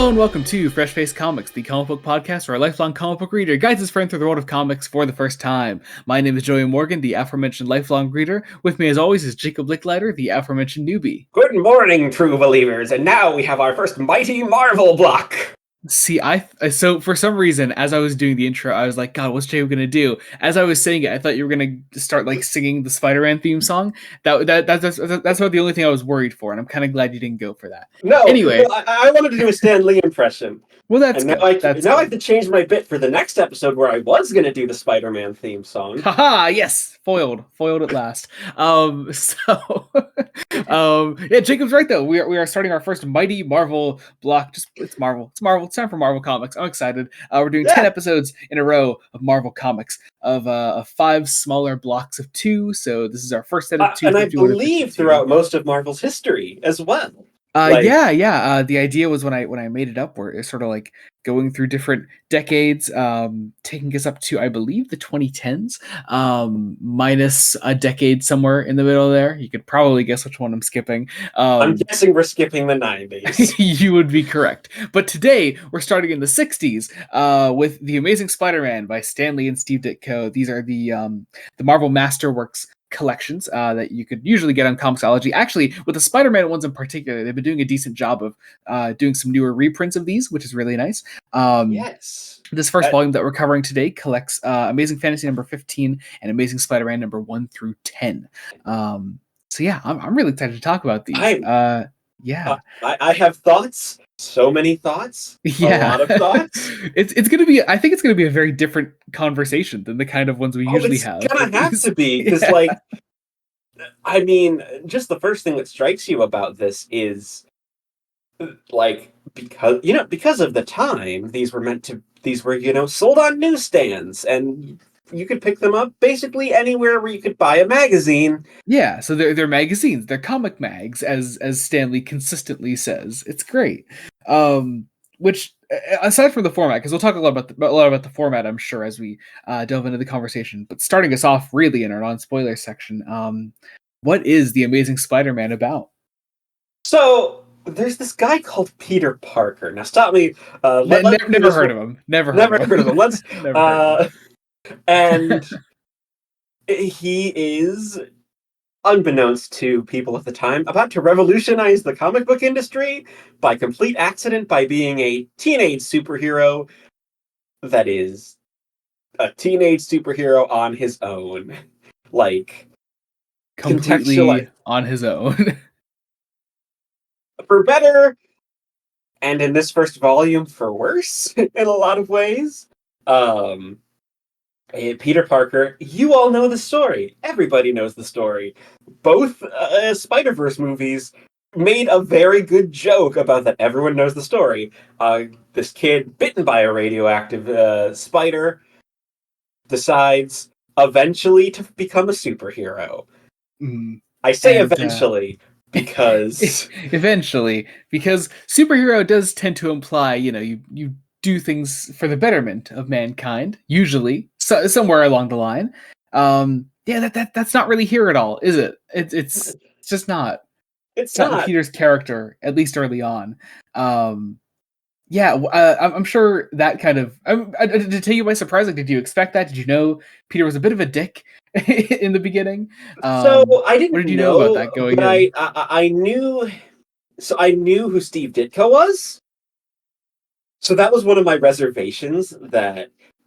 Hello and welcome to Fresh Face Comics, the comic book podcast where a lifelong comic book reader guides his friend through the world of comics for the first time. My name is Joey Morgan, the aforementioned lifelong reader. With me as always is Jacob Licklider, the aforementioned newbie. Good morning, true believers, and now we have our first mighty Marvel block. See, so for some reason, as I was doing the intro, I was like, God, what's Jacob gonna do? As I was saying it, I thought you were gonna start like singing the Spider-Man theme song. That's about the only thing I was worried for, and I'm kind of glad you didn't go for that. No, Anyway, I wanted to do a Stan Lee impression. Well, that's and good. Now I have to change my bit for the next episode where I was going to do the Spider-Man theme song. Haha, yes, foiled at last. Yeah, Jacob's right though. We are starting our first mighty Marvel block. It's Marvel. It's time for Marvel Comics. I'm excited. We're doing 10 episodes in a row of Marvel Comics of 5 smaller blocks of 2. So this is our first set of 2. And I believe throughout most of Marvel's history as well. The idea was when I made it up, where it's sort of like going through different decades, taking us up to, I believe, the 2010s, minus a decade somewhere in the middle there. You could probably guess which one I'm skipping. I'm guessing we're skipping the 90s. You would be correct. But today, we're starting in the 60s with The Amazing Spider-Man by Stan Lee and Steve Ditko. These are the Marvel Masterworks collections that you could usually get on Comixology. Actually, with the Spider-Man ones in particular, they've been doing a decent job of doing some newer reprints of these, which is really nice. Yes. This first volume that we're covering today collects Amazing Fantasy number 15 and Amazing Spider-Man number 1 through 10. So yeah, I'm really excited to talk about these. I have thoughts. So many thoughts. Yeah. A lot of thoughts. It's gonna be. I think it's gonna be a very different conversation than the kind of ones we usually have. It's gonna have to be because, I mean, just the first thing that strikes you about this is, because of the time, these were sold on newsstands, and you could pick them up basically anywhere where you could buy a magazine. Yeah, so they're magazines, they're comic mags, as Stan Lee consistently says. It's great. Which, aside from the format, because we'll talk a lot about the format, I'm sure, as we delve into the conversation. But starting us off, really, in our non-spoiler section, what is The Amazing Spider-Man about? So there's this guy called Peter Parker. Now, stop me. Never heard of him. Never heard of him. Let's. And he is, unbeknownst to people at the time, about to revolutionize the comic book industry by complete accident by being a teenage superhero that is a teenage superhero on his own. Completely on his own. For better, and in this first volume, for worse, in a lot of ways. Peter Parker, you all know the story. Everybody knows the story. Both Spider-Verse movies made a very good joke about that. Everyone knows the story. This kid, bitten by a radioactive spider, decides eventually to become a superhero. I say eventually because... Eventually, because superhero does tend to imply, you do things for the betterment of mankind, usually. Somewhere along the line, that's not really here at all, is it? It's just not. It's not Peter's character, at least early on. I'm sure that kind of. To take you by surprise, did you expect that? Did you know Peter was a bit of a dick in the beginning? So I didn't. What did you know about that going in? I knew. So I knew who Steve Ditko was. So that was one of my reservations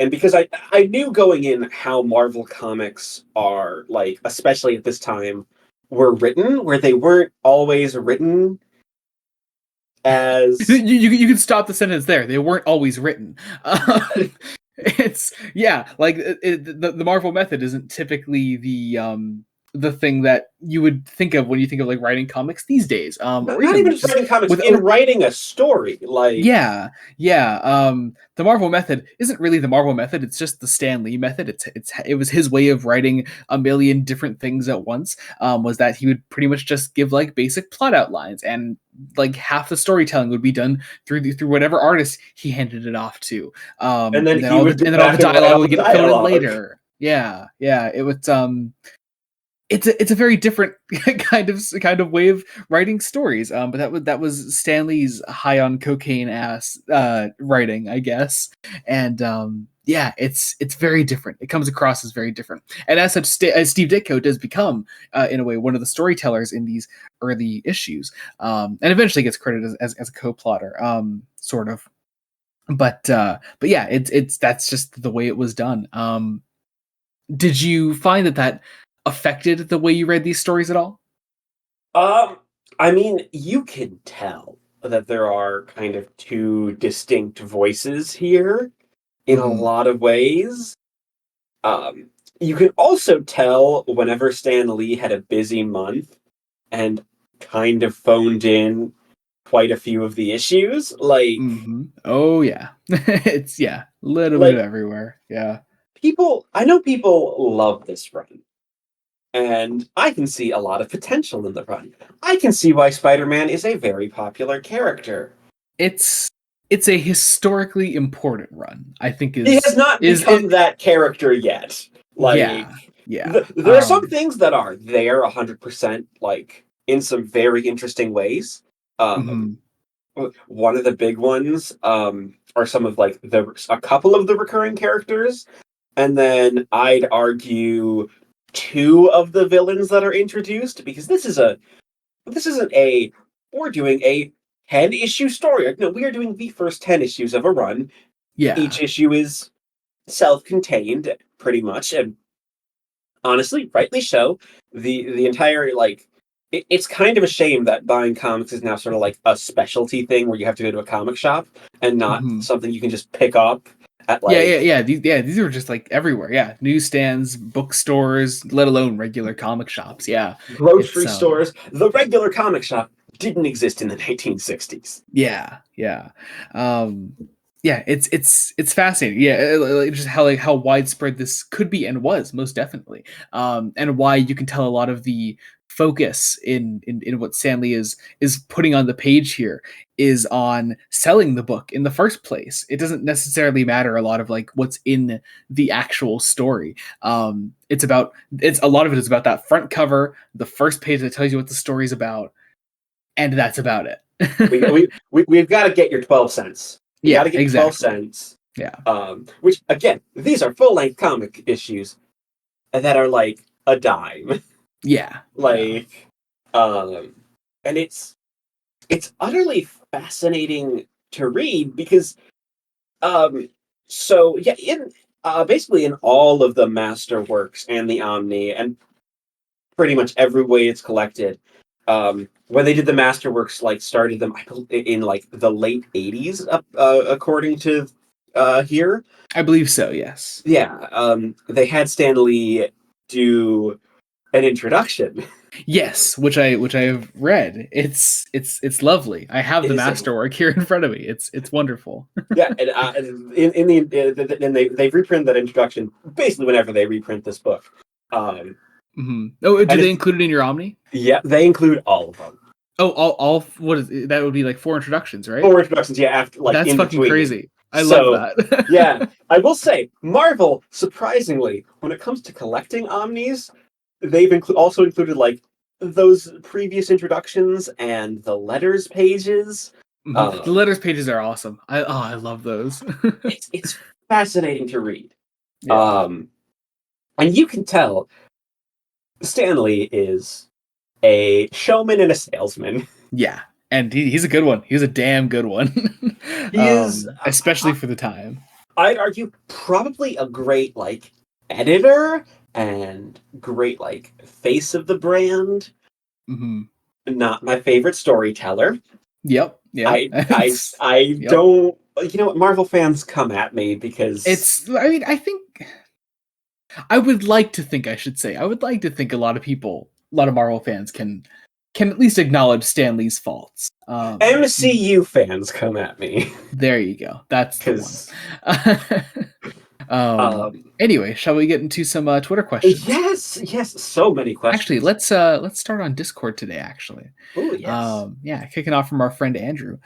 and because I knew going in how Marvel comics are, especially at this time, were written, where they weren't always written as... You can stop the sentence there. They weren't always written. The Marvel method isn't typically the thing that you would think of when you think of writing comics these days. Not even just writing comics, writing a story. The Marvel method isn't really the Marvel method. It's just the Stan Lee method. It was his way of writing a million different things at once. Was that he would pretty much just give basic plot outlines, and half the storytelling would be done through whatever artist he handed it off to. And then all the dialogue would get filled in later. Yeah. It was it's a very different kind of way of writing stories. But that was Stanley's high on cocaine ass writing, I guess. And yeah, it's very different. It comes across as very different. And as such, as Steve Ditko does become, in a way, one of the storytellers in these early issues, and eventually gets credited as a co-plotter, sort of. But yeah, it's that's just the way it was done. Did you find that affected the way you read these stories at all? Um, I mean, you can tell that there are kind of two distinct voices here in a Hmm. lot of ways. Um, you can also tell whenever Stan Lee had a busy month and kind of phoned in quite a few of the issues. Hmm. Oh yeah, it's yeah, a little bit of Like everywhere. Yeah. I know people love this run, and I can see a lot of potential in the run. I can see why Spider-Man is a very popular character. It's it's a historically important run, I think He has not is become it. that character yet. Like, Yeah, yeah. there are some things that are there 100%, like, in some very interesting ways. Um, Mhm. one of the big ones are some of, like, a couple of the recurring characters, and then I'd argue two of the villains that are introduced, because this isn't a we're doing a 10 issue story. Like, no, we are doing the first 10 issues of a run. Each Yeah. issue is self-contained, pretty much, and honestly, rightly so. The entire it's kind of a shame that buying comics is now sort of like a specialty thing where you have to go to a comic shop and not Mhm. something you can just pick up at Yeah, yeah, like yeah. These were just like everywhere. Yeah, newsstands, bookstores, let alone regular comic shops. Yeah, it's grocery stores. The regular comic shop didn't exist in the 1960s. yeah, yeah, um, yeah. It's fascinating. Yeah, just how like how widespread this could be and was most definitely, and why you can tell a lot of the focus in what Stanley is putting on the page here is on selling the book in the first place. It doesn't necessarily matter a lot of like what's in the actual story. It's a lot of it is about that front cover, the first page that tells you what the story's about, and that's about We it. we, we've got to get your 12 cents. You got Yeah, to get your 12 exactly. cents. Yeah. Which again, these are full-length comic issues that are like a dime. Yeah. Yeah. like um and it's utterly fascinating to read because so yeah, in basically in all of the Masterworks and the Omni and pretty much every way it's collected, when they did the Masterworks, like started them in like the late 80s, according to here. I believe so, yes. Yeah, they had Stan Lee do an introduction. Yes, which I have read. It's lovely. I have It the is a masterwork here in front of me. It's wonderful. yeah, and and they've reprinted that introduction basically whenever they reprint this book. Um, Mhm. Oh, do and they it's include it in your Omni? yeah, they include all of them. Oh, all what is it? That would be like 4 introductions, right? Four introductions, yeah, after like That's in fucking between. crazy. I love So yeah, that. I will say, Marvel, surprisingly, when it comes to collecting omnis, they've also included like those previous introductions and the letters pages. Mhm. The Um, letters pages are awesome. I love those. it's fascinating to read. Yeah. Um, and you can tell Stanley is a showman and a salesman. Yeah. And he's a good one. He's a damn good one. He is, Especially for the time. I'd argue, probably a great like editor and great like face of the brand. Mhm. Not my favorite storyteller. Yep. Yeah. It's I yep. don't. You know what? Marvel fans come at me because I mean, I think I would like to think I should say. I would like to think a lot of people, a lot of Marvel fans can at least acknowledge Stan Lee's faults. MCU fans come at me There you go. That's the one. because um um, anyway, shall we get into some Twitter questions? yes, so many Actually, questions. let's start on Discord today, actually. Oh yes. Yeah, kicking off from our friend Andrew.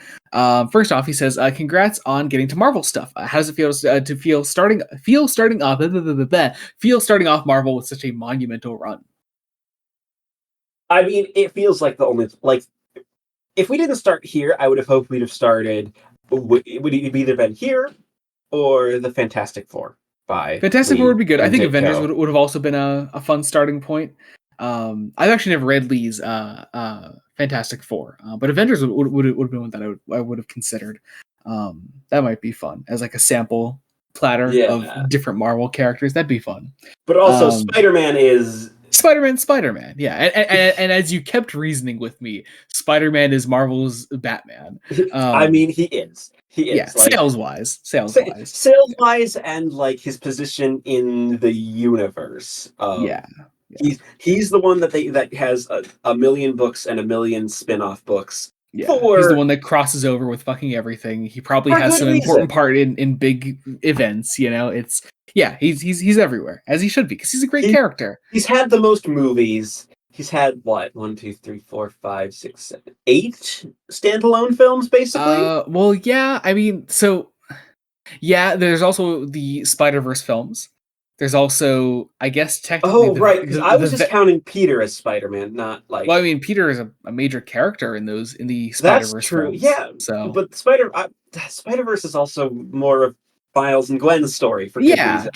First off, he says, "Congrats on getting to Marvel stuff. How does it feel to feel starting off Marvel with such a monumental run?" I mean, it feels like the only like if we didn't start here, I would have hoped we'd have started. Would it have either been here or the Fantastic Four by Fantastic Four would Lee be good. I and think Avengers Ditko? would have also been a fun starting point. I've actually never read Lee's Fantastic Four, but Avengers would have been one that I would have considered. That might be fun as like a sample platter of Yeah, different Marvel characters. That'd be fun. but also Um, Spider-Man is. Spider-Man, yeah, and as you kept reasoning with me, Spider-Man is Marvel's Batman. I mean, he is. He Yeah, is like sales wise, sales wise, and like his position in the universe. yeah, yeah. He's the one that has a million books and a million spin-off books Yeah, he's the for one that crosses over with fucking everything. He probably for has good some reason. important part in big events. You know, it's yeah, he's everywhere as he should be because he's a great character. He's had the most movies. He's had what 1, 2, 3, 4, 5, 6, 7, 8 standalone films, basically. Well, yeah, I mean, so yeah, there's also the Spider-Verse films. There's also, I guess, technically Oh, right, because I was just the counting Peter as Spider-Man, not well, I like mean, Peter is a major character in the that's Spider-Verse true. films. Yeah, So but Spider-Verse is also more of Miles and Gwen's story for good yeah, reason.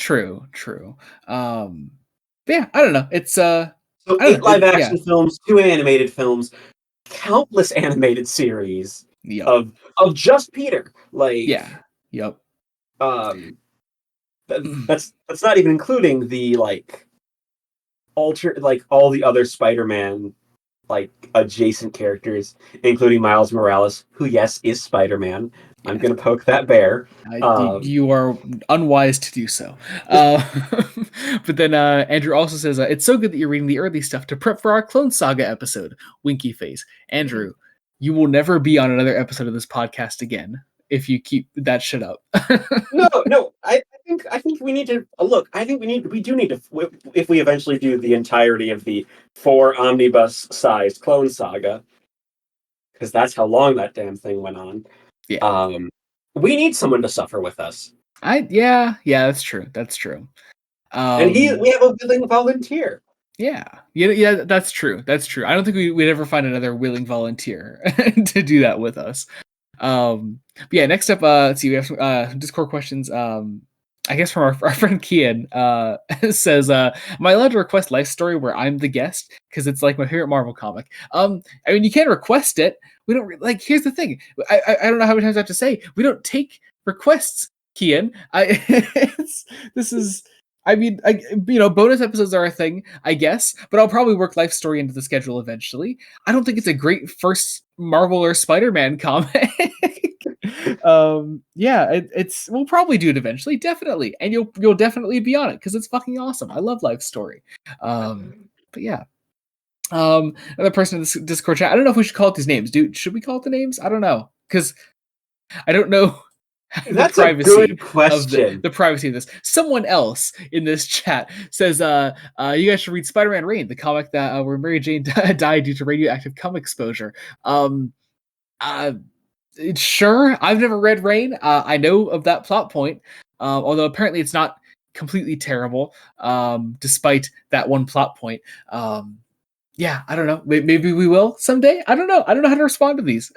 true. Um, yeah, I don't know. It's So I don't 8 know. live Yeah, action films, 2 animated films, countless animated series yep, of just Peter. Like yeah, yep. um that's not even including the like all the other Spider-Man like adjacent characters, including Miles Morales, who yes is Spider-Man. I'm Yeah, gonna poke that bear. you are unwise to do so. But then Andrew also says, it's so good that you're reading the early stuff to prep for our Clone Saga episode. Winky face. Andrew, you will never be on another episode of this podcast again if you keep that shit up. No. I think we need to look. I think we do need to if we eventually do the entirety of the 4 omnibus sized Clone Saga, because that's how long that damn thing went on. Yeah. We need someone to suffer with us, Yeah, that's true. That's true. and we have a willing volunteer. Yeah, that's true. That's true. I don't think we'd ever find another willing volunteer to do that with us. But yeah, next up, let's see, we have some Discord questions. I guess from our friend Kian, says, am I allowed to request Life Story where I'm the guest? Because it's like my favorite Marvel comic. I mean, you can request it. We don't like. Here's the thing. I don't know how many times I have to say we don't take requests, Kian. This is. I mean, bonus episodes are a thing, I guess, but I'll probably work Life Story into the schedule eventually. I don't think it's a great first Marvel or Spider-Man comic. It's we'll probably do it eventually, definitely, and you'll definitely be on it because it's fucking awesome. I love Life Story. But yeah. Another person in this Discord chat. I don't know if we should call it these names, dude. Should we call it the names? I don't know because I don't know That's a good question. the privacy of this. Someone else in this chat says, you guys should read Spider-Man Reign, the comic that where Mary Jane died due to radioactive cum exposure. Sure, I've never read Reign. I know of that plot point, although apparently it's not completely terrible, despite that one plot point. Yeah, I don't know. Maybe we will someday. I don't know. I don't know how to respond to these.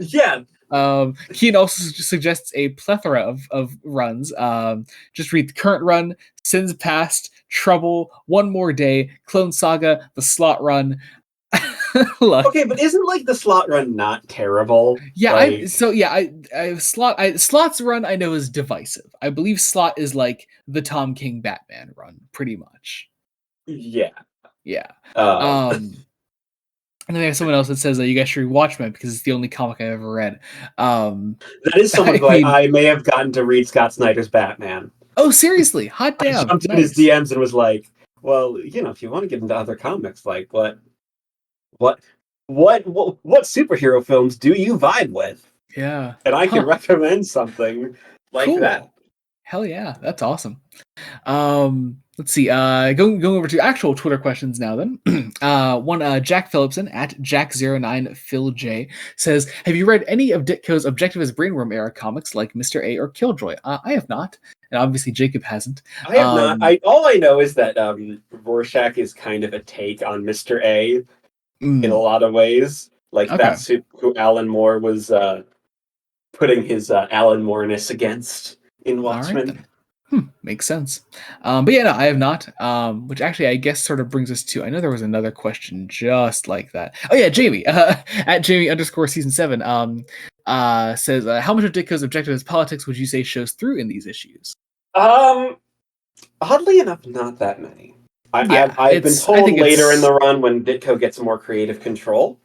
Yeah. Keen also suggests a plethora of runs. Just read the current run, Sins Past, Trouble, One More Day, Clone Saga, the Slot Run. Okay, but isn't like the Slot Run not terrible? Yeah, Slot's run I know is divisive. I believe Slot is like the Tom King Batman run, pretty much. Yeah. Yeah. Uh, And then we have someone else that says that you guys should read Watchmen because it's the only comic I've ever read. that is someone who I may have gotten to read Scott Snyder's Batman. Oh, seriously? Hot damn! I jumped in his DMs and was like, "Well, if you want to get into other comics, like what superhero films do you vibe with?" Yeah, and I can recommend something like that. Hell yeah, that's awesome. Let's see. Going over to actual Twitter questions now. Then, one Jack Phillipson at Jack09PhilJ says, "Have you read any of Ditko's Objectivist Brainworm era comics like Mr. A or Killjoy?" I have not. and obviously Jacob hasn't. I have not. I all I know is that Rorschach is kind of a take on Mr. A in a Mm, lot of ways. Like okay, that's who Alan Moore was putting his Alan Moore-ness against in all right Watchmen. then. Makes sense. But yeah, no, I have not. Which actually, I guess, sort of brings us to. I know there was another question just like that. Oh yeah, Jamie at Jamie underscore season 7. Says how much of Ditko's objective as politics would you say shows through in these issues? Um, Oddly enough, not that many. Yeah, I've been I told think later in it's the run when Ditko gets more creative control,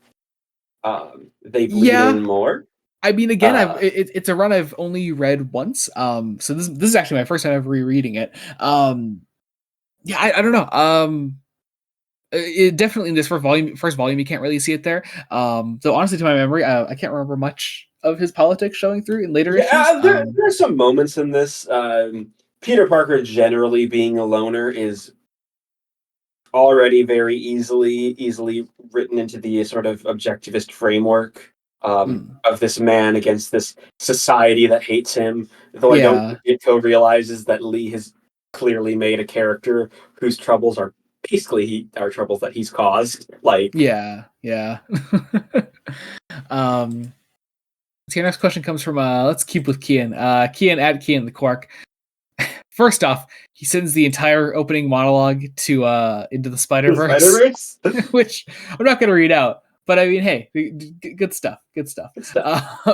they bleed yeah. in more. I mean, again, Uh, it's a run I've only read once. So this is actually my first time ever rereading it. Yeah, I don't know. It definitely in this first volume, you can't really see it there. Though honestly, to my memory, I can't remember much of his politics showing through in later issues. yeah, there are some moments in this. Peter Parker generally being a loner is already very easily written into the sort of objectivist framework Mm, of this man against this society that hates him. Though I don't yeah, think Ditko realizes that Lee has clearly made a character whose troubles are basically are troubles that he's caused. Like, yeah. um, so your next question comes from let's keep with Kian. Kian at Kian the Quark. First off, he sends the entire opening monologue to into the Spider the Spider Verse, Verse. which I'm not going to read out. But I mean, hey, good stuff. Good stuff. Good stuff.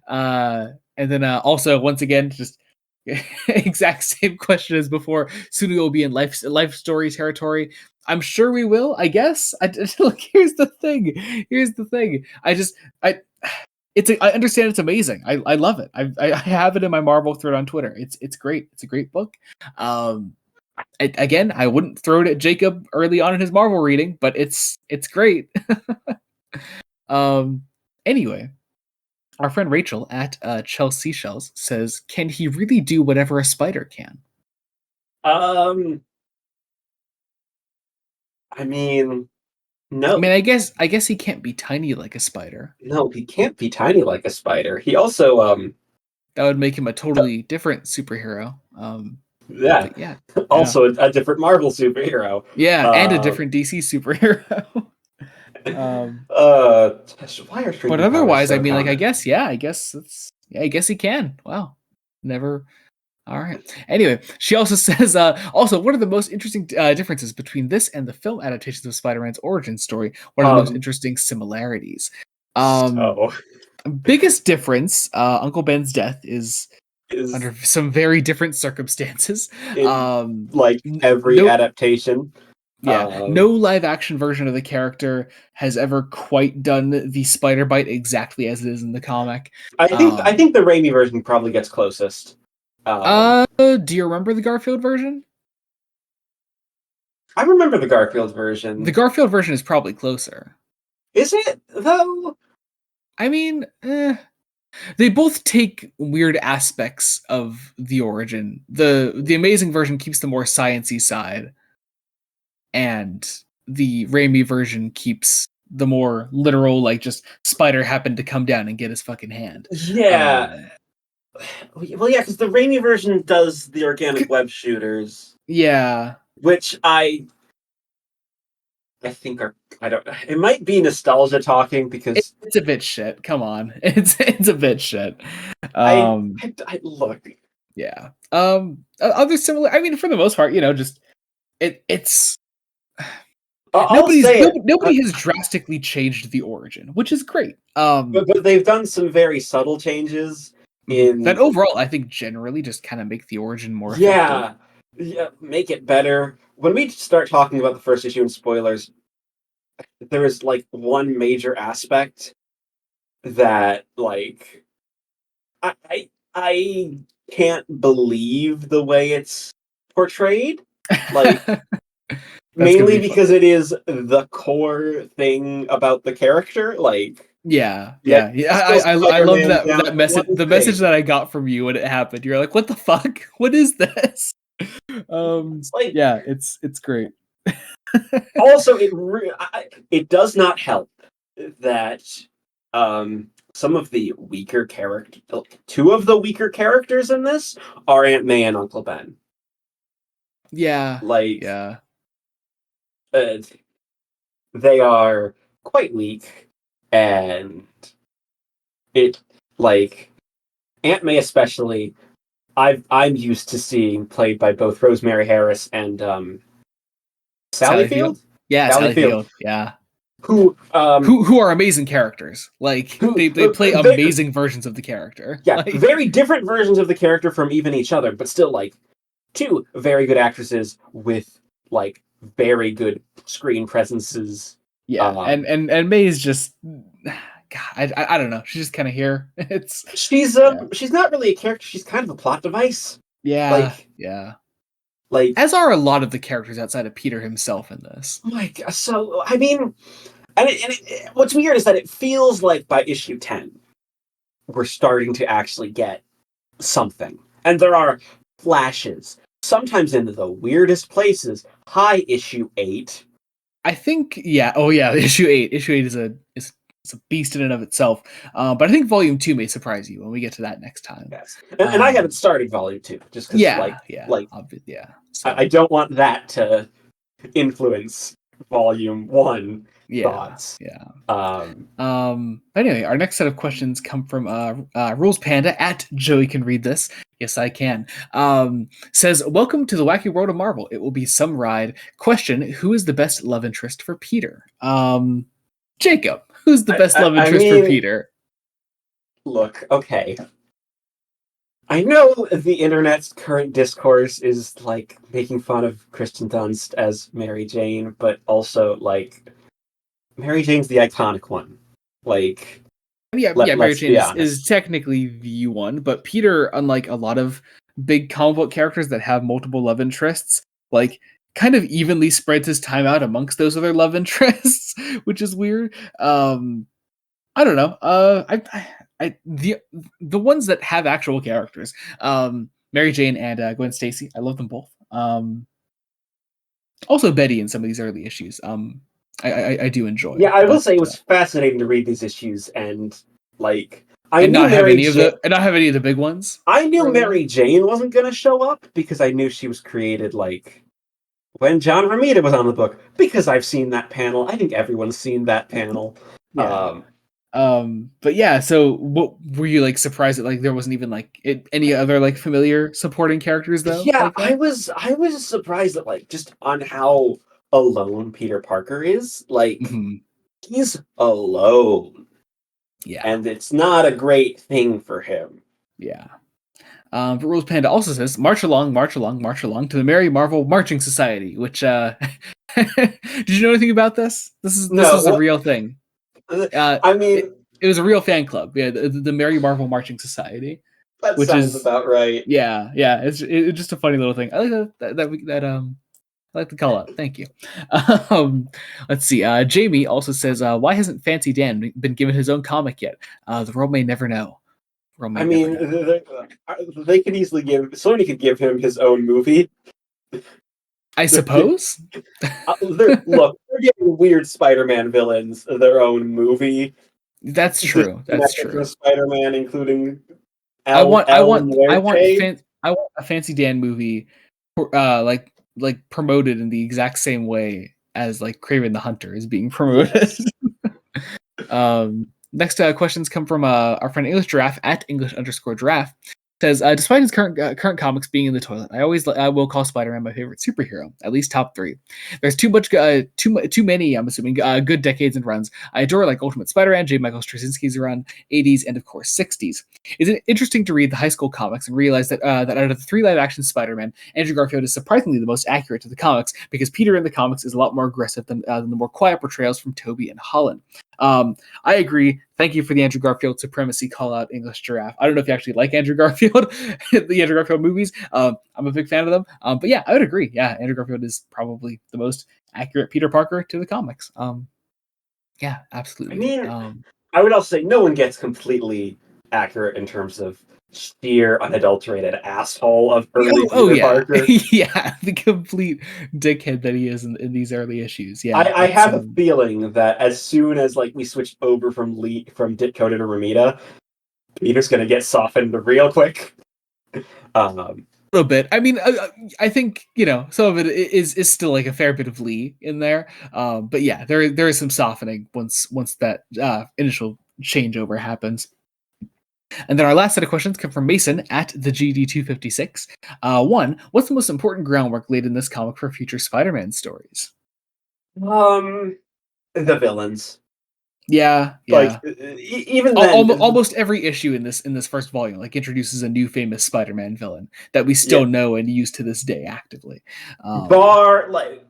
Um, and then also, once again, just exact same question as before. Soon we will be in life story territory. I'm sure we will. I guess. Look, here's the thing. Here's the thing. I I understand it's amazing. I love it. I have it in my Marvel thread on Twitter. It's great. It's a great book. Um, again, I wouldn't throw it at Jacob early on in his Marvel reading, but it's great. um, anyway, our friend Rachel at Chelsea Shells says, "Can he really do whatever a spider can?" Um, I mean, I mean, no, I guess he can't be tiny like a spider. no, he can't be tiny like a spider. He also That would make him a totally different superhero. yeah, But yeah, yeah. also a different Marvel superhero. Yeah, and a Uh, different DC superhero. um, uh, why are but shrinking powers otherwise, I so mean, like, common? I guess that's, yeah, I guess he can. Wow, never. All right. Anyway, she also says, also, what are the most interesting differences between this and the film adaptations of Spider-Man's origin story? What are the most Um, interesting similarities? Um, so biggest difference, Uncle Ben's death is is under some very different circumstances. in like every No, adaptation. yeah, no Um, live action version of the character has ever quite done the spider bite exactly as it is in the comic. I Um, think the Raimi version probably gets closest. do you remember the Garfield version? I remember the Garfield The version. Garfield version is probably closer. Is it though? I mean, they both take weird aspects of the origin. The Amazing version keeps the more sciency side, and the Raimi version keeps the more literal, like just spider happened to come down and get his fucking hand. Yeah. Um, Well, yeah, because the Raimi version does the organic web shooters, yeah, which I think are I don't. It might be nostalgia talking because it's a bit shit. Come on, it's a bit shit. I Um, I look. yeah. Other similar. I mean, for the most part, just it's I'll say it. nobody has drastically changed the origin, which is great. But they've done some very subtle changes That in overall, I think generally just kind of make the origin more effective. yeah, yeah, make it better. When we start talking about the first issue and spoilers, there is like one major aspect that like I can't believe the way it's portrayed. Like That's gonna mainly be because funny. it is the core thing about the character. Like Yeah, yet yeah, yeah. still I love Spider-Man down that to message. one The message thing. that I got from you when it happened. You're like, "What the fuck? What is this?" It's like Yeah, it's great. also it does not help that some of the weaker character, two of the weaker characters in this are Aunt May and Uncle Ben. Yeah. Like, Yeah. uh, they are quite weak, and it like Aunt May especially. I'm used to seeing played by both Rosemary Harris and Sally Sally Field. Field. Yeah, Sally Sally Field, Field. Yeah. who Who are amazing characters. Like who they play they, amazing versions of the character. yeah, Like very different versions of the character from even each other, but still like two very good actresses with like very good screen presences. yeah, Um, and May is just God, I don't know. She's just kind of here. It's yeah. she's not really a character. She's kind of a plot device. Yeah, Like yeah. like As are a lot of the characters outside of Peter himself in this. oh my God. So I mean, what's weird is that it feels like by issue 10 we're starting to actually get something, and there are flashes sometimes in the weirdest places. High issue 8. I think yeah. Oh yeah, issue 8. Issue 8 is a beast in and of itself. But I think volume 2 may surprise you when we get to that next time. Yes, and I haven't started volume 2 just because Yeah, yeah, yeah. I So don't want that to influence volume 1 yeah, thoughts. yeah. Um, Anyway, our next set of questions come from Rules Panda at Joey can read this. Yes, I can. Says, welcome to the wacky world of Marvel. It will be some ride. Question, who is the best love interest for Peter? Jacob, who's the best love I interest for mean, Peter? look, okay. I know the internet's current discourse is like making fun of Kristen Dunst as Mary Jane, but also like Mary Jane's the iconic one. Like, Yeah, Mary let's Jane be is honest. technically the one, but Peter, unlike a lot of big comic book characters that have multiple love interests, like kind of evenly spreads his time out amongst those other love interests, which is weird. I don't know. The ones that have actual characters, Mary Jane and Gwen Stacy, I love them both. Also Betty in some of these early issues. I do Yeah, enjoy, I will but say it was fascinating to read these issues, and like I and knew not have Mary any of Jane. the and not have any of the big ones I knew early on. Mary Jane wasn't going to show up because I knew she was created like when John Romita was on the book, because I've seen that panel. I think everyone's seen that panel. Yeah. But yeah, so what were you like surprised that like there wasn't even like any other like familiar supporting characters though Yeah, like that? I was surprised at like just on how alone Peter Parker is. Like Hmm. he's alone, Yeah, and it's not a great thing for him. yeah. But Rose Panda also says, "March along, march along, march along to the Merry Marvel Marching Society." Which did you know anything about this? This No, was a what real thing. I mean, It was a real fan club. Yeah, the Merry Marvel Marching Society, that which sounds is about right. yeah. It's just a funny little thing. I like that I like the call out. Thank you. Um, let's see. Jamie also says, "Why hasn't Fancy Dan been given his own comic yet? The world may never know. The world I may never mean, know." they could easily give Sony could give him his own movie. I suppose. Look, they're giving weird Spider-Man villains their own movie. That's Just true. That's connected to true. Spider-Man, including I want I El want I want Muerte. I want a Fancy Dan movie like promoted in the exact same way as like Craven the Hunter is being promoted. Yes. Next questions come from our friend English Giraffe at English_giraffe. Says, despite his current comics being in the toilet, I will call Spider-Man my favorite superhero, at least top 3. There's too many, I'm assuming, good decades and runs. I adore like Ultimate Spider-Man, J. Michael Straczynski's run, 80s, and of course 60s. It's interesting to read the high school comics and realize that that out of the 3 live-action Spider-Man, Andrew Garfield is surprisingly the most accurate to the comics because Peter in the comics is a lot more aggressive than the more quiet portrayals from Tobey and Holland. I agree. Thank you for the Andrew Garfield supremacy call out, English Giraffe. I don't know if you actually like Andrew Garfield, the Andrew Garfield movies. I'm a big fan of them. But yeah, I would agree. Yeah, Andrew Garfield is probably the most accurate Peter Parker to the comics. Yeah, I absolutely. mean, I would also say no one gets completely accurate in terms of sheer unadulterated asshole of early Oh Peter yeah, Parker. yeah, the complete dickhead that he is in these early issues. Yeah, I it's have a feeling that as soon as like we switched over from Ditko to Ramita, Peter's gonna get softened real quick. Um, a little bit. I mean, I think some of it is still like a fair bit of Lee in there. But yeah, there is some softening once that initial changeover happens. And then our last set of questions come from Mason at the GD256. One, what's the most important groundwork laid in this comic for future Spider-Man stories? um, the villains. Yeah, Like yeah. even then, Almost every issue in this first volume like introduces a new famous Spider-Man villain that we yeah, still know and use to this day actively. bar like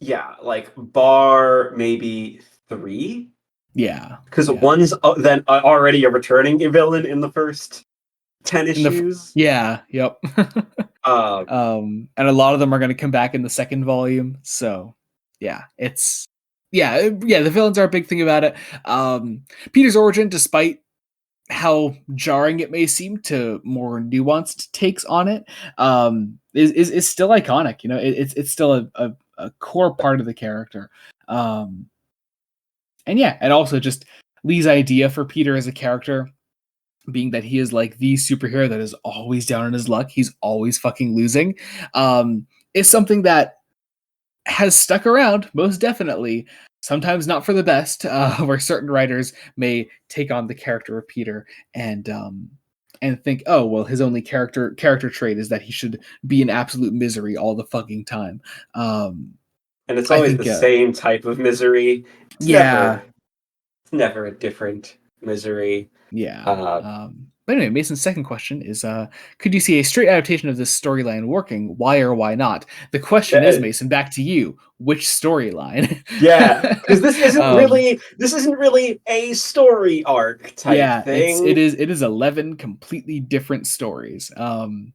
yeah, like bar maybe three, Yeah, because yeah. one's then already a returning villain in the first 10 In the issues. yeah, yep. Um, And a lot of them are going to come back in the second volume. So, yeah, yeah. The villains are a big thing about it. Peter's origin, despite how jarring it may seem to more nuanced takes on it, is still iconic. It's still a core part of the character. Um, and yeah, and also just Lee's idea for Peter as a character being that he is like the superhero that is always down on his luck, he's always fucking losing, is something that has stuck around most definitely. Sometimes not for the best, where certain writers may take on the character of Peter and think, oh well, his only character trait is that he should be in absolute misery all the fucking time. Um, and it's I always the think, same type of misery. It's yeah, never a different misery. yeah. Uh, But anyway, Mason's second question is, could you see a straight adaptation of this storyline working? Why or why not? The question is, uh, Mason, back to you. Which storyline? yeah, because um, this isn't really a story arc type yeah, it thing. is it is 11 completely different stories. And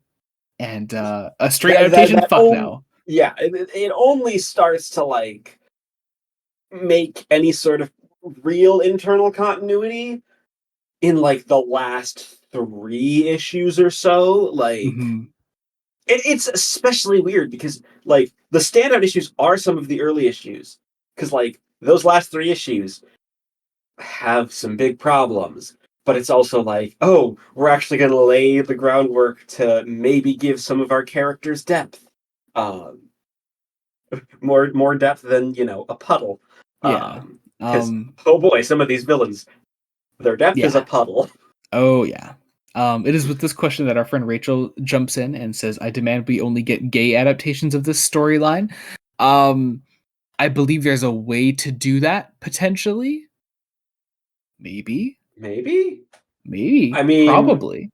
a straight adaptation? That Fuck only no. yeah, it only starts to like make any sort of real internal continuity in like the last 3 issues or so. Like Hmm. it's especially weird because like the standout issues are some of the early issues because like those last 3 issues have some big problems, but it's also like, oh, we're actually going to lay the groundwork to maybe give some of our characters depth, um, more depth than a puddle, Yeah. because oh boy, some of these villains, their depth is a Yeah. puddle. Oh yeah. It is with this question that our friend Rachel jumps in and says, "I demand we only get gay adaptations of this storyline." Um, I believe there's a way to do that potentially. Maybe, Maybe. I maybe, mean, probably.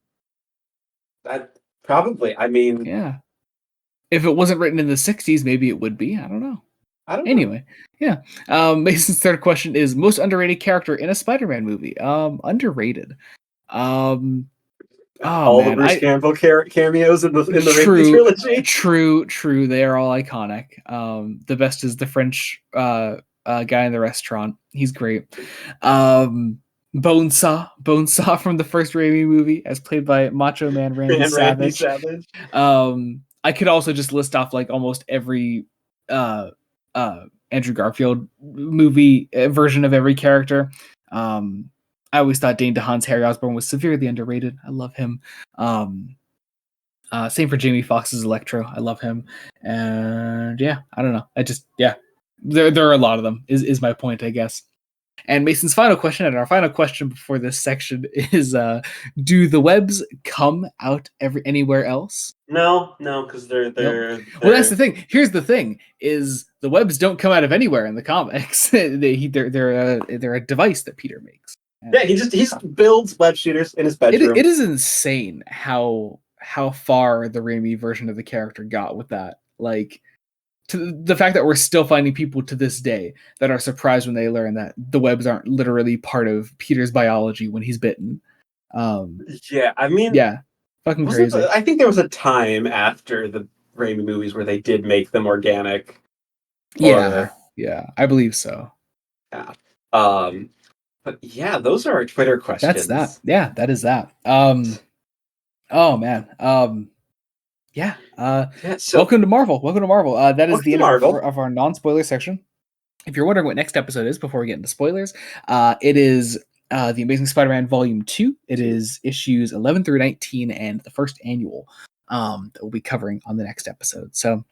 that probably. I mean, Yeah. If it wasn't written in the '60s, maybe it would be. I don't know. I don't know. Anyway, yeah. Mason's third question is most underrated character in a Spider-Man movie. Underrated. Um, oh All the man, Bruce I Campbell cameos in the Raimi true, trilogy. true. They are all iconic. The best is the French guy in the restaurant. He's great. Um, Bonesaw from the first Raimi movie, as played by Macho Man Randy And Randy Savage. Savage. I could also just list off like almost every uh, Andrew Garfield movie version of every character. Um, I always thought Dane DeHaan's Harry Osborn was severely underrated. I love him. Um, Same for Jamie Foxx's Electro. I love him. And yeah, I don't know. There are a lot of them. Is my point, I guess. And Mason's final question, and our final question before this section is: do the webs come out anywhere else? No, no, because Nope. Well, that's the they're thing. Here's the thing: is the webs don't come out of anywhere in the comics. They're a device that Peter makes. And yeah. He just builds web shooters in his it bedroom. is insane how far the Raimi version of the character got with that. Like to the fact that we're still finding people to this day that are surprised when they learn that the webs aren't literally part of Peter's biology when he's bitten. Um, Yeah, I mean, yeah, fucking wasn't crazy. I think there was a time after the Raimi movies where they did make them organic, Yeah, or yeah, I believe so. yeah. Um, But yeah, those are our Twitter That's that. questions. Yeah, that is that. Oh man. Yeah. Yeah, so Welcome to Marvel. Welcome to Marvel. That is welcome the to end Marvel. of our non-spoiler section. If you're wondering what next episode is before we get into spoilers, it is The Amazing Spider-Man Volume 2. It is issues 11 through 19 and the first annual that we'll be covering on the next episode. So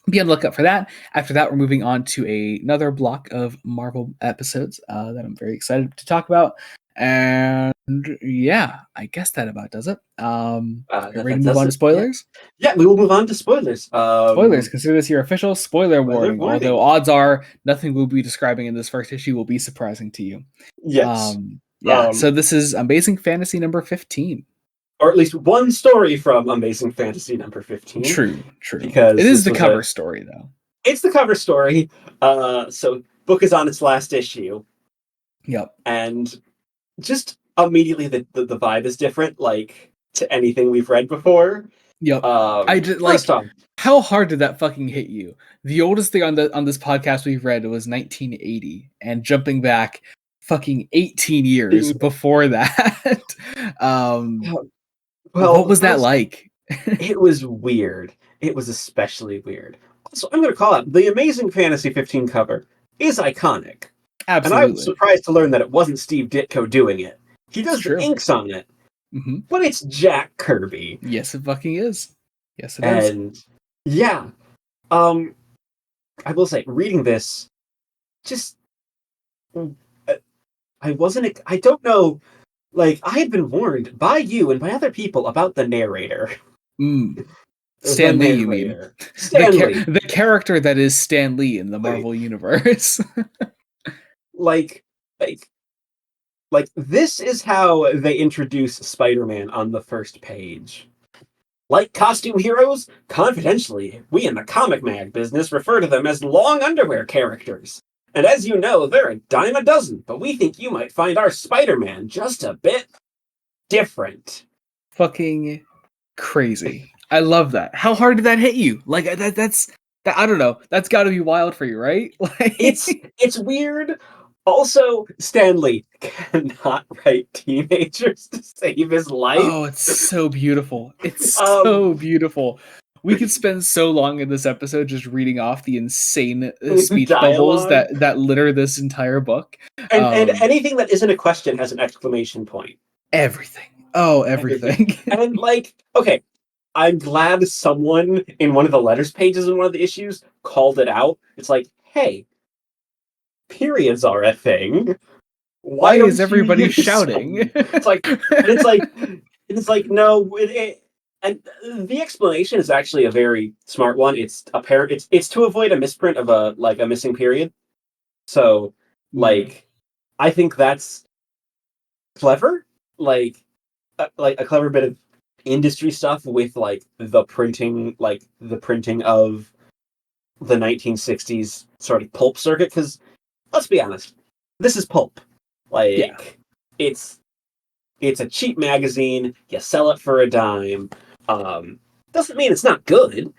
be on the lookout for that. After that, we're moving on to another block of Marvel episodes that I'm very excited to talk about. And yeah, I guess that about does it. Are you ready That to move does on to it. Yeah. spoilers? Yeah, we will move on to spoilers. Spoilers. Consider this your official spoiler Spoiler warning. Although warning. odds are nothing we'll be describing in this first issue will be surprising to you. Yes. Yeah. So this is Amazing Fantasy number 15. Or at least one story from Amazing Fantasy number 15, True. True. It because is this the was cover story though. it's the cover story. So book is on its last issue, Yep. and just immediately the vibe is different, like to anything we've read before. Yep. I just First like off, how hard did that fucking hit you? The oldest thing on this podcast we've read was 1980, and jumping back fucking 18 years before that. What well, was that like? it was weird. It was especially weird. Also, I'm going to call out the Amazing Fantasy 15 cover is iconic. And I was Absolutely. surprised to learn that it wasn't Steve Ditko doing it. He It's does the true. inks on it, but it's Jack Kirby. Yes, it fucking is. Yes, it is. And yeah, um, I will say, reading this, just I wasn't. I don't know. Like I had been warned by you and by other people about the narrator. The Stan Lee, you mean? narrator, Stanley. The character that is Stan Lee in the Like, Marvel universe. like, like, this is how they introduce Spider-Man on the first page. Like costume heroes, confidentially, we in the comic mag business refer to them as long underwear characters. And as you know, they're a dime a dozen, but we think you might find our Spider-Man just a bit different. Fucking crazy. I love that. How hard did that hit you? Like I don't know. That's got to be wild for you, right? Like It's weird. Also, Stanley cannot write teenagers to save his life. oh, it's so beautiful. It's so Um, beautiful. We could spend so long in this episode just reading off the insane speech bubbles dialogue, that litter this entire book. and anything that isn't a question has an exclamation point. Everything. Oh, Everything. everything. And like, okay, I'm glad someone in one of the letters pages in one of the issues called it out. It's like, hey, periods are a thing. Why is don't you everybody use shouting? some? It's like, and it's like, no. And the explanation is actually a very smart one. It's apparent. It's to avoid a misprint of a missing period. So, like, I think that's clever. Like a clever bit of industry stuff with the printing of the 1960s sort of pulp circuit. Because let's be honest, this is pulp. Yeah. Like, it's a cheap magazine. You sell it for a dime. Doesn't mean it's not good,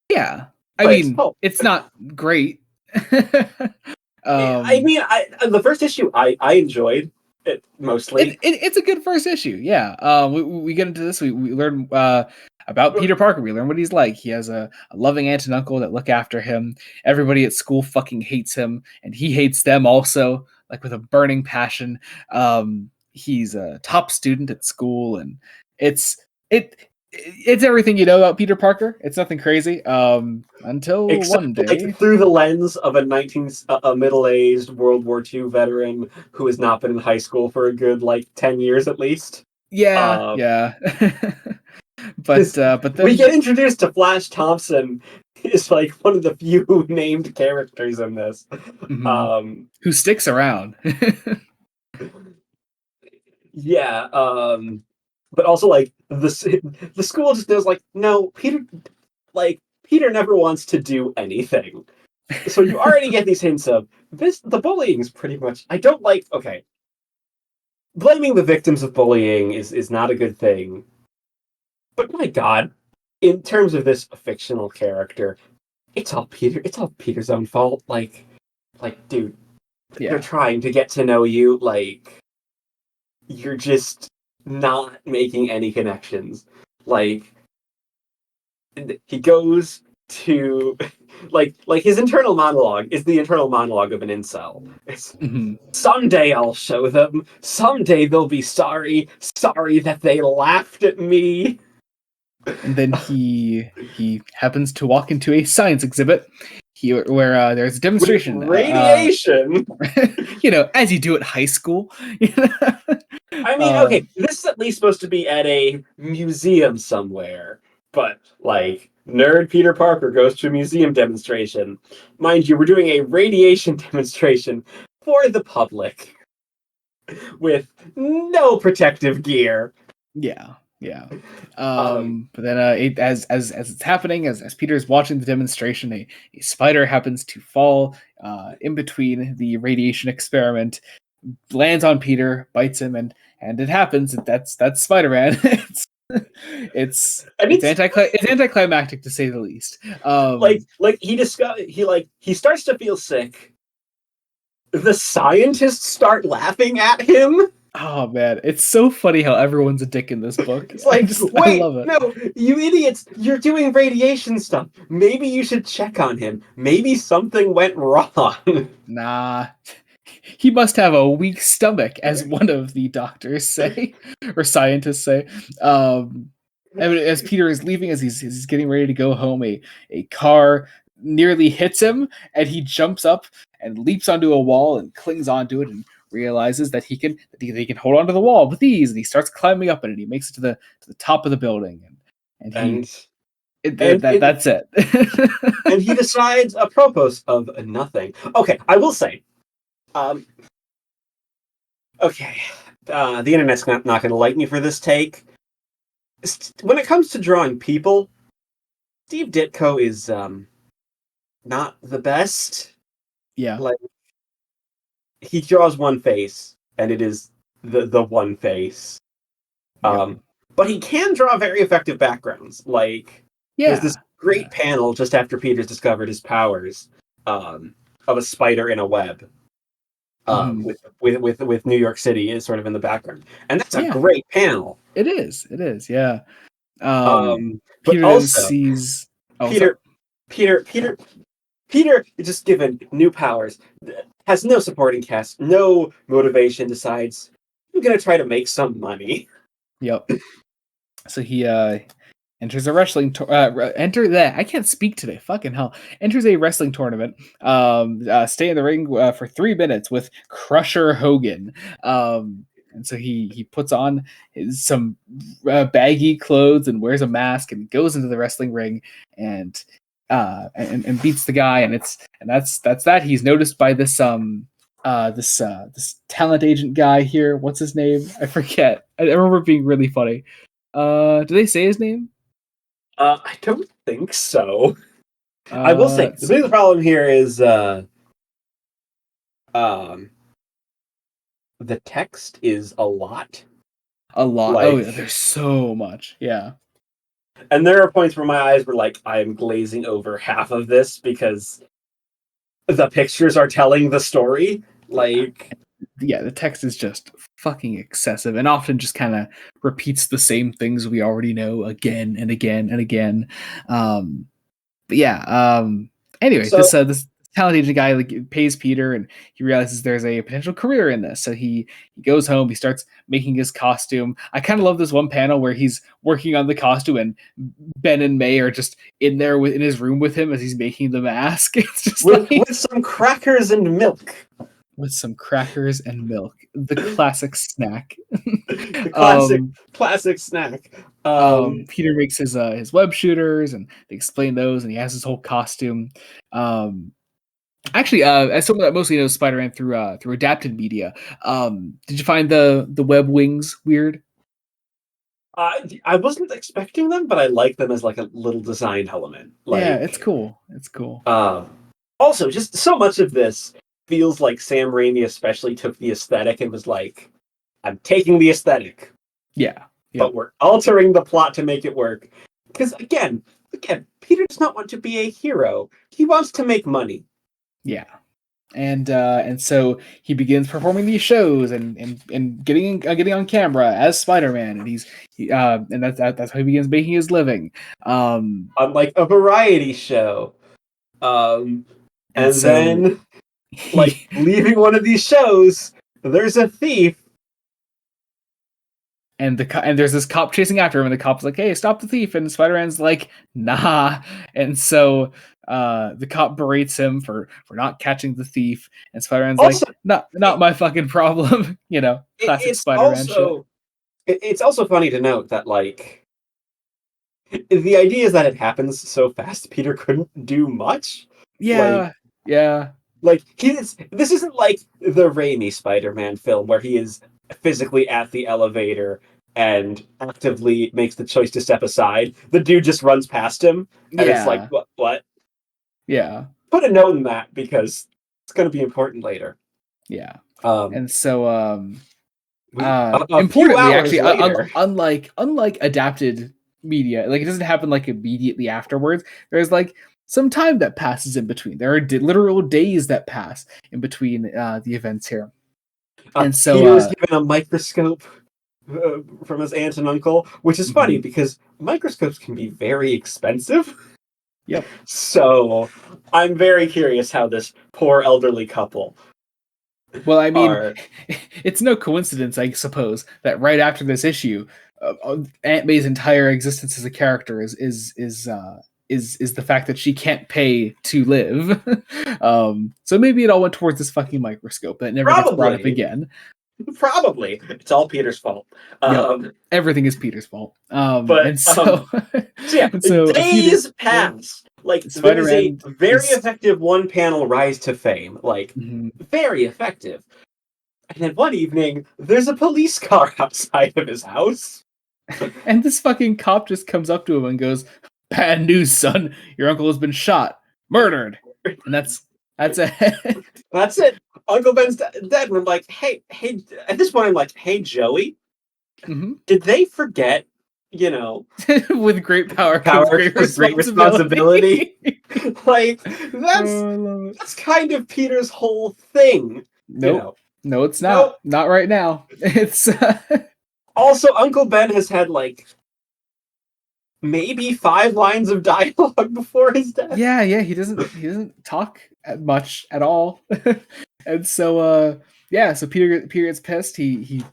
Yeah. I but it's mean, pulp. it's not great. I mean, the first issue I enjoyed it mostly. It's a good first issue. Yeah. We get into this. We learn about Peter Parker. We learn what he's like. He has a loving aunt and uncle that look after him. Everybody at school fucking hates him, and he hates them also, like with a burning passion. He's a top student at school, and it's it. It's everything you know about Peter Parker. It's nothing crazy. Until Except one day, through the lens of a middle-aged World War II veteran who has not been in high school for a good 10 years at least. yeah, Um, yeah. Because But we then get introduced to Flash Thompson, is one of the few named characters in this. mhm, Um, who sticks around? yeah, but also the school just knows no, Peter never wants to do anything. So you already get these hints of the bullying is pretty much I don't like okay. Blaming the victims of bullying is not a good thing. But my god, in terms of this fictional character, it's all Peter's own fault. Dude, they're Yeah. trying to get to know you, like, you're just not making any connections. Like, he goes to like his internal monologue is the internal monologue of an incel. It's Mhm. someday I'll show them. Someday they'll be sorry that they laughed at me. And then he happens to walk into a science exhibit where there's a With demonstration. radiation. As you do at high school. I mean, okay, this is at least supposed to be at a museum somewhere, but like nerd Peter Parker goes to a museum demonstration. Mind you, we're doing a radiation demonstration for the public with no protective gear. Yeah, yeah. Um, But then, as it's happening, as Peter's watching the demonstration, a spider happens to fall in between the radiation experiment, lands on Peter, bites him, and it happens. That's Spider-Man. and It's it's it's anticlimactic to say the least. like he starts to feel sick. The scientists start laughing at him. Oh man, it's so funny how everyone's a dick in this book. It's like, I wait, love it. no, you idiots, you're doing radiation stuff. Maybe you should check on him. Maybe something went wrong. Nah, he must have a weak stomach, as one of the doctors say, or scientists say. And as Peter is leaving, as he's getting ready to go home, a car nearly hits him, and he jumps up and leaps onto a wall and clings onto it, and realizes that he can hold onto the wall with ease, and he starts climbing up it, and he makes it to the top of the building, and he and that's it. and he decides apropos of nothing. Okay, I will say, um, okay, the internet's not going to like me for this take. When it comes to drawing people, Steve Ditko is not the best. Yeah. Like, he draws one face, and it is the one face. Yep. But he can draw very effective backgrounds. Like, there's this Yeah. great Yeah. panel just after Peter's discovered his powers, of a spider in a web, Mhm. with New York City is sort of in the background, and that's a Yeah. great panel. It is. It is. Yeah. But Peter then also sees. Oh, what's up? Peter, Peter, Peter, Peter is just given new powers, has no supporting cast, no motivation. Decides I'm gonna try to make some money. Yep. So he enters a wrestling enter that I can't speak today. Fucking hell. Enters a wrestling tournament. Stay in the ring for 3 minutes with Crusher Hogan. And so he puts on some baggy clothes and wears a mask and goes into the wrestling ring and and beats the guy, and that's that. He's noticed by this talent agent guy here. What's his name? I forget. I remember it being really funny. Do they say his name? I don't think so. I will say Let's the biggest see. problem here is um, the text is a lot. A lot. Oh Like, yeah, there's so much. Yeah. and there are points where my eyes were like, I am glazing over half of this because the pictures are telling the story. Like, Yeah, the text is just fucking excessive and often just kind of repeats the same things we already know again and again and again. Um, but yeah, anyway, so this talent agent guy like pays Peter, and he realizes there's a potential career in this. So he goes home, he starts making his costume. I kind of love this one panel where he's working on the costume, and Ben and May are just in there in his room with him as he's making the mask. It's just with like some crackers and milk, with some crackers and milk, the classic snack. the um, classic snack. Um, Peter makes his web shooters, and they explain those, and he has his whole costume. Actually, as someone that mostly knows Spider-Man through adapted media, did you find the web wings weird? I wasn't expecting them, but I like them as like a little design element. Yeah, it's Like, cool. It's cool. um, also, just so much of this feels like Sam Raimi especially took the aesthetic and was like, I'm taking the aesthetic, Yeah. but Yep. we're altering the plot to make it work. Because again, Peter does not want to be a hero. He wants to make money. Yeah. and so he begins performing these shows and getting on camera as Spider-Man, and and that's how he begins making his living. On like a variety show. Um, And and so then, like, he leaving one of these shows, there's a thief. and there's this cop chasing after him, and the cop's like, "Hey, stop the thief!" And Spider-Man's like, "Nah." And so the cop berates him for not catching the thief, and Spider-Man's like, Also, "Not it, my fucking problem." Classic it's Spider-Man shit. it's also funny to note that like the idea is that it happens so fast Peter couldn't do much. Like Yeah, yeah, this isn't like the Raimi Spider-Man film where he is physically at the elevator and actively makes the choice to step aside. The dude just runs past him, and it's like, yeah, what? yeah, Put a note in that because it's going to be important later. yeah. Um, And so a few importantly, hours actually, later, unlike adapted media, like it doesn't happen like immediately afterwards. There's like some time that passes in between. There are literal days that pass in between the events here. And so Peter is given a microscope from his aunt and uncle, which is funny mhm, because microscopes can be very expensive. yep. So I'm very curious how this poor elderly couple Well, I mean, are. it's no coincidence, I suppose, that right after this issue, Aunt May's entire existence as a character is the fact that she can't pay to live. So maybe it all went towards this fucking microscope that never gets brought up Probably, again. probably. It's all Peter's fault. Yep, Um, everything is Peter's fault. but And so, so yeah, and so a few days, days yeah, pass. Like there is a Spider-Man very is. effective one panel rise to fame. Like Mhm. very effective. And then one evening, there's a police car outside of his house. And this fucking cop just comes up to him and goes, "Bad news, son. Your uncle has been shot, murdered." And that's it. That's it. Uncle Ben's dead. And I'm like, hey. At this point, I'm like, hey, Joey, Mhm. did they forget? You know, With great power comes power great comes great responsibility. responsibility. Like that's Oh, I love it. that's kind of Peter's whole thing. You Nope. know, No, it's not. nope. Not right now. It's Also, Uncle Ben has had like maybe 5 lines of dialogue before his death. yeah. He doesn't talk much at all. And so yeah, so Peter gets pissed. He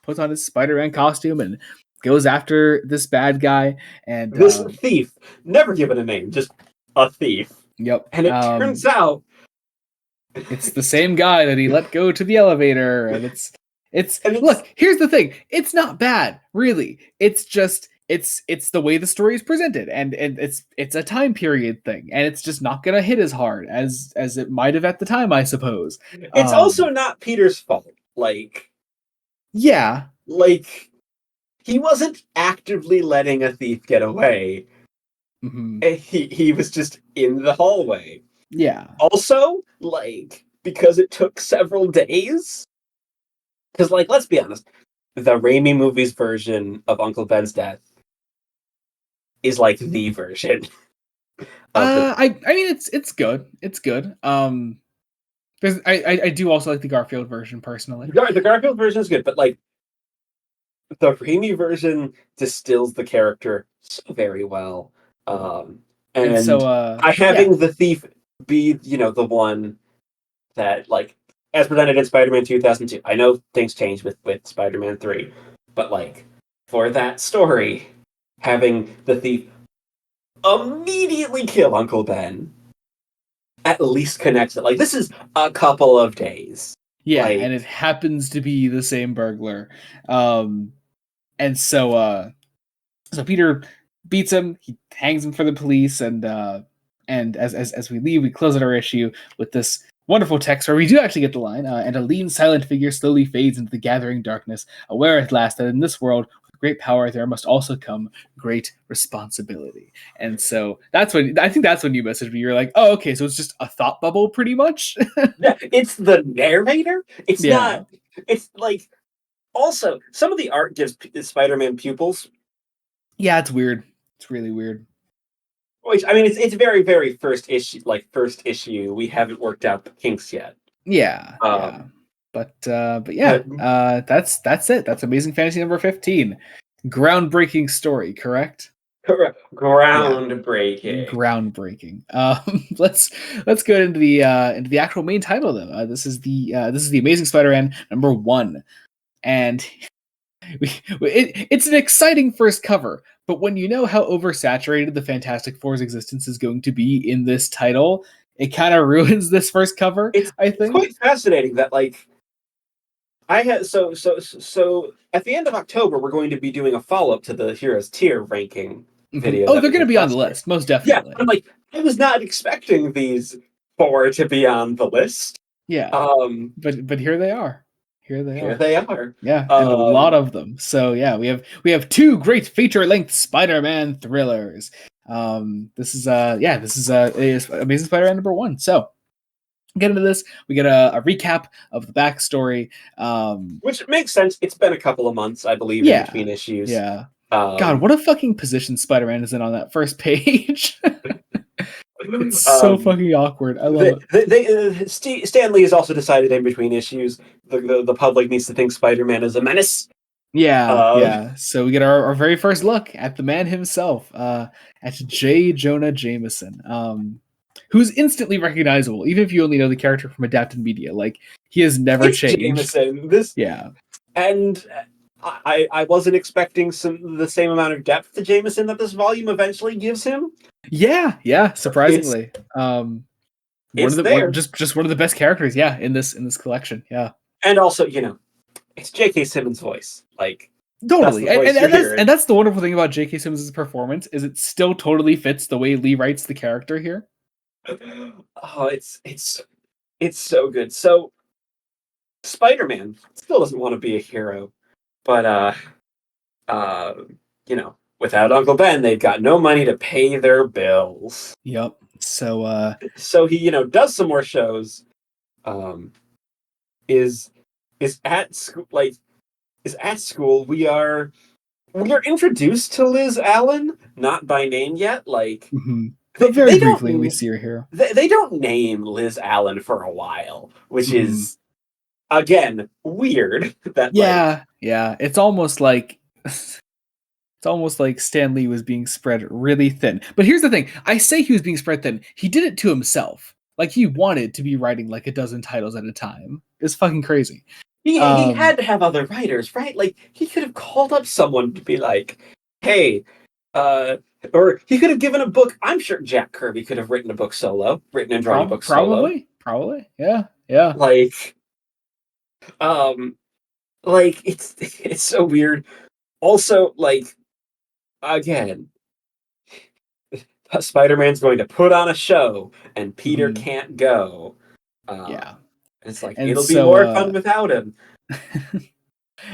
puts on his Spider-Man costume and goes after this bad guy. And This thief, never given a name, just a thief. yep. And it turns out It's the same guy that he let go to the elevator, and it's and it's look, here's the thing. It's not bad, really. It's just it's the way the story is presented, and it's a time period thing, and it's just not gonna hit as hard as it might have at the time, I suppose. it's also not Peter's fault. Yeah. Like he wasn't actively letting a thief get away. Hmm. He was just in the hallway. Yeah. Also, like because it took several days. Because like let's be honest, the Raimi movies version of Uncle Ben's death is like the version of the. I mean it's good. It's good. There's I do also like the Garfield version personally. The Garfield version is good, but like the Raimi version distills the character so very well. Um, And so and by yeah. having the thief be, the one that like as presented in Spider-Man 2002. I know things changed with Spider-Man 3, but like for that story, having the thief immediately kill Uncle Ben at least connects it. Like this is a couple of days. Yeah, and Like it happens to be the same burglar. Um and so Peter beats him, he hangs him for the police, and as we leave, we close out our issue with this wonderful text where we do actually get the line, and a lean, silent figure slowly fades into the gathering darkness, aware at last that in this world with great power there must also come great responsibility. And so I think that's when you messaged me. You're like, oh, okay, so it's just a thought bubble, pretty much. yeah, it's the narrator. It's Yeah, not. It's like also some of the art gives Spider-Man pupils, yeah, it's weird. It's really weird. which I mean, it's very very first issue. Like first issue, we haven't worked out the kinks yet. Yeah, yeah. Um, But yeah, but that's it. That's Amazing Fantasy number 15. Groundbreaking story, correct? Yeah, groundbreaking. groundbreaking. Let's go into the actual main title though. This is the Amazing Spider-Man number 1, and it's an exciting first cover. But when you know how oversaturated the Fantastic Four's existence is going to be in this title, it kind of ruins this first cover, I It's think. quite fascinating that like I had so at the end of October we're going to be doing a follow up to the Heroes tier ranking Mhm. video Oh, that they're we going to did be on the last year. list, most Yeah, definitely. I'm like I was not expecting these four to be on the list. Yeah, Um, but here they are. Here they Here are. they are. Yeah, and a lot Um, of them. So yeah, we have two great feature-length Spider-Man thrillers. This is Amazing Spider-Man number 1. So get into this. We get a recap of the backstory. which makes sense. It's been a couple of months, I believe, in Yeah, between issues. yeah. God, Um, what a fucking position Spider-Man is in on that first page. It's so um, fucking awkward. I love it. Stan Lee has also decided in between issues the public needs to think Spider-Man is a menace. Yeah, Um, yeah. So we get our very first look at the man himself, at J. Jonah Jameson, who's instantly recognizable, even if you only know the character from adapted media. Like, he has never it's changed. Jameson. This Yeah. and I wasn't expecting the same amount of depth to Jameson that this volume eventually gives him. Yeah, yeah, It's surprisingly. it's there, Just one of the best characters, yeah, in this collection. Yeah. and also it's J.K. Simmons' voice. Like that's Totally. the voice you're And hearing. that's the wonderful thing about J.K. Simmons' performance is it still totally fits the way Lee writes the character here. Oh, it's so good. So Spider-Man still doesn't want to be a hero, but uh, without Uncle Ben, they've got no money to pay their bills. Yep. So So he, does some more shows. Um, is is at school is at school. We are introduced to Liz Allen, not by name yet. Like mhm. they, But very they briefly we don't see her here. they don't name Liz Allen for a while, which Mhm. is again weird. That like Yeah, yeah. It's almost like it's almost like Stan Lee was being spread really thin. But here's the thing: I say he was being spread thin. He did it to himself. Like he wanted to be writing like a dozen titles at a time. It's fucking crazy. he Um, had to have other writers, right? Like he could have called up someone to be like, "Hey, uh," or he could have given a book. I'm sure Jack Kirby could have written a book solo, written and drawn a book solo. probably, yeah, yeah. Like, um, like it's so weird. Also, like again, Spider-Man's going to put on a show, and Peter Mhm. can't go. Uh, Yeah. it's like And it'll be so more fun without him.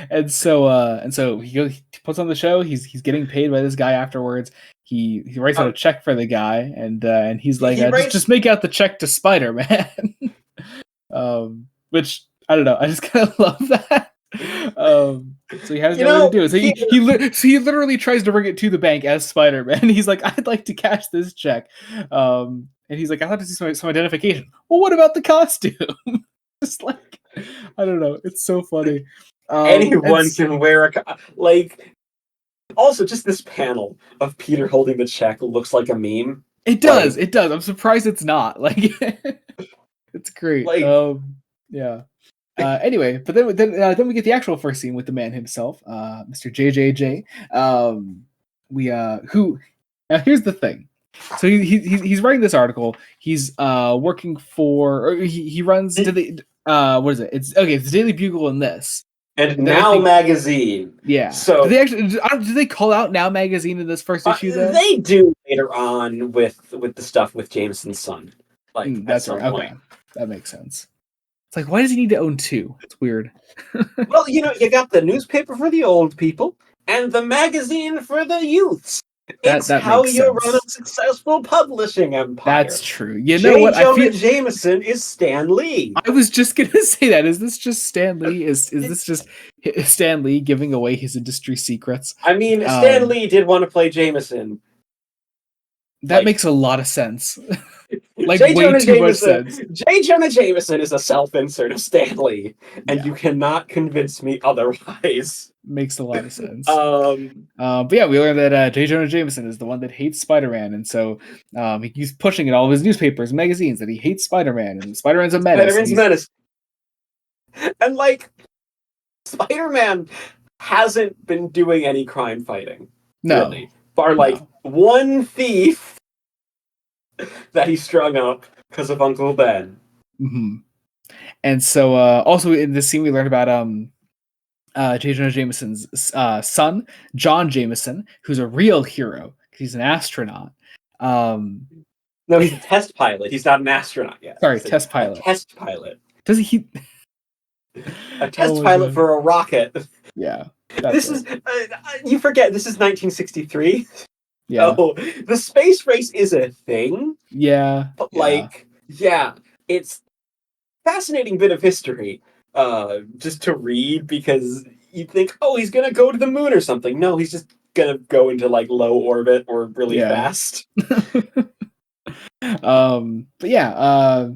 and so he puts on the show. He's getting paid by this guy afterwards. He writes out a Oh, check for the guy, and he's like, he just writes make out the check to Spider Man. Which I don't know. I just kind of love that. So he has you no way to know do it. So he he literally tries to bring it to the bank as Spider Man. He's like, I'd like to cash this check. And he's like, I have to see some identification. Well, what about the costume? Just like I don't know. It's so funny. And anyone can wear like. Also, just this panel of Peter holding the check looks like a meme. it does. Like, It does. I'm surprised it's not. Like it's great. like Yeah. Anyway, but then we get the actual first scene with the man himself, Mr. JJJ. We who Now here's the thing. So he's writing this article. He's working for or he runs to the what is it? It's okay. It's the Daily Bugle in this. and And then I Now think magazine. yeah. Do So they actually do they call out Now Magazine in this first issue though? they do later on with the stuff with Jameson's son, like at That's some right. point. Okay, that makes sense. It's like why does he need to own two? It's weird. Well, you got the newspaper for the old people and the magazine for the youths. It's That how makes you run a sense. successful publishing empire. That's true. You know J. what? Jonah Jameson is Stan Lee. I was just gonna say that. Is this just Stan Lee? Is this just Stan Lee giving away his industry secrets? I mean, Stan Um, Lee did want to play Jameson. that Like, makes a lot of sense. like J. way Jonah too much Jameson. sense. J. Jonah Jameson is a self-insert of Stan Lee, and Yeah, you cannot convince me otherwise. makes a lot of sense. Um, But yeah, we learned that J. Jonah Jameson is the one that hates Spider-Man, and so he's pushing in all of his newspapers and magazines that he hates Spider-Man, and Spider-Man's a menace, and Spider-Man's he's menace, and like Spider-Man hasn't been doing any crime fighting, no, really, bar like no. one thief that he strung up because of Uncle Ben. Hmm. And so also in this scene we learned about J. Jonah Jameson's son, John Jameson, who's a real hero. He's an astronaut. No, he's a test pilot. He's not an astronaut yet. Sorry, He's test a pilot. test pilot. Does he? A Oh test my pilot God. for a rocket. Yeah, that's This it. is you forget this is 1963. Yeah, Oh, the space race is a thing, yeah, but yeah, like, yeah, it's fascinating bit of history. Just to read because you think, oh, he's gonna go to the moon or something. No, he's just gonna go into like low orbit or really yeah. fast. But yeah,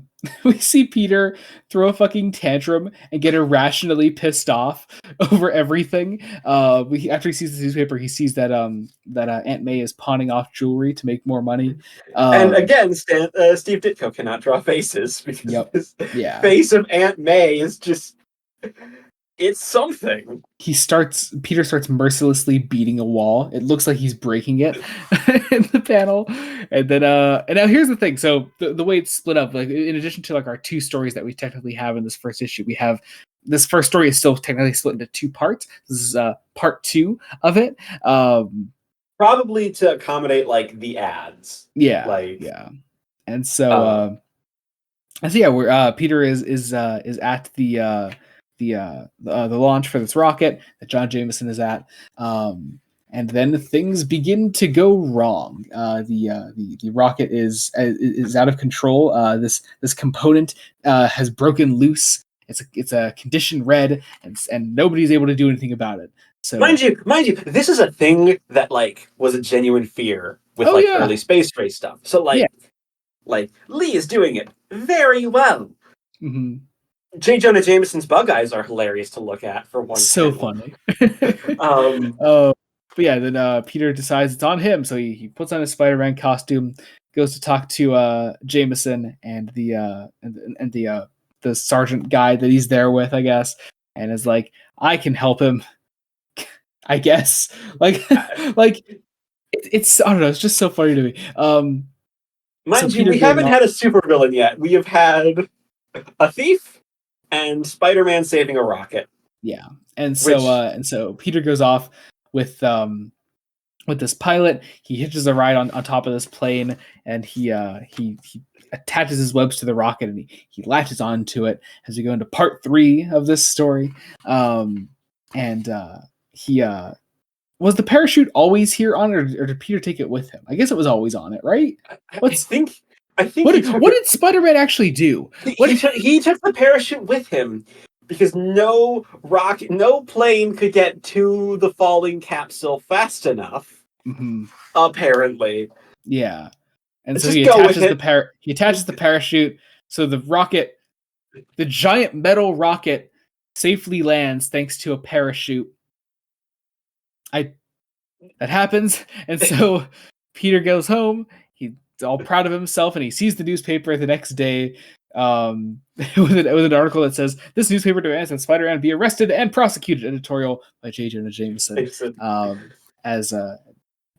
we see Peter throw a fucking tantrum and get irrationally pissed off over everything. After he sees the newspaper, he sees that Aunt May is pawning off jewelry to make more money. And again, Steve Ditko cannot draw faces because Yep, his yeah. face of Aunt May is just it's something. Peter starts mercilessly beating a wall. It looks like he's breaking it in the panel. And then and now here's the thing. So the way it's split up, like in addition to like our two stories that we technically have in this first issue, we have this first story is still technically split into two parts. This is part 2 of it. Probably to accommodate like the ads. Yeah, Like yeah. And so yeah, we're Peter is at the launch for this rocket that John Jameson is at, and then things begin to go wrong. The rocket is out of control. This component has broken loose. It's a condition red, and nobody's able to do anything about it. So mind you, this is a thing that like was a genuine fear with oh like yeah, early space race stuff. So yeah. like Lee is doing it very well. Mm-hmm. J. Jonah Jameson's bug eyes are hilarious to look at for one So panel. funny. Um, But yeah, then Peter decides it's on him, so he puts on his Spider-Man costume, goes to talk to Jameson and the sergeant guy that he's there with, I guess, and is like, I can help him, I guess. Like, like it's I don't know, it's just so funny to me. So mind you, Peter we going haven't off, had a supervillain yet. We have had a thief and Spider-Man saving a rocket. yeah, and Which so Peter goes off with this pilot. He hitches a ride on top of this plane, and he attaches his webs to the rocket, and he latches onto it as we go into part 3 of this story. And he was the parachute always here on it, or did Peter take it with him? I guess it was always on it, right? I think What did Spider-Man actually do? He took the parachute with him because no plane could get to the falling capsule fast enough. Mm-hmm. Apparently, Yeah, and so just he go with attaches it. he attaches the parachute, so the rocket, the giant metal rocket, safely lands thanks to a parachute. That happens, and so Peter goes home. He's all proud of himself, and he sees the newspaper the next day with an article that says this newspaper demands that Spider-Man be arrested and prosecuted. Editorial by J. Jonah Jameson. As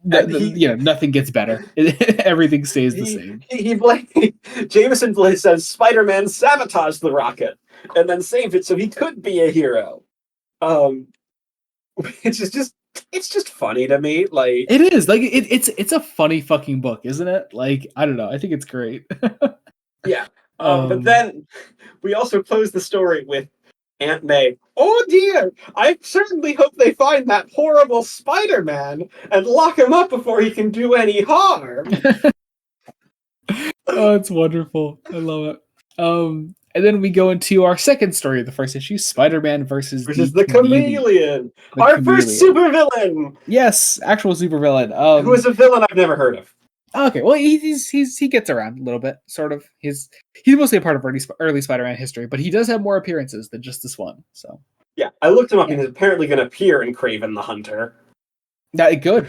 nothing gets better. Everything stays the same. Jameson says Spider-Man sabotaged the rocket and then saved it so he could be a hero. Which is just it's just funny to me. Like it is like it's a funny fucking book, isn't it? Like I don't know. I think it's great. Yeah. But then we also close the story with Aunt May. Oh dear! I certainly hope they find that horrible Spider-Man and lock him up before he can do any harm. Oh, it's wonderful. I love it. And then we go into our second story of the first issue, Spider-Man versus the Chameleon. Our first supervillain. Yes, actual supervillain. Who is a villain I've never heard of. Okay, well, he gets around a little bit, sort of. He's mostly a part of early Spider-Man history, but he does have more appearances than just this one. So Yeah, I looked him up, yeah, and he's apparently going to appear in Kraven the Hunter. good,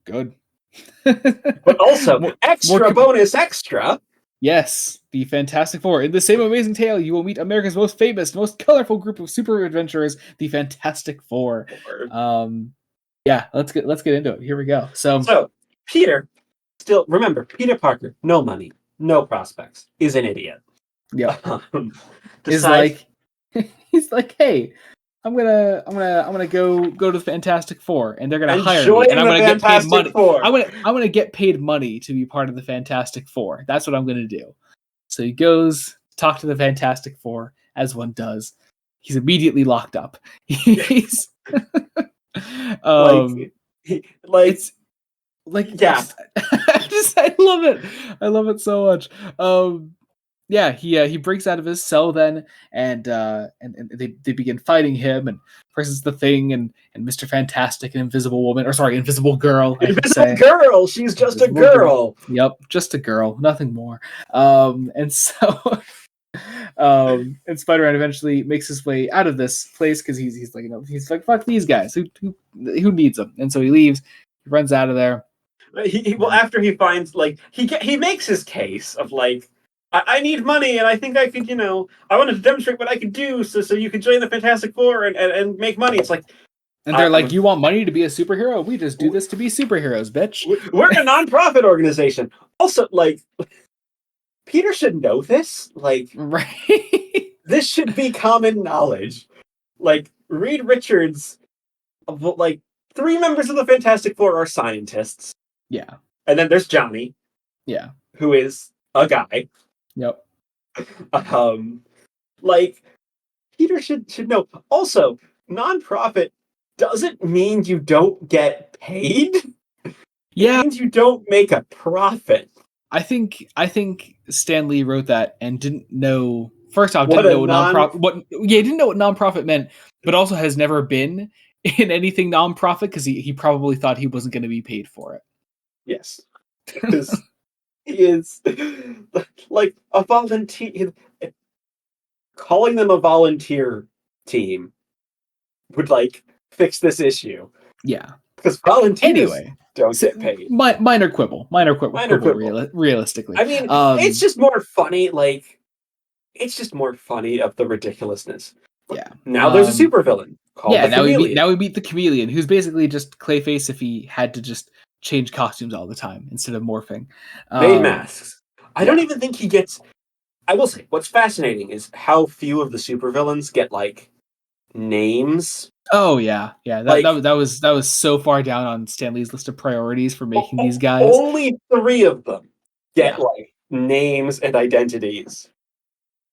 good. But also, more, more. extra bonus extra. Yes, the Fantastic Four. In the same amazing tale, you will meet America's most famous, most colorful group of super adventurers, the Fantastic Four. Yeah, let's get into it. Here we go. So Peter, still remember, Peter Parker, no money, no prospects, is an idiot. Yep. Is Decides like he's like, hey, I'm gonna go to the Fantastic Four, and they're gonna and hire me, and join I'm the gonna get paid Fantastic money. Four. I'm gonna get paid money to be part of the Fantastic Four. That's what I'm gonna do. So he goes to talk to the Fantastic Four, as one does. He's immediately locked up. He's like, like, it's like yeah. I love it. I love it so much. Yeah, he breaks out of his cell then, and they begin fighting him, and versus the Thing and Mr. Fantastic and Invisible Woman, or sorry, Invisible Girl, I should Invisible say. girl, she's just a Invisible Girl. girl. Yep, just a girl, nothing more. And so and Spider-Man eventually makes his way out of this place because he's like, he's like, fuck these guys, who needs them? And so he leaves, he runs out of there. Well, after he finds, like, he makes his case of, like, I need money, and I think I could, I wanted to demonstrate what I could do, so you could join the Fantastic Four and make money. It's like, And they're like, you want money to be a superhero? We just do this to be superheroes, bitch. We're a nonprofit organization. Also, like, Peter should know this. Like, right? this should be common knowledge. Like, Reed Richards, like, 3 members of the Fantastic Four are scientists. Yeah. And then there's Johnny. Yeah. Who is a guy. Yep. Like, Peter should know. Also, nonprofit doesn't mean you don't get paid. Yeah. It means you don't make a profit. I think Stan Lee wrote that and didn't know. First off, didn't know what nonprofit. Didn't know what nonprofit meant, but also has never been in anything nonprofit because he probably thought he wasn't going to be paid for it. Yes, because he is like a volunteer. Calling them a volunteer team would, like, fix this issue. Yeah, because volunteers anyway don't get paid. Minor quibble. Realistically, I mean, it's just more funny. Like, it's just more funny of the ridiculousness. Yeah. Now there's a supervillain called the Chameleon. Now we meet the Chameleon, who's basically just Clayface if he had to just change costumes all the time instead of morphing. Made masks. I don't even think he gets. I will say, what's fascinating is how few of the supervillains get, like, names. Oh yeah. That was so far down on Stan Lee's list of priorities for making these guys. Only 3 of them get like names and identities.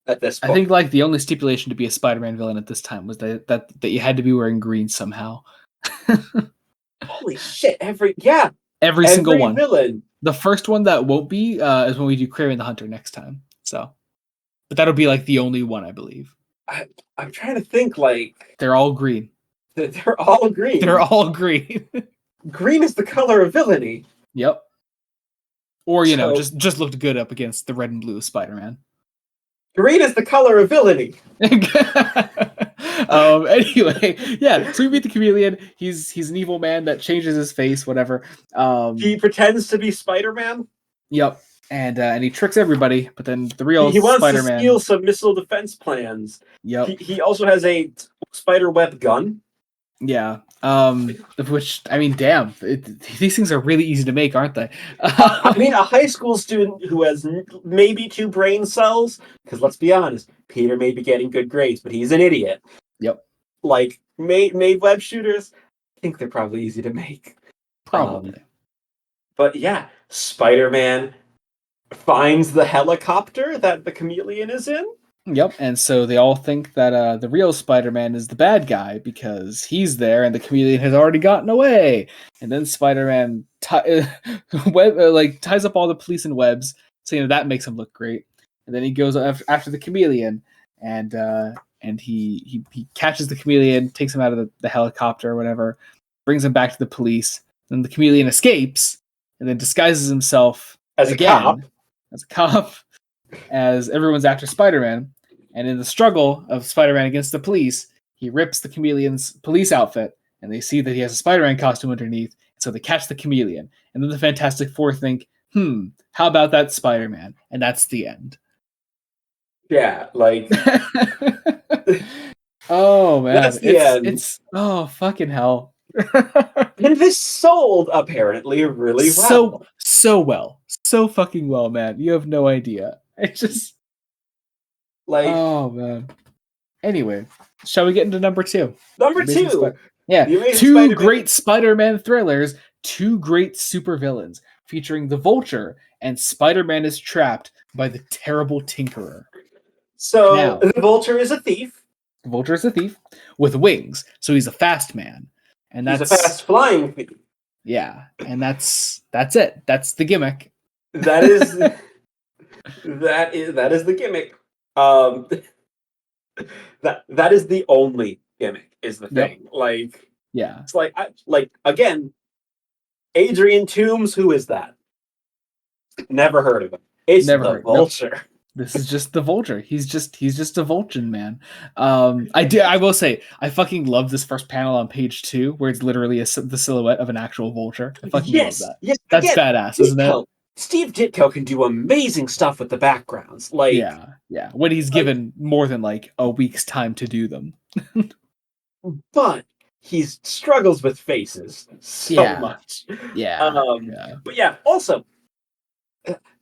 At this point, I think, like, the only stipulation to be a Spider-Man villain at this time was that you had to be wearing green somehow. Holy shit! Every single one. Villain. The first one that won't be is when we do Kraven the Hunter next time. So, but that'll be, like, the only one, I believe. I'm trying to think. Like, they're all green. They're all green. They're all green. Green is the color of villainy. Yep. Or just looked good up against the red and blue Spider-Man. Green is the color of villainy. Anyway, yeah. So we meet the Chameleon. He's an evil man that changes his face, whatever. He pretends to be Spider-Man. Yep. And he tricks everybody, but then the real he wants Spider-Man to steal some missile defense plans. Yep. He also has a spider web gun. Yeah. Which, I mean, damn, these things are really easy to make, aren't they? I mean, a high school student who has maybe 2 brain cells, because let's be honest, Peter may be getting good grades, but he's an idiot. Yep. Like, made web shooters, I think they're probably easy to make. Probably. But yeah, Spider-Man finds the helicopter that the Chameleon is in. Yep, and so they all think that the real Spider-Man is the bad guy because he's there and the Chameleon has already gotten away. And then Spider-Man ties up all the police in webs, so that makes him look great. And then he goes after the Chameleon, and he catches the Chameleon, takes him out of the helicopter or whatever, brings him back to the police. Then the Chameleon escapes and then disguises himself as a cop. as a cop, as everyone's after Spider-Man, and in the struggle of Spider-Man against the police, he rips the chameleon's police outfit, and they see that he has a Spider-Man costume underneath, so they catch the chameleon. And then the Fantastic Four think, how about that Spider-Man? And that's the end. Yeah, like oh man, that's the end. It's oh fucking hell. And this sold apparently really well. So well. So fucking well, man. You have no idea. It's just like oh man. Anyway, shall we get into number 2? Number 2. Yeah, two Spider-Man. great Spider-Man thrillers, 2 great supervillains, featuring the Vulture and Spider-Man is trapped by the terrible Tinkerer. So now, the Vulture is a thief. The Vulture is a thief with wings, so he's a fast man. And he's a fast flying thief. Yeah, and that's it. That's the gimmick. That is that is the gimmick. That is the only gimmick is the thing. Yep. Like yeah, it's like again, Adrian Toomes. Who is that? Never heard of him. It's the Vulture. Nope. This is just the Vulture. He's just a Vulcan man. I will say I fucking love this first panel on page 2 where it's literally the silhouette of an actual Vulture. I fucking love that. Yes, that's badass, isn't it? Steve Ditko can do amazing stuff with the backgrounds. Like yeah. When he's given more than like a week's time to do them. But he struggles with faces so much. Yeah. But yeah, also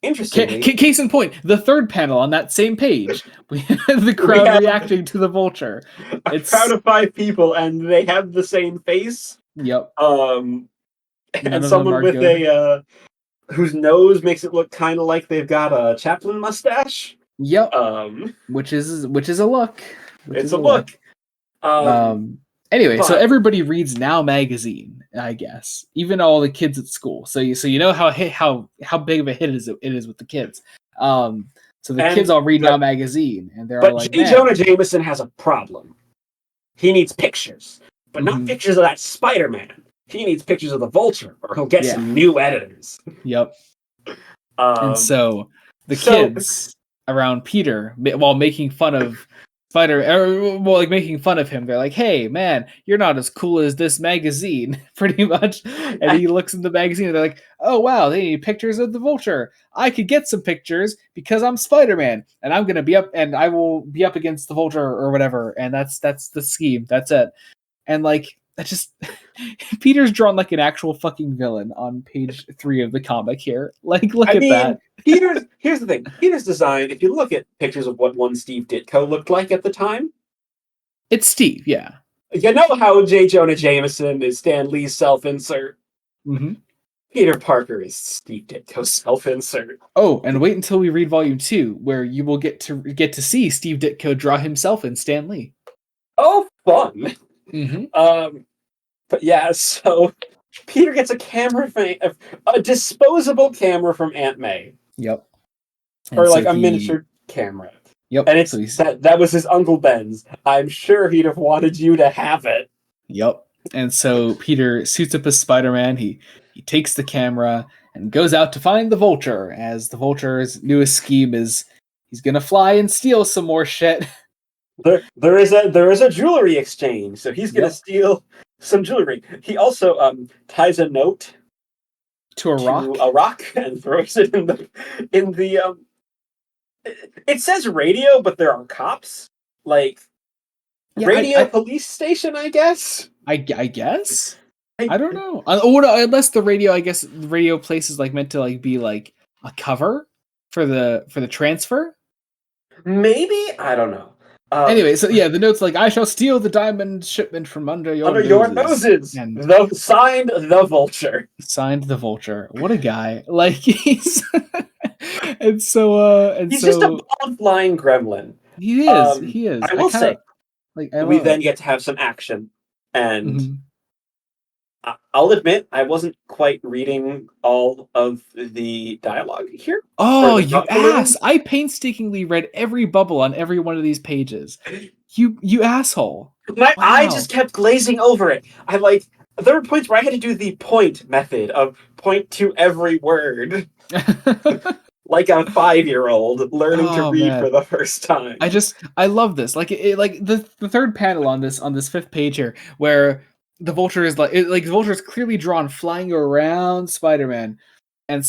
interesting. Case in point, the third panel on that same page, we have the crowd reacting to the Vulture. It's a crowd of 5 people, and they have the same face. Yep. And someone with a whose nose makes it look kind of like they've got a Chaplin mustache. Yep. Which is a look. It's a look. Anyway, so everybody reads Now magazine, I guess. Even all the kids at school. So you know how big of a hit it is with the kids. So the kids all read Now magazine, and they're all like, J. Jonah Jameson has a problem. He needs pictures, but not pictures of that Spider-Man. He needs pictures of the Vulture, or he'll get some new editors. Yep. And so the kids around Peter, while making fun of making fun of him, they're like, "Hey, man, you're not as cool as this magazine," pretty much. And he looks in the magazine, and they're like, "Oh wow, they need pictures of the Vulture. I could get some pictures because I'm Spider-Man, and I'm gonna be up, and I will be up against the Vulture or whatever." And that's the scheme. That's it. And like, that just Peter's drawn like an actual fucking villain on page 3 of the comic here. Like, look at that. Here's the thing. Peter's design, if you look at pictures of what one Steve Ditko looked like at the time, it's Steve, yeah. You know how J. Jonah Jameson is Stan Lee's self-insert? Mm-hmm. Peter Parker is Steve Ditko's self-insert. Oh, and wait until we read volume 2, where you will get to see Steve Ditko draw himself in Stan Lee. Oh, fun. Mm-hmm. But yeah, so Peter gets a camera a disposable camera from Aunt May. Yep. Or so like a miniature camera. Yep. And it's that was his Uncle Ben's. I'm sure he'd have wanted you to have it. Yep. And so Peter suits up as Spider-Man. He takes the camera and goes out to find the Vulture, as the Vulture's newest scheme is he's gonna fly and steal some more shit. There is a jewelry exchange, so he's gonna steal some jewelry. He also ties a note to a rock and throws it in the it says radio, but there are cops. Like radio police station, I guess. I guess. I don't know. Unless the radio, I guess the radio place is like meant to like be like a cover for the transfer. Maybe, I don't know. Anyway, so yeah, the note's like, "I shall steal the diamond shipment from under your noses." And signed the Vulture. Signed the Vulture. What a guy! Like he's he's just a bald flying gremlin. He is. He is. I will say, like, we then get to have some action, and I'll admit I wasn't quite reading all of the dialogue here. Oh, you ass! I painstakingly read every bubble on every one of these pages. You asshole! I just kept glazing over it. There were points where I had to do the point method of point to every word like a 5-year-old learning to Oh read for man. the first time. I love this. Like like the third panel on this fifth page here, where the Vulture is like the Vulture is clearly drawn flying around Spider-Man, and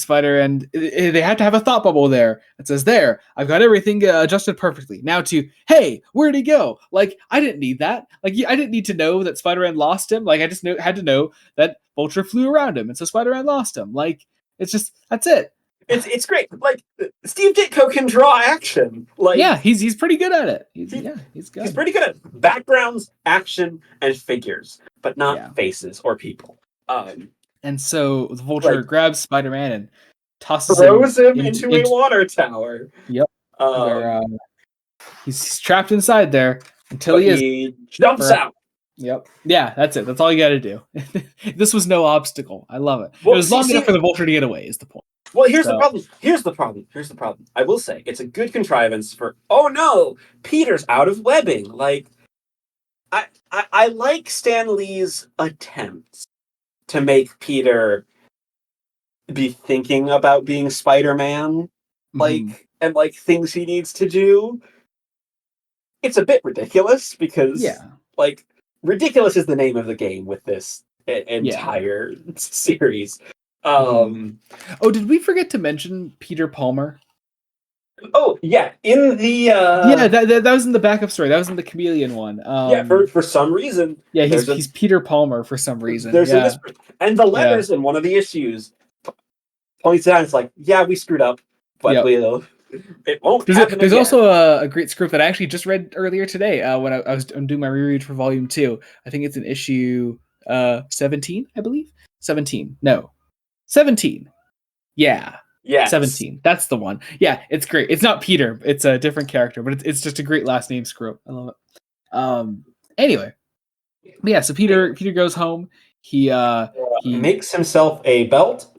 they have to have a thought bubble there. It says, "There, I've got everything adjusted perfectly." Now to, "Hey, where'd he go?" Like, I didn't need that. Like, I didn't need to know that Spider-Man lost him. Like, I just had to know that Vulture flew around him, and so Spider-Man lost him. Like, it's just that's it. It's great. Like Steve Ditko can draw action. Like Yeah, he's pretty good at it. He's he's good. pretty good at backgrounds, action, and figures, but not Yeah. faces or people. And so the Vulture Like grabs Spider-Man and tosses him throws him into a into water tower. yep, where Um, he's trapped inside there until but he is. he jumps out. Yep. Yeah, that's it. That's all you got to do. This was no obstacle. I love it. It Well, was long enough for the Vulture to get away. Is the point. Well, here's the So, problem. Here's the problem. Here's the problem. I will say it's a good contrivance for. Oh no, Peter's out of webbing. Like, I like Stan Lee's attempts to make Peter be thinking about being Spider-Man, mhm. and like things he needs to do. It's a bit ridiculous because Yeah, like ridiculous is the name of the game with this yeah. entire series. Mhm. Oh, did we forget to mention Peter Palmer? Oh yeah, in the Yeah, that was in the backup story. That was in the Chameleon one. yeah, for some reason Yeah, there's he's Peter Palmer for some reason. there's a Yeah, mystery. And the yeah. letters in one of the issues points out it's like, yeah, we screwed up, but Yep. it won't happen There's again. also a great script that I actually just read earlier today when I was doing my reread for Volume 2. I think it's in issue 17, I believe. 17. No. 17. Yeah. Yes. 17. That's the one. Yeah, it's great. It's not Peter. It's a different character, but it's just a great last name script. I love it. Anyway. But yeah, so Peter goes home. He Makes himself a belt,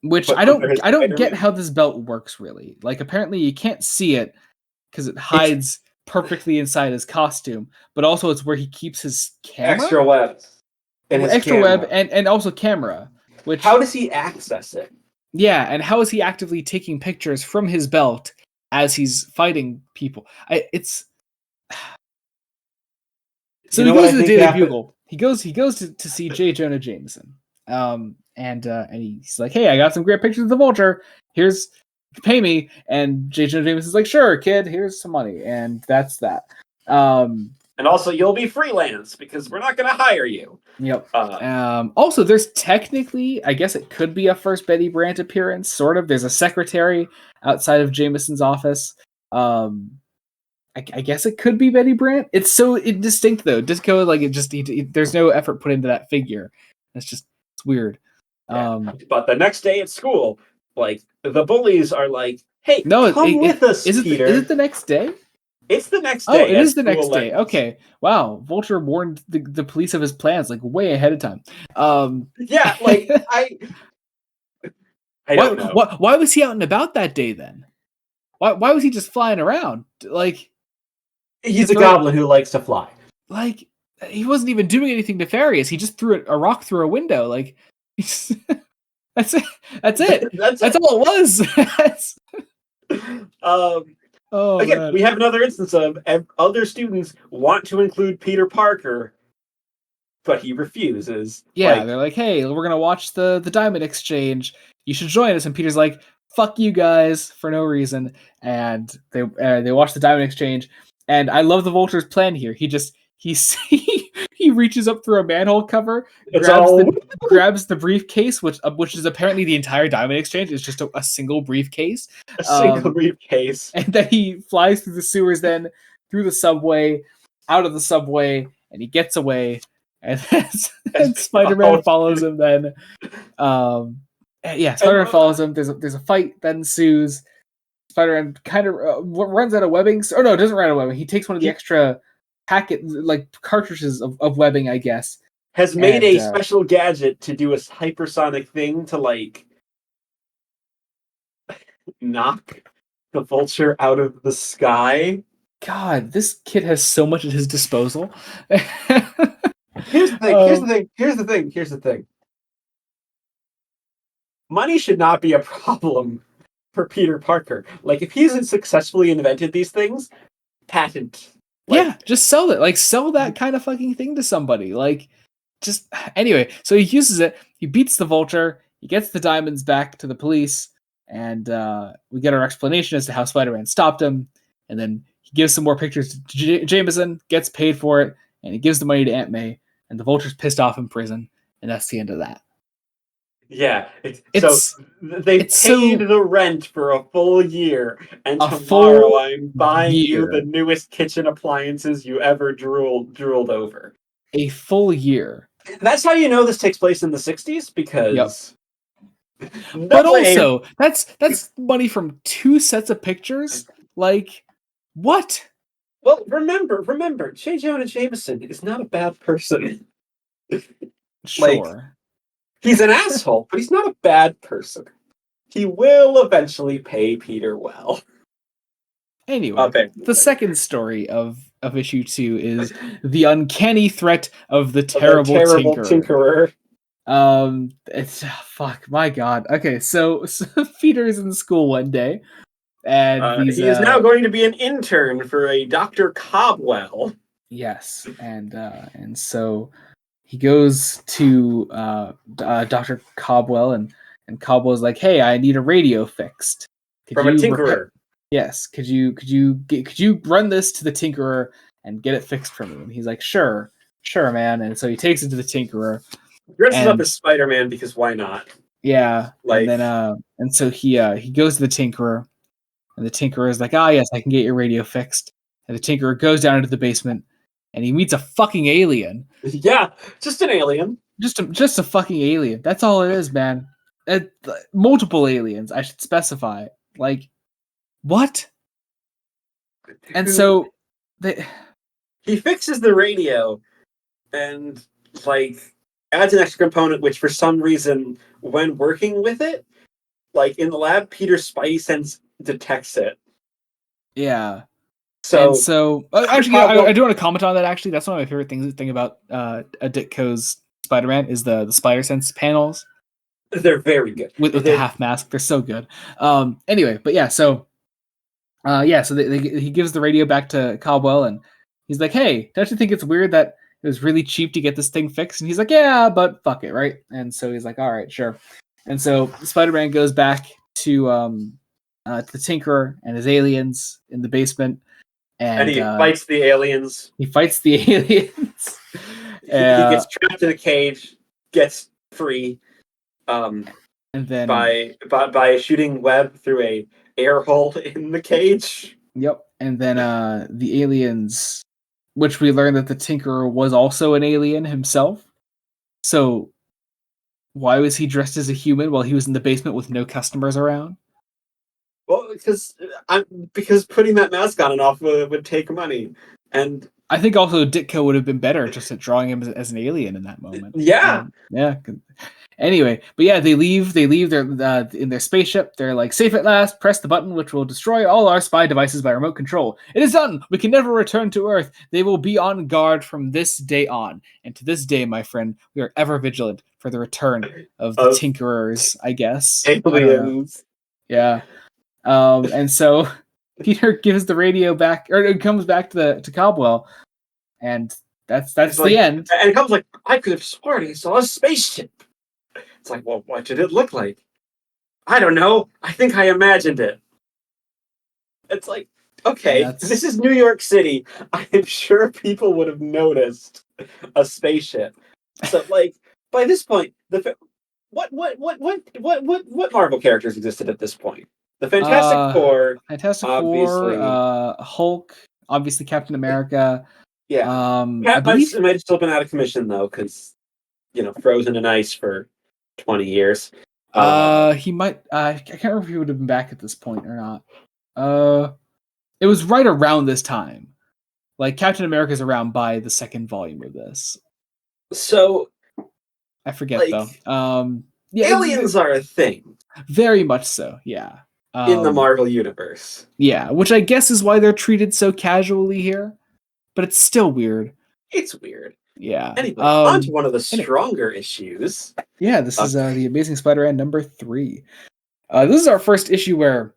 which put under his I don't get Spider-Man. how this belt works really. Like, apparently you can't see it because it It's hides perfectly inside his costume, but also it's where he keeps his camera, extra webs in his extra web, camera. and also camera. How Which, does he access it? yeah, and how is he actively taking pictures from his belt as he's fighting people? It's You so he know what goes I to the think Daily happened? Bugle. He goes to see J. Jonah Jameson. And he's like, "Hey, I got some great pictures of the Vulture. Here's pay me." And J. Jonah Jameson's like, "Sure, kid. Here's some money." And that's that. Um, And also, you'll be freelance because we're not going to hire you. yep. Also, there's technically, I guess it could be a first Betty Brant appearance. Sort of. There's a secretary outside of Jameson's office. I guess it could be Betty Brant. It's so indistinct though. Disco, like, it just there's no effort put into that figure. It's weird. Yeah. But the next day at school, like the bullies are like, "Hey, No, come with us, Peter." is it the next day? It's the next Oh, day it as is the school next day. ends. Okay. Wow. Vulture warned the police of his plans like way ahead of time. Yeah, like I don't know. Why was he out and about that day then? Why was he just flying around? Like, to He's a throw goblin who likes to fly. like he wasn't even doing anything nefarious. He just threw a rock through a window. Like, that's it. That's it. That's That's it. all it was. Oh Again, man. we have another instance of other students want to include Peter Parker, but he refuses. Yeah, they're like, "Hey, we're gonna watch the Diamond Exchange. You should join us." And Peter's like, "Fuck you guys," for no reason. And they watch the Diamond Exchange. And I love the Vulture's plan here. He reaches up through a manhole cover, It's all grabs the briefcase, which is apparently the entire Diamond Exchange. It's just a single briefcase. a single briefcase. And then he flies through the sewers, then through the subway, out of the subway, and he gets away. And then Spider-Man follows him. Then, yeah, Spider-Man follows him. There's a fight that ensues. Spider-Man kind of runs out of webbing. Oh no, it doesn't run out of webbing. He takes one of the extra cartridges of webbing, I guess. Has made a special gadget to do a hypersonic thing to like knock the Vulture out of the sky. God, this kid has so much at his disposal. Here's the thing. Here's the thing. Here's the thing. Here's the thing. money should not be a problem for Peter Parker. Like, if he's successfully invented these things, patent. Like, Yeah, just sell it. Like, sell that kind of fucking thing to somebody. Like, just anyway. So he uses it. He beats the Vulture. He gets the diamonds back to the police, and we get our explanation as to how Spider-Man stopped him. And then he gives some more pictures to Jameson, gets paid for it, and he gives the money to Aunt May. And the Vulture's pissed off in prison, and that's the end of that. yeah. So It's they've it's paid so the rent for a full year, and a tomorrow full I'm buying you the year, newest kitchen appliances you ever drooled over. a full year. That's how you know this takes place in the 60s, Yep. because no But way. also, that's money from 2 sets of pictures. Like, what? Well, remember, J. Jonah Jameson is not a bad person. Like, Sure. he's an asshole, but he's not a bad person. He will eventually pay Peter well. Anyway, the second story of issue 2 is the uncanny threat of the The terrible terrible tinkerer. tinkerer. It's fuck, my god. Okay, so Peter's in school one day, and these He is now going to be an intern for a Dr. Cobwell. yes, and so he goes to Dr. Cobwell, and Cobwell's like, "Hey, I need a radio fixed. Could From a you repair? tinkerer. Yes, could you run this to the Tinkerer and get it fixed for me?" And he's like, "Sure, man." And so he takes it to the Tinkerer, Dresses up and as Spider-Man because why not? yeah, and Like, then and so he goes to the Tinkerer, and the Tinkerer is like, "Ah, yes, I can get your radio fixed." And the Tinkerer goes down into the basement, and he meets a fucking alien. yeah, just an alien. Just a fucking alien. That's all it is, man. Multiple aliens, I should specify. Like, what? And so they He fixes the radio and, like, adds an extra component, which for some reason, when working with it, like in the lab, Peter's spidey sense detects it. yeah. And So so, actually, I do want to comment on that. Actually, that's one of my favorite thing about Ditko's Spider-Man is the spider sense panels they're very good. with the half mask. They're so good. Anyway, but yeah, so so he gives the radio back to Cobwell, and he's like, "Hey, don't you think it's weird that it was really cheap to get this thing fixed?" And he's like, "Yeah, but fuck it, right?" And so he's like, "All right, sure." And so Spider-Man goes back to the Tinkerer and his aliens in the basement, And and he fights the aliens. he fights the aliens. He gets trapped in a cage, gets free, and then by a shooting web through a air hole in the cage. yep, and then the aliens, which we learned that the Tinkerer was also an alien himself. So why was he dressed as a human while he was in the basement with no customers around? Well, because putting that mask on and off would take money, and I think also Ditko would have been better just at drawing him as an alien in that moment. yeah. Yeah. Anyway, but yeah, they leave their in their spaceship. They're like, "Safe at last. Press the button which will destroy all our spy devices by remote control. It is done. We can never return to Earth. They will be on guard from this day on. And to this day, my friend, we are ever vigilant for the return of the Tinkerers, I guess. Aliens. Yeah. And so Peter gives the radio back, or it comes back to Cobwell, and that's the end. And it comes like, I could have sworn I saw a spaceship. It's like, well, what did it look like? I don't know. I think I imagined it. It's like, okay, this is New York City. I am sure people would have noticed a spaceship. So, like, by this point, what Marvel characters existed at this point? The Fantastic Four, obviously. Hulk, obviously Captain America. Yeah, I believe might have still been out of commission though, because frozen in ice for 20 years. He might. I can't remember if he would have been back at this point or not. It was right around this time. Like Captain America's around by the second volume of this. So I forget though. Yeah, aliens are a thing. Very much so. Yeah. In the Marvel universe. Yeah, which I guess is why they're treated so casually here. But it's still weird. It's weird. Yeah. Anyway, on to one of the And stronger issues. yeah, this is the Amazing Spider-Man number 3. This is our first issue where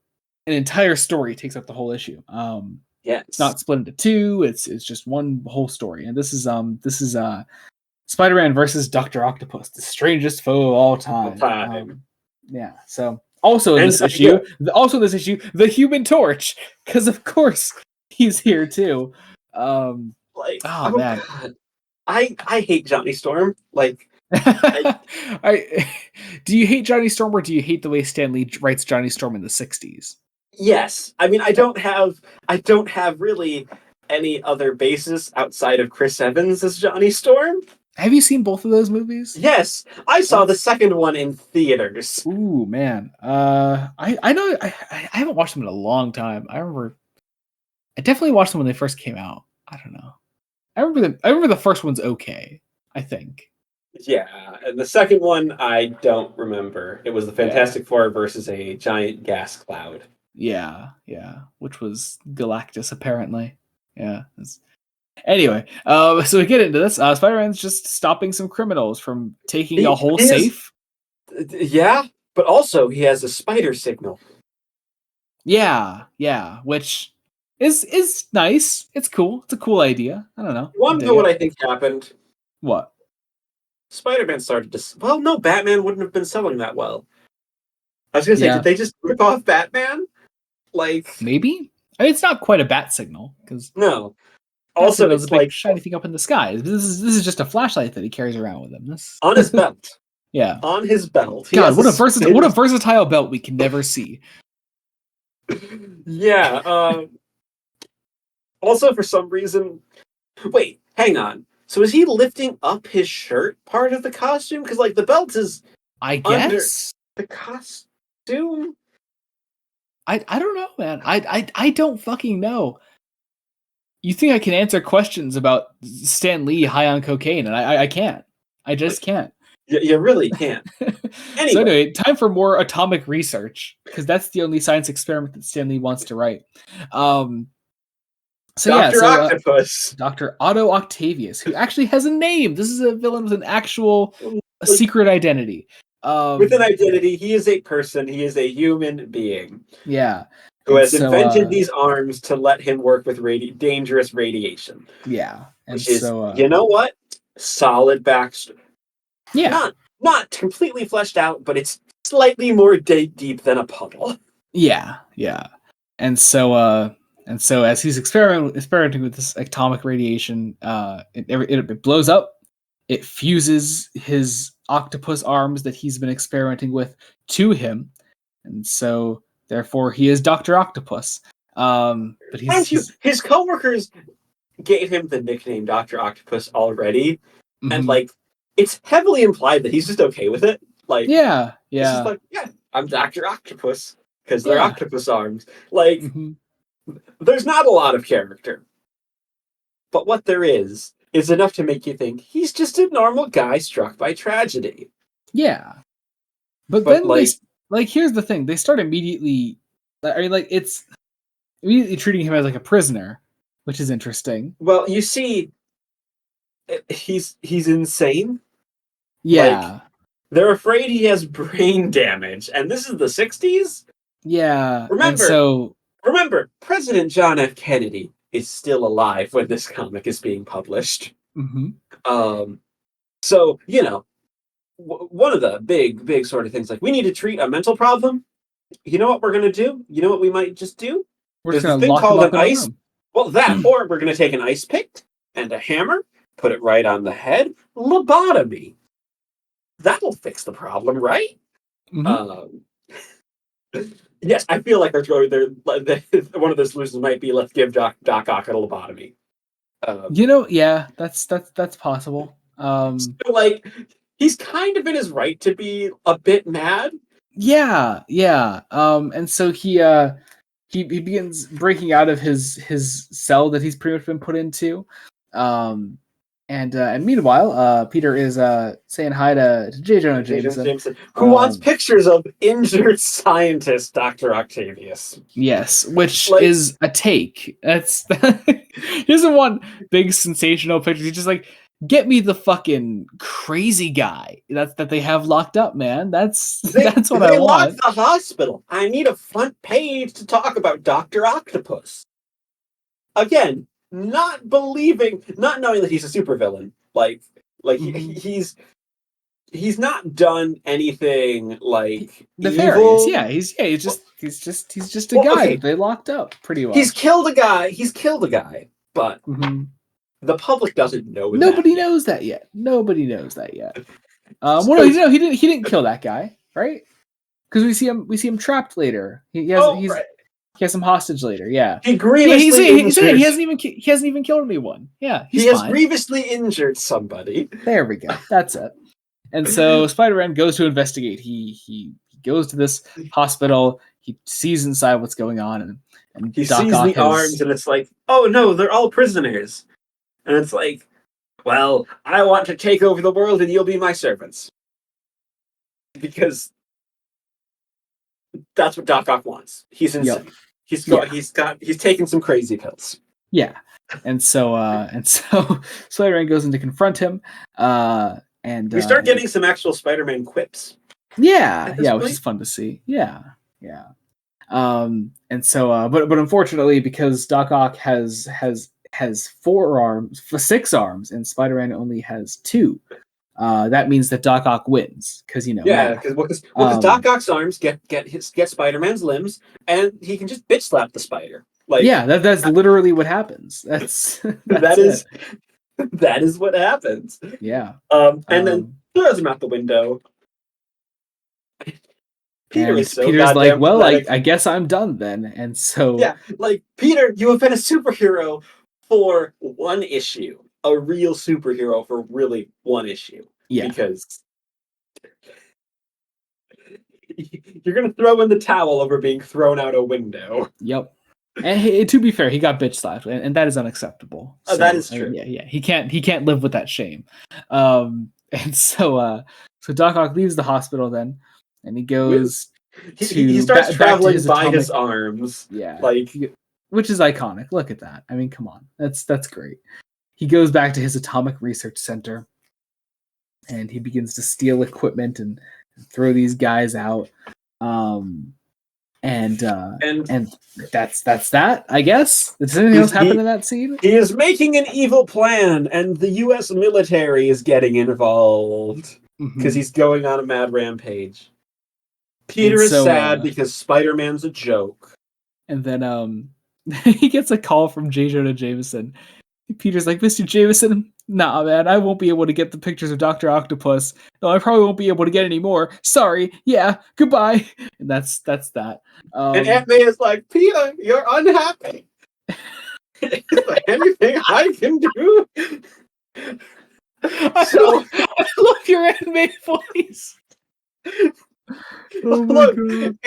an entire story takes up the whole issue. It's Yes. not split into 2. It's just one whole story, and this is Spider-Man versus Doctor Octopus, the strangest foe of all time. Yeah. So also in this issue, the Human Torch, because of course he's here too. Oh man. God. I hate Johnny Storm. Like, Do you hate Johnny Storm, or do you hate the way Stan Lee writes Johnny Storm in the 60s? yes. I mean, I don't have really any other basis outside of Chris Evans as Johnny Storm. Have you seen both of those movies? Yes, I saw the second one in theaters. Ooh, man. I know I haven't watched them in a long time. I definitely watched them when they first came out. I don't know. I remember the first one's okay, I think. Yeah, and the second one I don't remember. It was the Fantastic Four versus a giant gas cloud. Yeah, which was Galactus apparently. Yeah. Anyway, so we get into this. Spider-Man's just stopping some criminals from taking a whole safe. Yeah, but also he has a spider signal. Yeah, which is nice. It's cool. It's a cool idea. I don't know. You want to know what I think happened? What? Spider-Man started to... Well, no, Batman wouldn't have been selling that well. I was going to say, did they just rip off Batman? Like... Maybe? I mean, it's not quite a bat signal, because... No. Also, it's a big shiny thing up in the sky. This is just a flashlight that he carries around with him. On his belt. Yeah. On his belt. God, what a versatile belt we can never see. Yeah. Also, for some reason... Wait, hang on. So is he lifting up his shirt part of the costume? Because, like, the belt is... I guess. The costume? I don't know, man. I don't fucking know. You think I can answer questions about Stan Lee high on cocaine, and I can't. I just can't. You really can't. Anyway. So anyway, time for more atomic research, because that's the only science experiment that Stan Lee wants to write. Dr. Octopus. Dr. Otto Octavius, who actually has a name. This is a villain with an actual secret identity. With an identity, he is a person. He is a human being. Yeah. Who has invented these arms to let him work with dangerous radiation. Yeah. And which is, you know what? Solid backstory. Yeah. Not completely fleshed out, but it's slightly more deep than a puddle. Yeah. And so as he's experimenting with this atomic radiation, it blows up. It fuses his octopus arms that he's been experimenting with to him, and so therefore he is Dr. Octopus. But his coworkers gave him the nickname Dr. Octopus already, mm-hmm. And like it's heavily implied that he's just okay with it. Like yeah, it's just like I'm Dr. Octopus because they're octopus arms. Like there's not a lot of character, but what there is enough to make you think he's just a normal guy struck by tragedy. Yeah, but then here's the thing: they start immediately. I mean, it's immediately treating him as like a prisoner, which is interesting. Well, you see, he's insane. Yeah, they're afraid he has brain damage, and this is the 60s. Yeah, Remember, President John F. Kennedy is still alive when this comic is being published. Mm-hmm. So, one of the big sort of things, like, we need to treat a mental problem. You know what we're going to do? You know what we might just do? We're just going to lock him up in a room. Well, or we're going to take an ice pick and a hammer, put it right on the head, lobotomy. That'll fix the problem, right? Mm-hmm. Yes, I feel like one of the solutions might be let's give Doc Ock a lobotomy. That's possible. So, he's kind of in his right to be a bit mad. Yeah. And so he begins breaking out of his cell that he's pretty much been put into. And meanwhile, Peter is saying hi to J. Jonah Jameson, who wants pictures of injured scientist Dr. Octavius. Yes, which is a take. He doesn't want big sensational pictures. He's just like, get me the fucking crazy guy that they have locked up, man. That's They that's what I they locked want. the hospital. I need a front page to talk about Dr. Octopus. Again, not believing, not knowing that he's a supervillain. Like Hmm. he's not done anything like Nefarious, evil. yeah. He's just a Well, guy that okay, they locked up, pretty he's much. killed a guy. He's killed a guy, but Hmm. the public doesn't know that Nobody yet. knows that yet. Nobody knows that yet. Well, no, So, he didn't kill that guy, right? Because we see him trapped later. oh right, He has some hostage later. Yeah, he yeah. grievously He injured. hasn't even killed anyone. Yeah, He he's has fine. grievously injured somebody. There we go. That's it. And so Spider-Man goes to investigate. He goes to this hospital. He sees inside what's going on, and He Doc sees Ock the arms, has and it's like, oh no, they're all prisoners. And it's like, well, I want to take over the world, and you'll be my servants because that's what Doc Ock wants. He's yep, insane. He's got yeah, he's taking some crazy pills. yeah. And so Spider-Man goes in to confront him, and We start and getting some actual Spider-Man quips yeah, at this yeah, which is point. fun to see. Yeah, yeah. But unfortunately, because Doc Ock has 4 arms, 6 arms, and Spider-Man only has 2, that means that Doc Ock wins because Yeah, math. because Doc Ock's arms get Spider-Man's limbs, and he can just bitch slap the spider. Like Yeah, that's literally what happens. That's that that's it. is that is what happens. Yeah. And then Um, throws him out the window. Peter and is so Peter's like, goddamn "Well, I pathetic. I guess I'm done then." And so Yeah, like Peter, you have been a superhero for one issue, a real superhero for really one issue, yeah, because you're gonna throw in the towel over being thrown out a window. yep. And to be fair, he got bitch slapped, and that is unacceptable. That So is true. yeah, he can't live with that shame. And so Doc Ock leaves the hospital then, and he With, goes he to starts back to traveling his by his atomic. arms, Yeah, like which is iconic. Look at that. I mean, come on, that's great. He goes back to his atomic research center, and he begins to steal equipment and throw these guys out. Um, and uh, and and that's that. I guess. Does anything else he's happen he in that scene? he is making an evil plan, and the U.S. military is getting involved because Hmm. he's going on a mad rampage. And Peter is so, sad because Spider-Man's a joke. and then he gets a call from J. Jonah Jameson. Peter's like, Mr. Jameson, nah, man, I won't be able to get the pictures of Doctor Octopus. No, I probably won't be able to get any more. Sorry. Yeah. Goodbye. And that's that. And Aunt May is like, Peter, you're unhappy. Is there anything I can do? So I love your anime voice. Oh my look, god.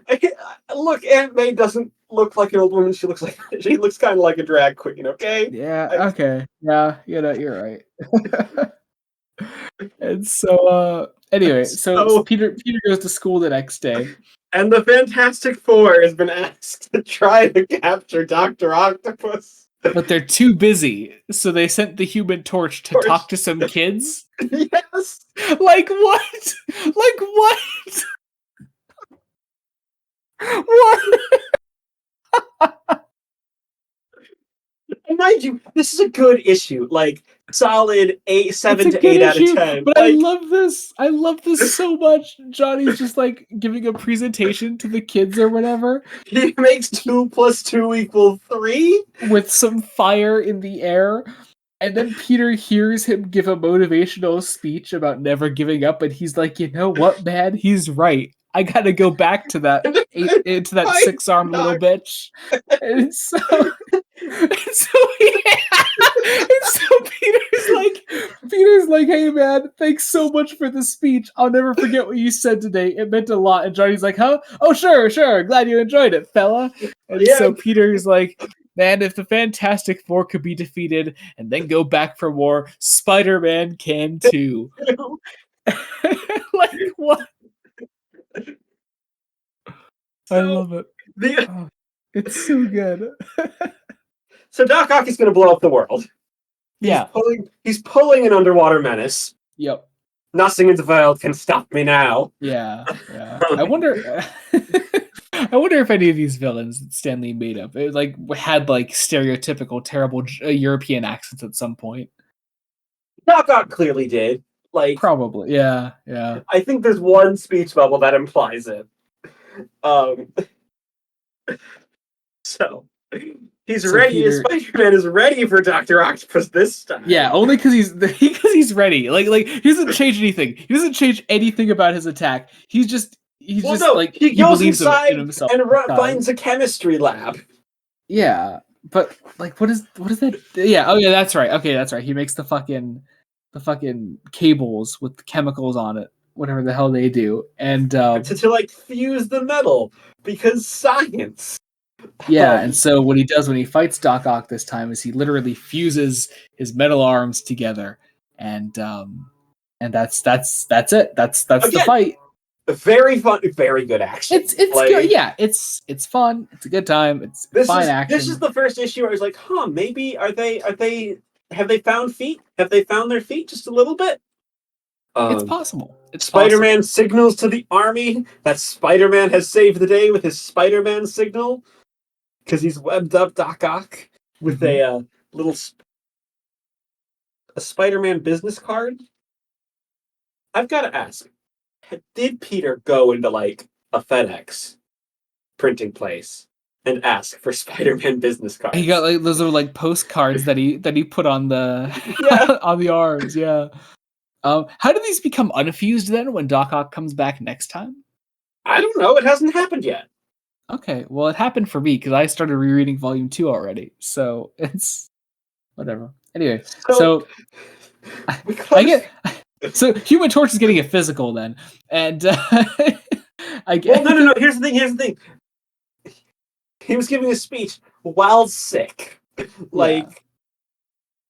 Aunt Aunt May doesn't look like an old woman. She looks kind of like a drag queen. Okay, Yeah. Okay. Yeah. You're right. And so, anyway, so so Peter goes to school the next day. and the Fantastic Four has been asked to try to capture Doctor Octopus. But they're too busy, so they sent the Human Torch to talk to some kids. Yes. Like what? Like what? What? And mind you, this is a good issue. Like solid eight, It's seven a to good eight out of issue, 10. but I Like love this. I love this so much. Johnny's just like giving a presentation to the kids or whatever he makes 2 + 2 = 3. with some fire in the air. And then Peter hears him give a motivational speech about never giving up, and he's like, "You know what, man? He's right. I gotta go back to that And eight into that I 6 armed little Doc. bitch." And so, and so, yeah. And so Peter's like, "Hey man, thanks so much for the speech. I'll never forget what you said today. It meant a lot." And Johnny's like, "Huh? Oh sure. Glad you enjoyed it, fella." And Yeah, so Peter's like, "Man, if the Fantastic Four could be defeated and then go back for more, Spider-Man can too." Like what? I so love it. the Oh, it's so good. so Doc Ock is going to blow up the world. Yeah. He's pulling an underwater menace. Yep. Nothing in the world can stop me now. Yeah. Yeah. I wonder. I wonder if any of these villains that Stan Lee made up like had like stereotypical terrible European accents at some point. Doc Ock clearly did. Like, Probably. Yeah. Yeah. I think there's one speech bubble that implies it. Um, so he's So ready. Peter. Spider-Man is ready for Doctor Octopus this time. Yeah, only because he's ready. Like he doesn't change anything. He doesn't change anything about his attack. He's Well, just no, like he he goes believes in inside himself. and finds a chemistry lab. Yeah, but like, what is that? Yeah, oh yeah, that's right. Okay, that's right. He makes the fucking cables with the chemicals on it, whatever the hell they do, and to like fuse the metal because science. yeah, and so what he does when he fights Doc Ock this time is he literally fuses his metal arms together, and that's it. That's Again, the fight. Very fun, very good action. It's like, good. Yeah, it's fun. It's a good time. It's fine action. This is the first issue where I was like, huh, maybe have they found feet? Have they found their feet just a little bit? It's possible. It's Spider-Man possible. signals to the army that Spider-Man has saved the day with his Spider-Man signal because he's webbed up Doc Ock with a little a Spider-Man business card. I've got to ask, did Peter go into like a FedEx printing place and ask for Spider-Man business cards? He got like those are like postcards that he put on the on the arms. Yeah. How do these become unfused then when Doc Ock comes back next time? I don't know. It hasn't happened yet. Okay, well, it happened for me because I started rereading Volume 2 already, so it's whatever. Anyway, so I get. So Human Torch is getting a physical then, and I get. Well, no. Here's the thing. He was giving a speech while sick. Like,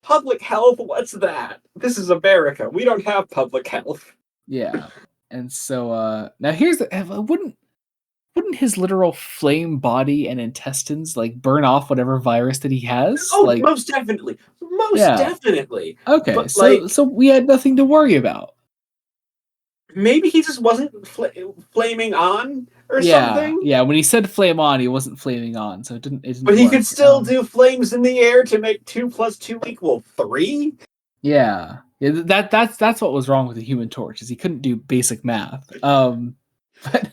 public health? What's that? This is America. We don't have public health. Yeah, and so now here's the wouldn't his literal flame body and intestines like burn off whatever virus that he has? Oh, like, most definitely. Definitely. Okay, but, so we had nothing to worry about. Maybe he just wasn't flaming on or something. Yeah, when he said flame on, he wasn't flaming on, so it didn't but he work. could still do flames in the air to make 2 + 2 = 3. Yeah, that's what was wrong with the Human Torch, is he couldn't do basic math. But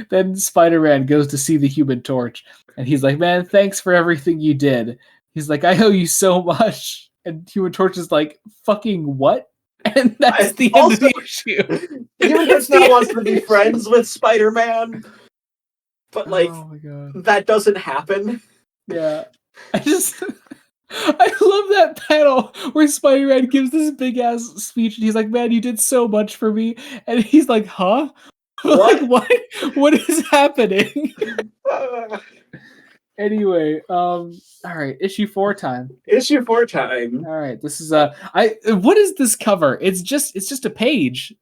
then Spider-Man goes to see the Human Torch, and he's like, "Man, thanks for everything you did." He's like, "I owe you so much." And Human Torch is like, "Fucking what?" And that's the end of the issue. Human Torch now wants to be friends with Spider-Man, but like, oh my God, that doesn't happen. Yeah, I love that panel where Spider-Man gives this big ass speech, and he's like, "Man, you did so much for me," and he's like, "Huh? What? Like, what is happening?" Anyway, all right, issue 4 time. Issue 4 time. All right, this is what is this cover? It's just a page.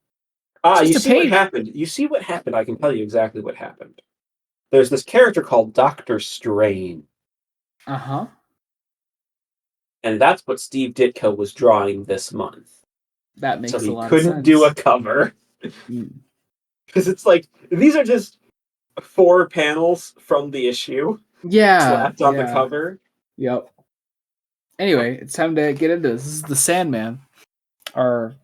You see what happened. You see what happened. I can tell you exactly what happened. There's this character called Dr. Strange. Uh-huh. And that's what Steve Ditko was drawing this month. That makes a lot of sense. So he couldn't do a cover. Because it's like, these are just 4 panels from the issue. Slapped on the cover. Yep. Anyway, it's time to get into this. This is the Sandman, our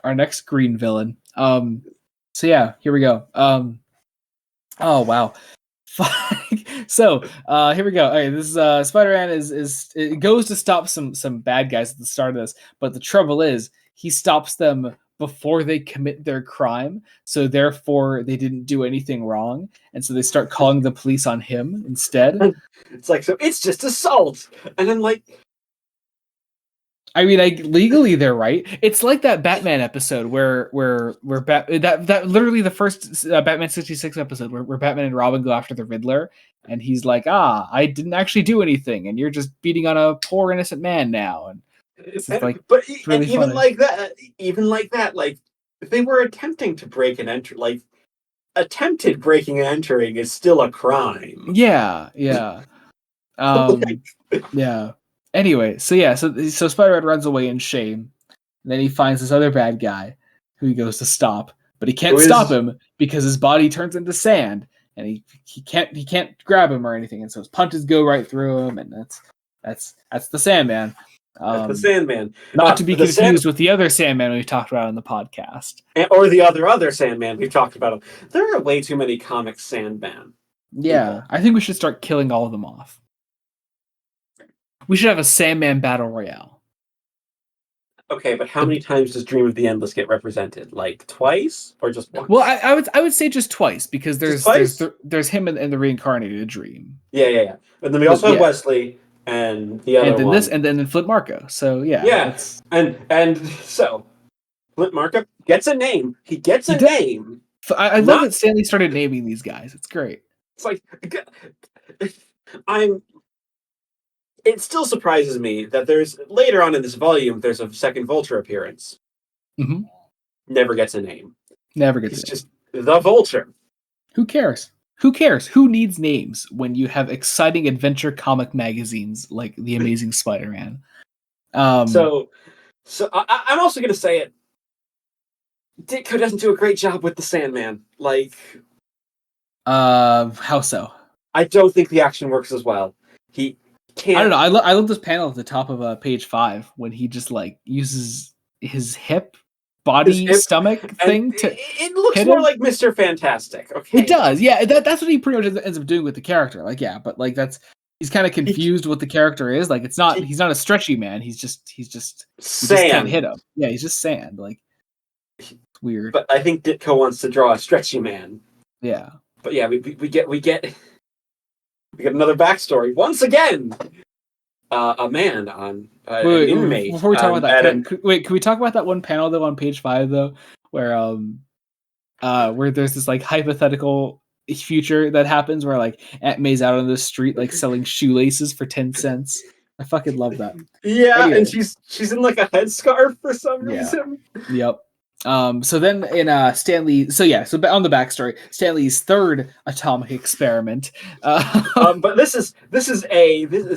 next green villain. So yeah, here we go. Oh wow. So here we go. Okay, this is Spider-Man it goes to stop some bad guys at the start of this, but the trouble is he stops them before they commit their crime, so therefore they didn't do anything wrong, and so they start calling the police on him instead. It's like, so it's just assault, and then like, I mean, legally they're right. It's like that Batman episode where that literally the first Batman 66 episode where Batman and Robin go after the Riddler, and he's like, I didn't actually do anything, and you're just beating on a poor innocent man now. And it's like, but really even funny. like that, like they were attempting to break and enter. Like, attempted breaking and entering is still a crime. Yeah. Yeah. Anyway, so Spider-Man runs away in shame, and then he finds this other bad guy who he goes to stop, but he can't stop him because his body turns into sand, and he can't grab him or anything, and so his punches go right through him, and that's the Sandman. That's the Sandman. Not to be confused with the other Sandman we've talked about in the podcast, or the other Sandman we've talked about. There are way too many comic Sandman. Yeah, people. I think we should start killing all of them off. We should have a Sandman battle royale. Okay, but how many times does Dream of the Endless get represented? Like twice or just once? Well, I would say just twice because there's him and the reincarnated Dream. Yeah. And then we also have Wesley and the other one. And then Flint Marko. So yeah. Yeah. And so Flint Marko gets a name. He gets a name. I love that Stanley started naming these guys. It's great. It's like it still surprises me that there's later on in this volume there's a second Vulture appearance. Mm-hmm. Never gets a name. He's just the Vulture. Who cares? Who cares? Who needs names when you have exciting adventure comic magazines like The Amazing Spider-Man? So I'm also going to say it. Ditko doesn't do a great job with the Sandman. Like, how so? I don't think the action works as well. He can't. I don't know. I love this panel at the top of page 5 when he just like uses his stomach thing to. It looks more like Mr. Fantastic. Okay, it does. Yeah, that's what he pretty much ends up doing with the character. Like, yeah, but like he's kind of confused what the character is. Like, he's not a stretchy man. He's just sand. Just can't hit him. Yeah, he's just sand. Like, it's weird. But I think Ditko wants to draw a stretchy man. Yeah. But yeah, we get another backstory once again. A man on an inmate. Before we talk about that, can we talk about that one panel though on page 5 though, where there's this like hypothetical future that happens where like Aunt May's out on the street like selling shoelaces for 10 cents. I fucking love that. Yeah, anyway. And she's in like a headscarf for some reason. Yep. So then in Stanley, so on the backstory, Stanley's third atomic experiment. But this is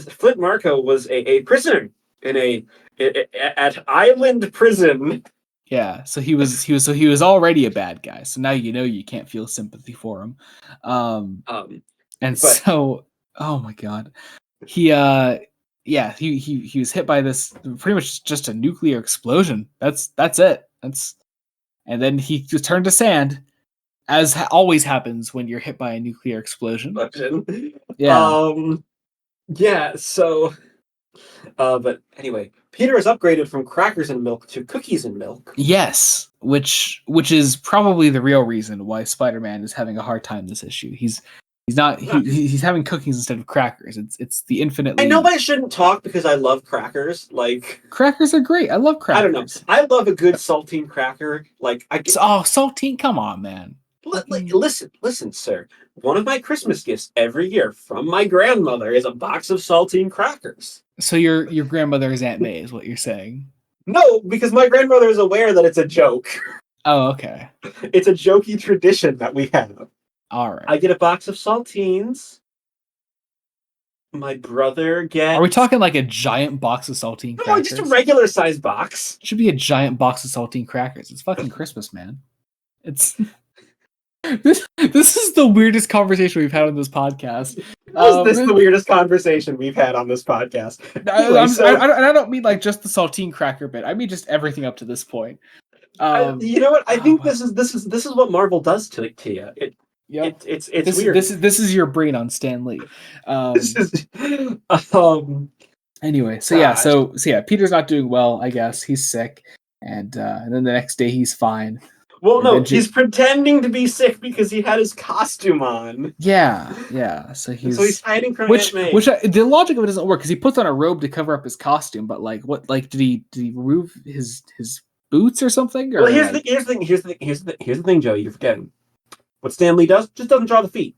Flint Marko was a prisoner at Island Prison. Yeah, so he was already a bad guy. So now you can't feel sympathy for him. So oh my god, he was hit by this pretty much just a nuclear explosion. That's it. And then he just turned to sand, as always happens when you're hit by a nuclear explosion. Yeah. Yeah. So, but anyway, Peter is upgraded from crackers and milk to cookies and milk. Yes, which is probably the real reason why Spider-Man is having a hard time this issue. He's having cookies instead of crackers. It's the infinitely. I know I shouldn't talk because I love crackers. Like, crackers are great. I love crackers. I don't know. I love a good saltine cracker. Like saltine. Come on, man. Listen, sir. One of my Christmas gifts every year from my grandmother is a box of saltine crackers. So your grandmother is Aunt May, is what you're saying? No, because my grandmother is aware that it's a joke. Oh, okay. It's a jokey tradition that we have. All right. I get a box of saltines. My brother gets. Are we talking like a giant box of saltine crackers? No, just a regular size box. It should be a giant box of saltine crackers. It's fucking Christmas, man. It's this is the weirdest conversation we've had on this podcast. Is this the weirdest conversation we've had on this podcast? Anyway, I don't mean like just the saltine cracker bit. I mean just everything up to this point. You know what? I think this is what Marvel does to you. It's weird. This is your brain on Stan Lee. Anyway, so Peter's not doing well. I guess he's sick, and then the next day he's fine. Well, no, he's pretending to be sick because he had his costume on. Yeah. So he's hiding from which Aunt May. The logic of it doesn't work because he puts on a robe to cover up his costume, but like what? Like did he remove his boots or something? Or well, here's the thing, Joe. You're forgetting. What Stan Lee does just doesn't draw the feet.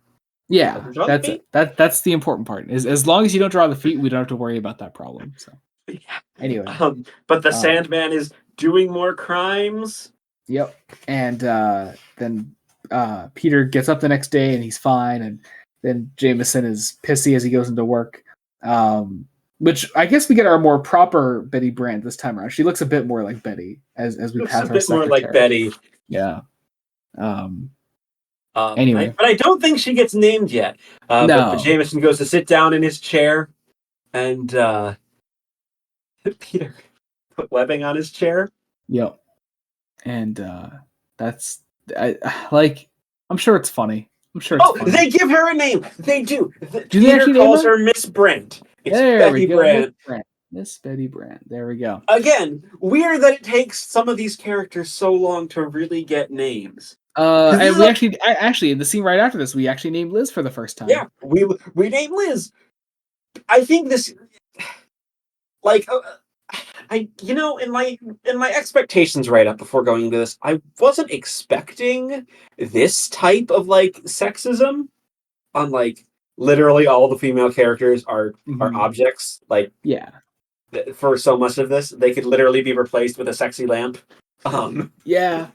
Yeah, that's it. That's the important part. Is as long as you don't draw the feet, we don't have to worry about that problem. So anyway, but the Sandman is doing more crimes. Yep, and then Peter gets up the next day and he's fine, and then Jameson is pissy as he goes into work. Which I guess we get our more proper Betty Brant this time around. She looks a bit more like Betty as we Looks a pass our bit more like secretary. Betty. Yeah. Anyway, But I don't think she gets named yet. But no. Jameson goes to sit down in his chair, and Peter put webbing on his chair. Yep. And that's I like. I'm sure it's funny. I'm sure it's Oh, funny. they give her a name. They do. Do they Peter actually name calls her? her Miss Brant. It's There we Betty go, Miss Brant. Brant. Miss Betty Brant. There we go. Again, weird that it takes some of these characters so long to really get names. And we actually in the scene right after this, we actually named Liz for the first time. Yeah, we named Liz. I think this, like, in my expectations right up before going into this, I wasn't expecting this type of like sexism on like literally all the female characters are objects. Like, yeah, for so much of this, they could literally be replaced with a sexy lamp. Yeah.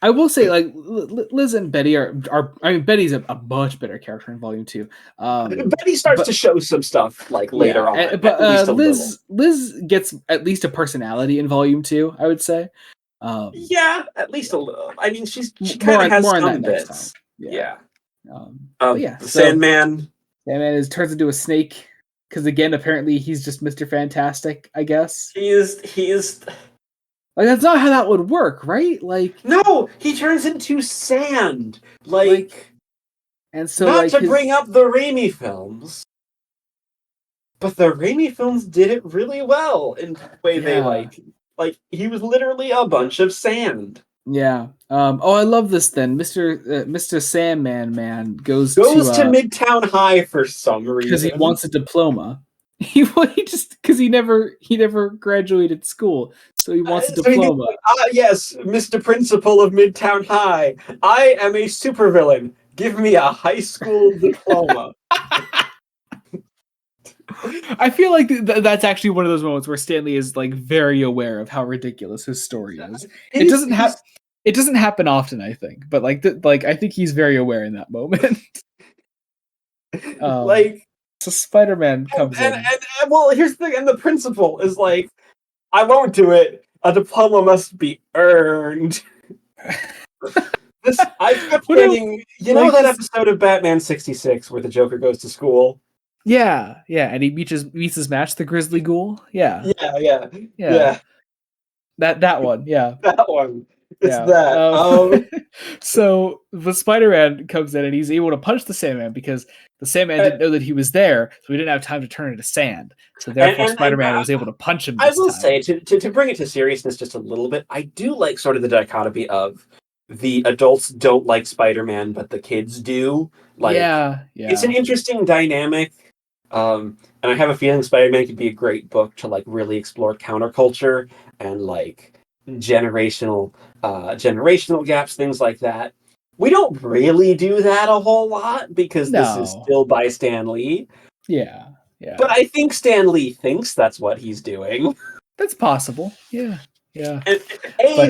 I will say, like, Liz and Betty are. I mean, Betty's a much better character in Volume 2. Betty starts to show some stuff like later on, but at least a Liz gets at least a personality in Volume 2. I would say. Yeah, at least a little. I mean, she kind more of has more on some that next bits. time. Yeah. But yeah, Sandman. Sandman turns into a snake because again, apparently he's just Mr. Fantastic. I guess he is. Like that's not how that would work, right? Like no, he turns into sand. Like and so not like to bring up the Raimi films, but the Raimi films did it really well in the way they like he was literally a bunch of sand. Yeah. Oh, I love this. Then Mr. Sandman goes to Midtown High for some reason because he wants a diploma. He just because he never graduated school, so he wants a diploma. Yes, Mr. Principal of Midtown High. I am a supervillain. Give me a high school diploma. I feel like that's actually one of those moments where Stanley is like very aware of how ridiculous his story is. It doesn't happen often, I think, but like I think he's very aware in that moment. So Spider-Man comes in. And well, here's the thing, and the principal is like, I won't do it. A diploma must be earned. I kept getting, that episode of Batman 66 where the Joker goes to school? Yeah, and he meets his match, the Grizzly Ghoul. Yeah. That one, yeah. That one. It's that. So the Spider-Man comes in and he's able to punch the Sandman because the Sandman didn't know that he was there, so he didn't have time to turn into sand. So therefore, Spider-Man was able to punch him. I will say, to bring it to seriousness just a little bit, I do like sort of the dichotomy of the adults don't like Spider-Man, but the kids do. Like, it's an interesting dynamic. And I have a feeling Spider-Man could be a great book to like really explore counterculture and like generational gaps, things like that. We don't really do that a whole lot because this is still by Stan Lee. Yeah. But I think Stan Lee thinks that's what he's doing. That's possible. Yeah. And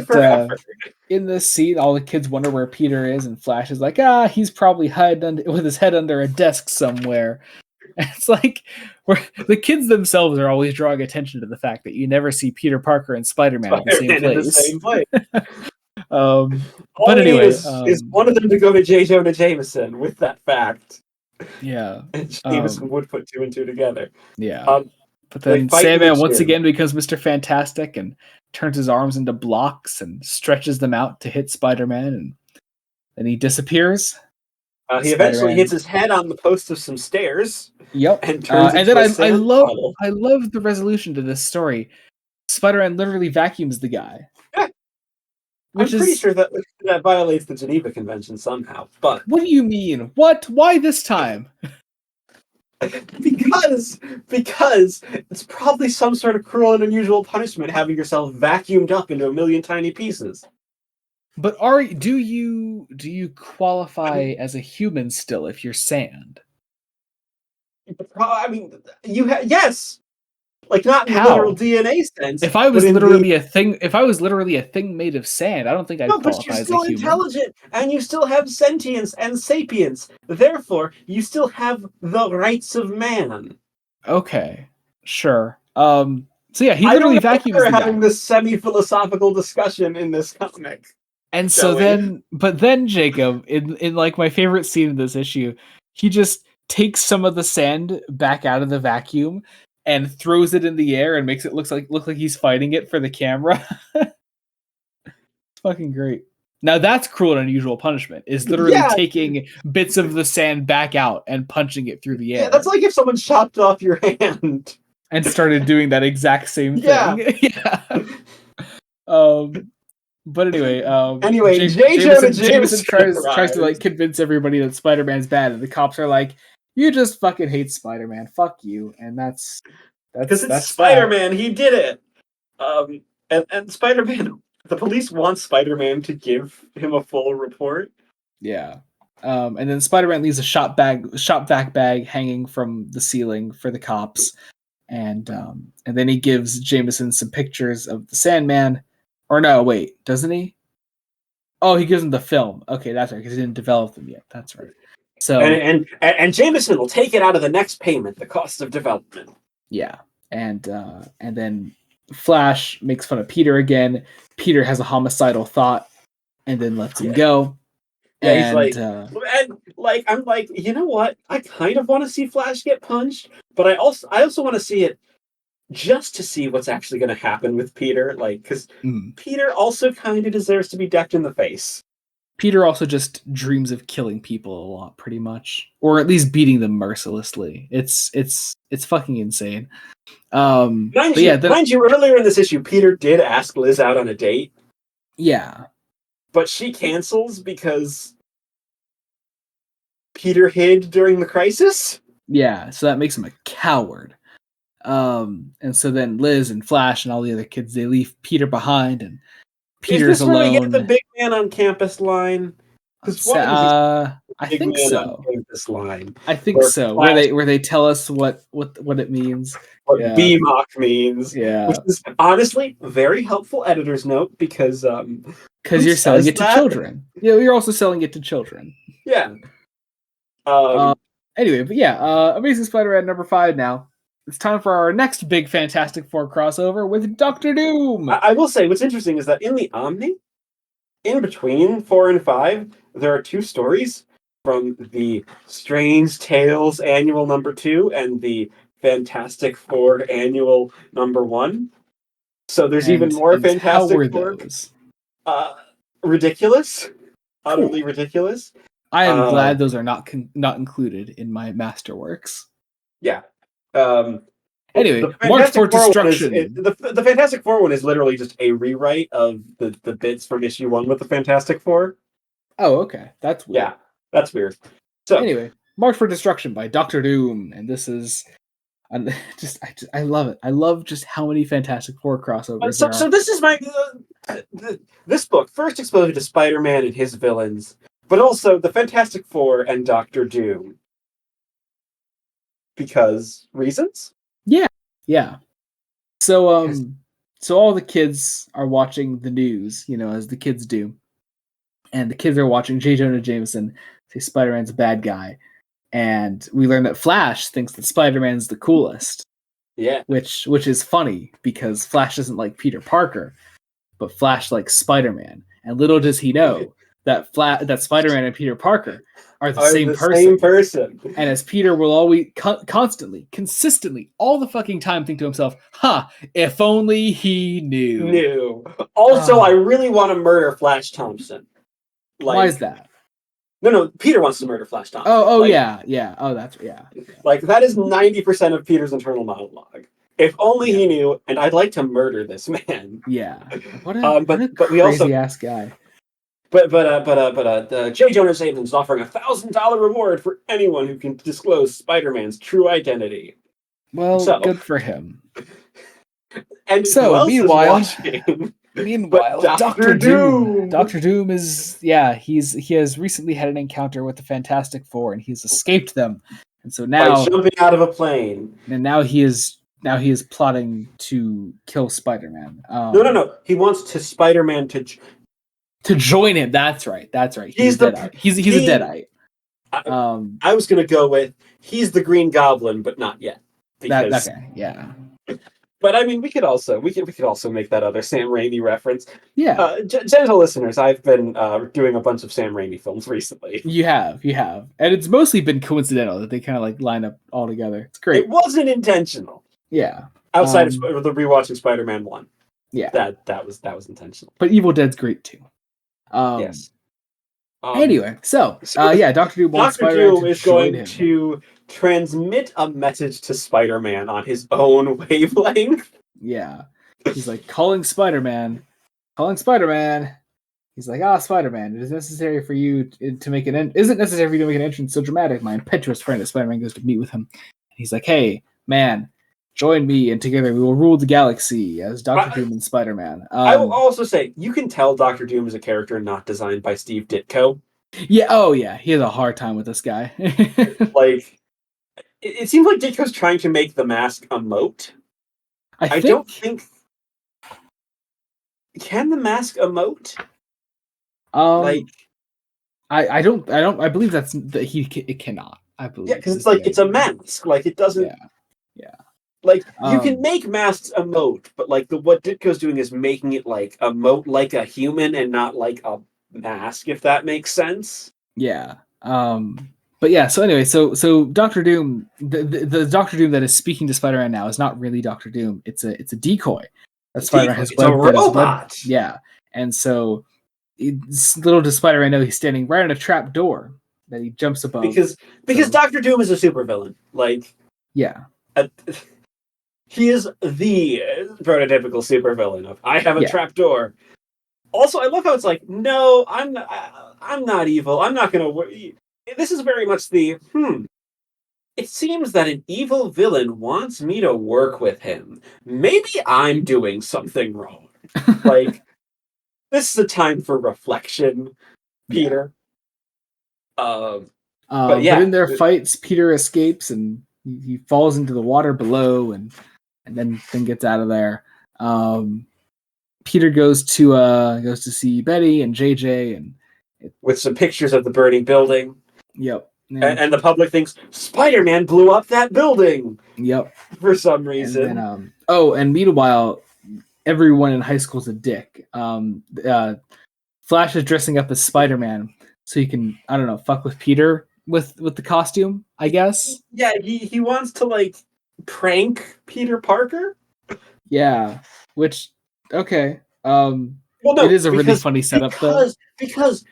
for effort. In this scene, all the kids wonder where Peter is, and Flash is like, he's probably hiding with his head under a desk somewhere. And it's like the kids themselves are always drawing attention to the fact that you never see Peter Parker and Spider-Man at the same place. But anyway, is one of them to go to J. Jonah Jameson with that fact. Yeah, and Jameson would put two and two together. Yeah, but then Sandman once again becomes Mr. Fantastic and turns his arms into blocks and stretches them out to hit Spider-Man, and then he disappears. He eventually hits his head on the post of some stairs. Yep. And then I love the resolution to this story. Spider-Man literally vacuums the guy. Yeah. I'm pretty sure that violates the Geneva Convention somehow. But what do you mean? What? Why this time? because it's probably some sort of cruel and unusual punishment having yourself vacuumed up into a million tiny pieces. But do you qualify as a human still if you're sand? I mean, yes, like not in the literal DNA sense. If I was literally a thing made of sand, I don't think I'd qualify as a human. But you're still intelligent, and you still have sentience and sapience. Therefore, you still have the rights of man. Okay. Sure. So yeah, he I don't literally know why vacuums we're the having guy. this semi-philosophical discussion in this comic. And so Joey. then Jacob, in like my favorite scene in this issue, he just takes some of the sand back out of the vacuum and throws it in the air and makes it look like he's fighting it for the camera. It's fucking great. Now that's cruel and unusual punishment. Is literally Yeah, taking bits of the sand back out and punching it through the yeah, that's air like if someone chopped off your hand. and started doing that exact same Yeah. thing. Yeah. Um But anyway, Anyway, J. Jonah Jameson Jameson tries to like arrives. convince everybody that Spider-Man's bad, and the cops are like, "You just fucking hate Spider-Man. Fuck you." And Because it's that's that. Spider-Man, he did it. And Spider-Man, the police want Spider-Man to give him a full report. Yeah. And then Spider-Man leaves a shop vac bag hanging from the ceiling for the cops, and then he gives Jameson some pictures of the Sandman. Or no, wait, doesn't he? Oh, he gives him the film. Okay, that's right, because he didn't develop them yet. That's right. So And Jameson will take it out of the next payment, the cost of development. yeah, and then Flash makes fun of Peter again. Peter has a homicidal thought and then lets him Yeah. go. Yeah, he's And and like I'm like, you know what? I kind of want to see Flash get punched, but I also want to see it just to see what's actually going to happen with Peter, like because Peter also kind of deserves to be decked in the face. Peter also just dreams of killing people a lot, pretty much, or at least beating them mercilessly. It's fucking insane. But yeah, Mind you, earlier in this issue, Peter did ask Liz out on a date, yeah, but she cancels because Peter hid during the crisis. yeah. So that makes him a coward. And so then Liz and Flash and all the other kids, they leave Peter behind, and Is Peter's this where we get the alone. big man on campus line? Because why does he I big think man on so. campus line? I think Where so. Flash, Where they tell us what it means. what Yeah, BMOC means, which yeah. is honestly very helpful editor's note because Because who you're selling says it to that? children. Yeah, you're also selling it to children. Yeah. Uh, Um, anyway, but yeah, Amazing Spider-Man #5 now. It's time for our next big Fantastic Four crossover with Doctor Doom. I will say what's interesting is that in the Omni, in between 4 and 5, there are two stories from the Strange Tales Annual #2 and the Fantastic Four Annual #1. So there's even more And how Fantastic were Four. those? Uh, Ridiculous, utterly Cool. ridiculous. I am Uh, glad those are not included in my Masterworks. yeah. Um, Anyway, the March for Fantastic Four one Destruction. the Fantastic Four one is literally just a rewrite of the bits from issue 1 with the Fantastic Four. Oh, okay, that's weird. Yeah, that's weird. So Anyway, March for Destruction by Doctor Doom, and this is I love it. I love just how many Fantastic Four crossovers there so are. this is my this book first exposure to Spider-Man and his villains, but also the Fantastic Four and Doctor Doom because reasons. Yeah. So so all the kids are watching the news, as the kids do, and the kids are watching J. Jonah Jameson say Spider-Man's a bad guy, and we learn that Flash thinks that Spider-Man's the coolest, Yeah, which is funny because Flash doesn't like Peter Parker, but Flash likes Spider-Man, and little does he know that that Spider-Man and Peter Parker are the are same the same person. person. And as Peter will always constantly, consistently, all the fucking time think to himself, if only he knew. New. Also, I really want to murder Flash Thompson. Why is Like, that? no, Peter wants to murder Flash Thompson. Yeah. Oh, that's, yeah. Like, that is 90% of Peter's internal monologue. If only he knew, and I'd like to murder this man. Yeah. What a But we also, crazy ass guy. J. Jonah Jameson is offering $1,000 reward for anyone who can disclose Spider-Man's true identity. Well, So, good for him. and who So, else is watching? meanwhile, But Doctor Doom. Doctor Doom is, he has recently had an encounter with the Fantastic Four, and he's escaped them. And so By now, jumping out of a plane. and now he is plotting to kill Spider-Man. No. He wants to Spider-Man To join him. That's right. He's a Deadite. He's a Deadite. I was gonna go with he's the Green Goblin, but not yet. because. Okay, yeah, But I mean, we could also make that other Sam Raimi reference. yeah. Gentle listeners, I've been doing a bunch of Sam Raimi films recently. You have, and it's mostly been coincidental that they kind of like line up all together. It's It great. wasn't intentional. Yeah. Outside of Um. the rewatching Spider-Man 1, Yeah. that was intentional. But Evil Dead's great too. Um. Yes. Um. Anyway, so So yeah, Doctor Doom wants Doctor Spider-Man to Doom is join going him. to transmit a message to Spider-Man on his own wavelength. Yeah. He's like calling Spider-Man. Calling Spider-Man. He's like, Spider-Man, it is necessary for you to make isn't necessary for you to make an entrance so dramatic. My impetuous friend as Spider-Man goes to meet with him. He's like, hey, man, join me and together we will rule the galaxy as Doctor Doom and Spider-Man. I will also say, you can tell Doctor Doom is a character not designed by Steve Ditko. Yeah, oh yeah, he has a hard time with this guy. Like, it seems like Ditko's trying to make the mask a moat. I don't think. Can the mask emote? Like, I don't I believe it cannot. I believe. yeah, because it's like it's a mask. Like it doesn't. Yeah. Like you can make masks emote, but like what Ditko's doing is making it like emote like a human and not like a mask. If that makes sense. Yeah. But yeah. So anyway, so Doctor Doom, the Doctor Doom that is speaking to Spider-Man now is not really Doctor Doom. It's a decoy. That Spider-Man has it's a robot. Yeah. And so little does Spider-Man know he's standing right on a trap door that he jumps above. Because Doctor Doom is a supervillain. Like yeah. He is the prototypical supervillain of I have a trap door. Also, I love how it's like, no, I'm not evil. I'm not going to. This is very much the It seems that an evil villain wants me to work with him. Maybe I'm doing something wrong. Like, this is a time for reflection, Peter. But yeah, in their fights, Peter escapes and he falls into the water below and then gets out of there. Peter goes to see Betty and JJ and with some pictures of the burning building. Yep. And the public thinks Spider-Man blew up that building. Yep. For some reason. And then, and meanwhile, everyone in high school's a dick. Flash is dressing up as Spider-Man so he can, I don't know, fuck with Peter with the costume, I guess. Yeah, he wants to like prank Peter Parker. Yeah, which okay. Well, no, it is a really funny setup though. Because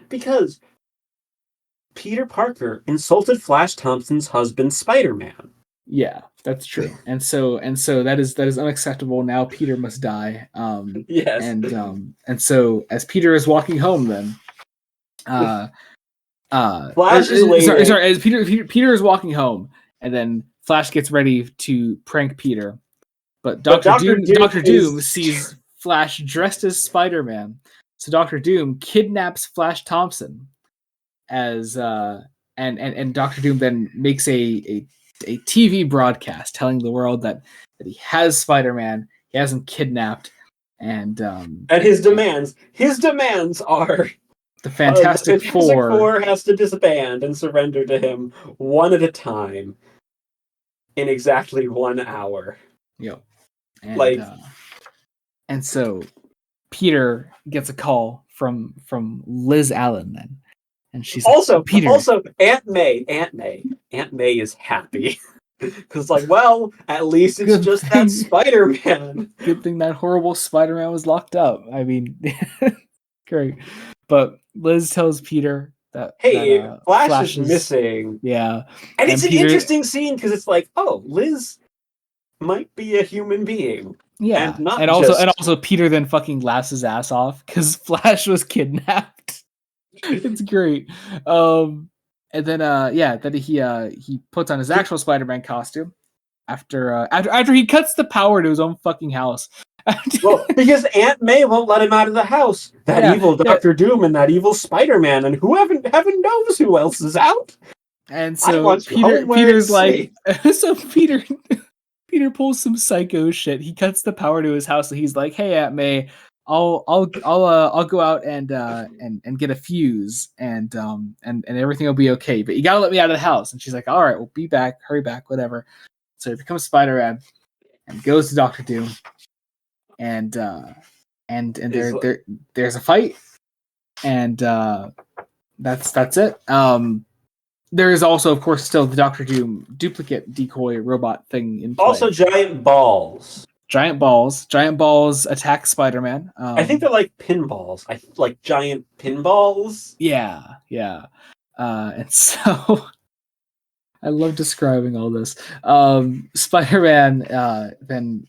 Peter Parker insulted Flash Thompson's husband, Spider-Man. Yeah, that's true. And so that is unacceptable. Now Peter must die. Yes. And so as Peter is walking home, then Flash is waiting. Sorry, as Peter is walking home, and then Flash gets ready to prank Peter. But Doctor Doom sees Flash dressed as Spider-Man. So Doctor Doom kidnaps Flash Thompson as and Doctor Doom then makes a TV broadcast telling the world that he has Spider-Man, he has him kidnapped, and his demands are the Fantastic Four has to disband and surrender to him one at a time in exactly 1 hour. Yep. And so Peter gets a call from Liz Allen then. And she's also like, Peter. Also Aunt May is happy. Because like, well, at least it's just that Spider-Man. Good thing that horrible Spider-Man was locked up. I mean, great. But Liz tells Peter that Flash is missing. Yeah. And it's an interesting scene because it's like, oh, Liz might be a human being. Yeah. And also Peter then fucking laughs his ass off because Flash was kidnapped. It's great. And then that he puts on his actual Spider-Man costume after he cuts the power to his own fucking house. Well, because Aunt May won't let him out of the house. That evil Doctor Doom and that evil Spider-Man, and heaven knows who else is out. And so Peter's like, Peter pulls some psycho shit. He cuts the power to his house, and he's like, "Hey, Aunt May, I'll go out and get a fuse, and everything will be okay. But you gotta let me out of the house." And she's like, "All right, we'll be back. Hurry back, whatever." So he becomes Spider-Man and goes to Doctor Doom, and there's a fight, and that's it. There is also, of course, still the Doctor Doom duplicate decoy robot thing in play. Also, giant balls. Giant balls attack Spider-Man. I think they're like pinballs. Like giant pinballs. Yeah. And so I love describing all this. Spider-Man then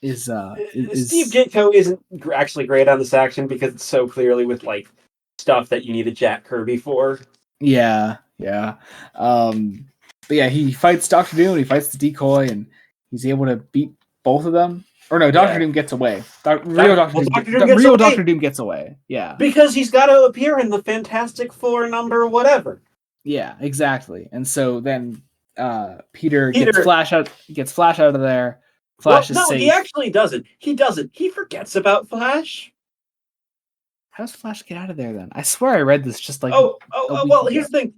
is Steve Ditko isn't actually great on this action because it's so clearly with like stuff that you need a Jack Kirby for. Yeah. But yeah, he fights Doctor Doom, he fights the decoy, and he's able to beat both of them. Or no, Doctor Doom gets away. Real Doctor Doom gets away. Yeah. Because he's got to appear in the Fantastic Four number whatever. Yeah, exactly. And so then Peter gets Flash out of there. Flash is safe. He actually doesn't. He doesn't. He forgets about Flash. How does Flash get out of there then? I swear I read this just like. Well, here's the thing.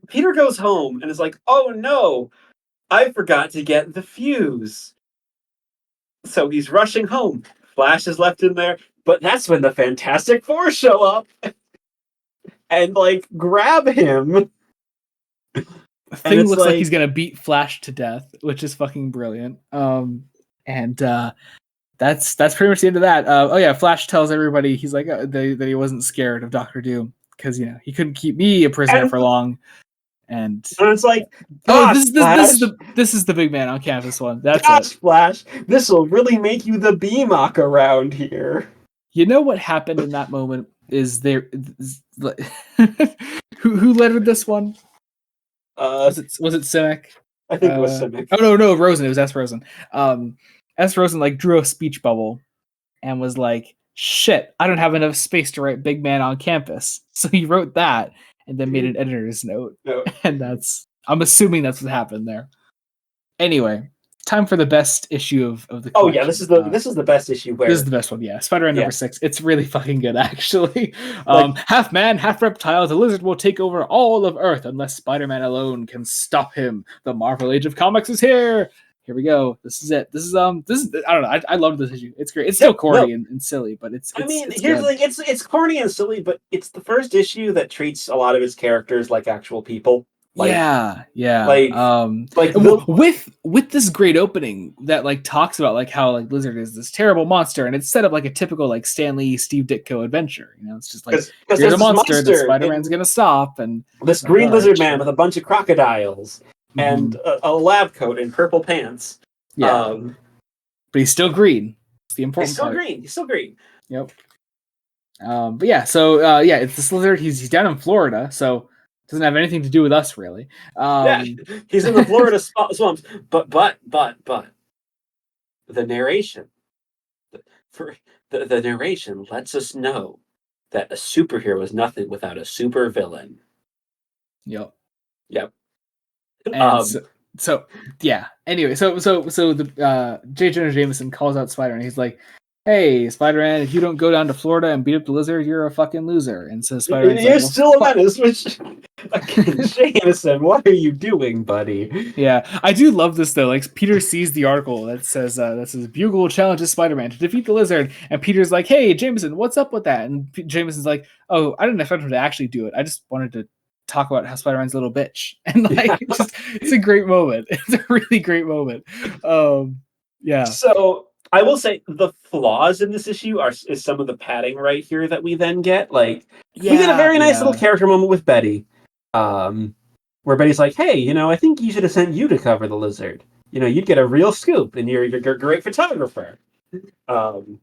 Peter goes home and is like, "Oh no, I forgot to get the fuse." So he's rushing home. Flash is left in there, but that's when the Fantastic Four show up and like grab him. The thing looks like he's gonna beat Flash to death, which is fucking brilliant. And that's pretty much the end of that. Flash tells everybody he's like that he wasn't scared of Doctor Doom because he couldn't keep me a prisoner for long. And it's like, this is the big man on campus one. That's it. Flash, this will really make you the B-mock around here. You know what happened in that moment is there. Who lettered this one? Was it Simic? I think it was Simic. Oh no, Rosen. It was S. Rosen. S. Rosen like drew a speech bubble and was like, "Shit, I don't have enough space to write big man on campus." So he wrote that and then made an editor's note. No. And I'm assuming that's what happened there. Anyway, time for the best issue of the collection. Oh yeah, this is the best issue. This is the best one, yeah. Spider-Man number 6. It's really fucking good, actually. Half man, half reptile, the lizard will take over all of Earth unless Spider-Man alone can stop him. The Marvel Age of Comics is here. Here we go. This is it. This is I don't know. I love this issue. It's great. It's still corny and silly, but it's here's the thing. It's corny and silly, but it's the first issue that treats a lot of its characters like actual people. With this great opening that like talks about like how like Lizard is this terrible monster, and it's set up like a typical like Stan Lee, Steve Ditko adventure. It's just like here's a monster that Spider-Man's gonna stop, and this green lizard man with a bunch of crocodiles. And a lab coat and purple pants. Yeah. But he's still green. It's the important part. He's still green. Yep. But yeah, so it's this lizard. He's down in Florida, so doesn't have anything to do with us really. He's in the Florida swamps. But the narration, the narration lets us know that a superhero is nothing without a super villain. Yep. And anyway, so the J. Jonah Jameson calls out Spider-Man. He's like, "Hey, Spider-Man, if you don't go down to Florida and beat up the lizard, you're a fucking loser." And so Spider-Man's you're still a menace, which Jameson, what are you doing, buddy? Yeah, I do love this though. Like Peter sees the article that says Bugle challenges Spider-Man to defeat the lizard, and Peter's like, "Hey, Jameson, what's up with that?" And Jameson's like, "Oh, I didn't expect him to actually do it. I just wanted to talk about how Spider-Man's a little bitch." And like it's a great moment. It's a really great moment. So I will say the flaws in this issue is some of the padding right here that we then get. We get a very nice little character moment with Betty. Where Betty's like, "Hey, I think you should have sent you to cover the lizard. You'd get a real scoop and you're a great photographer." And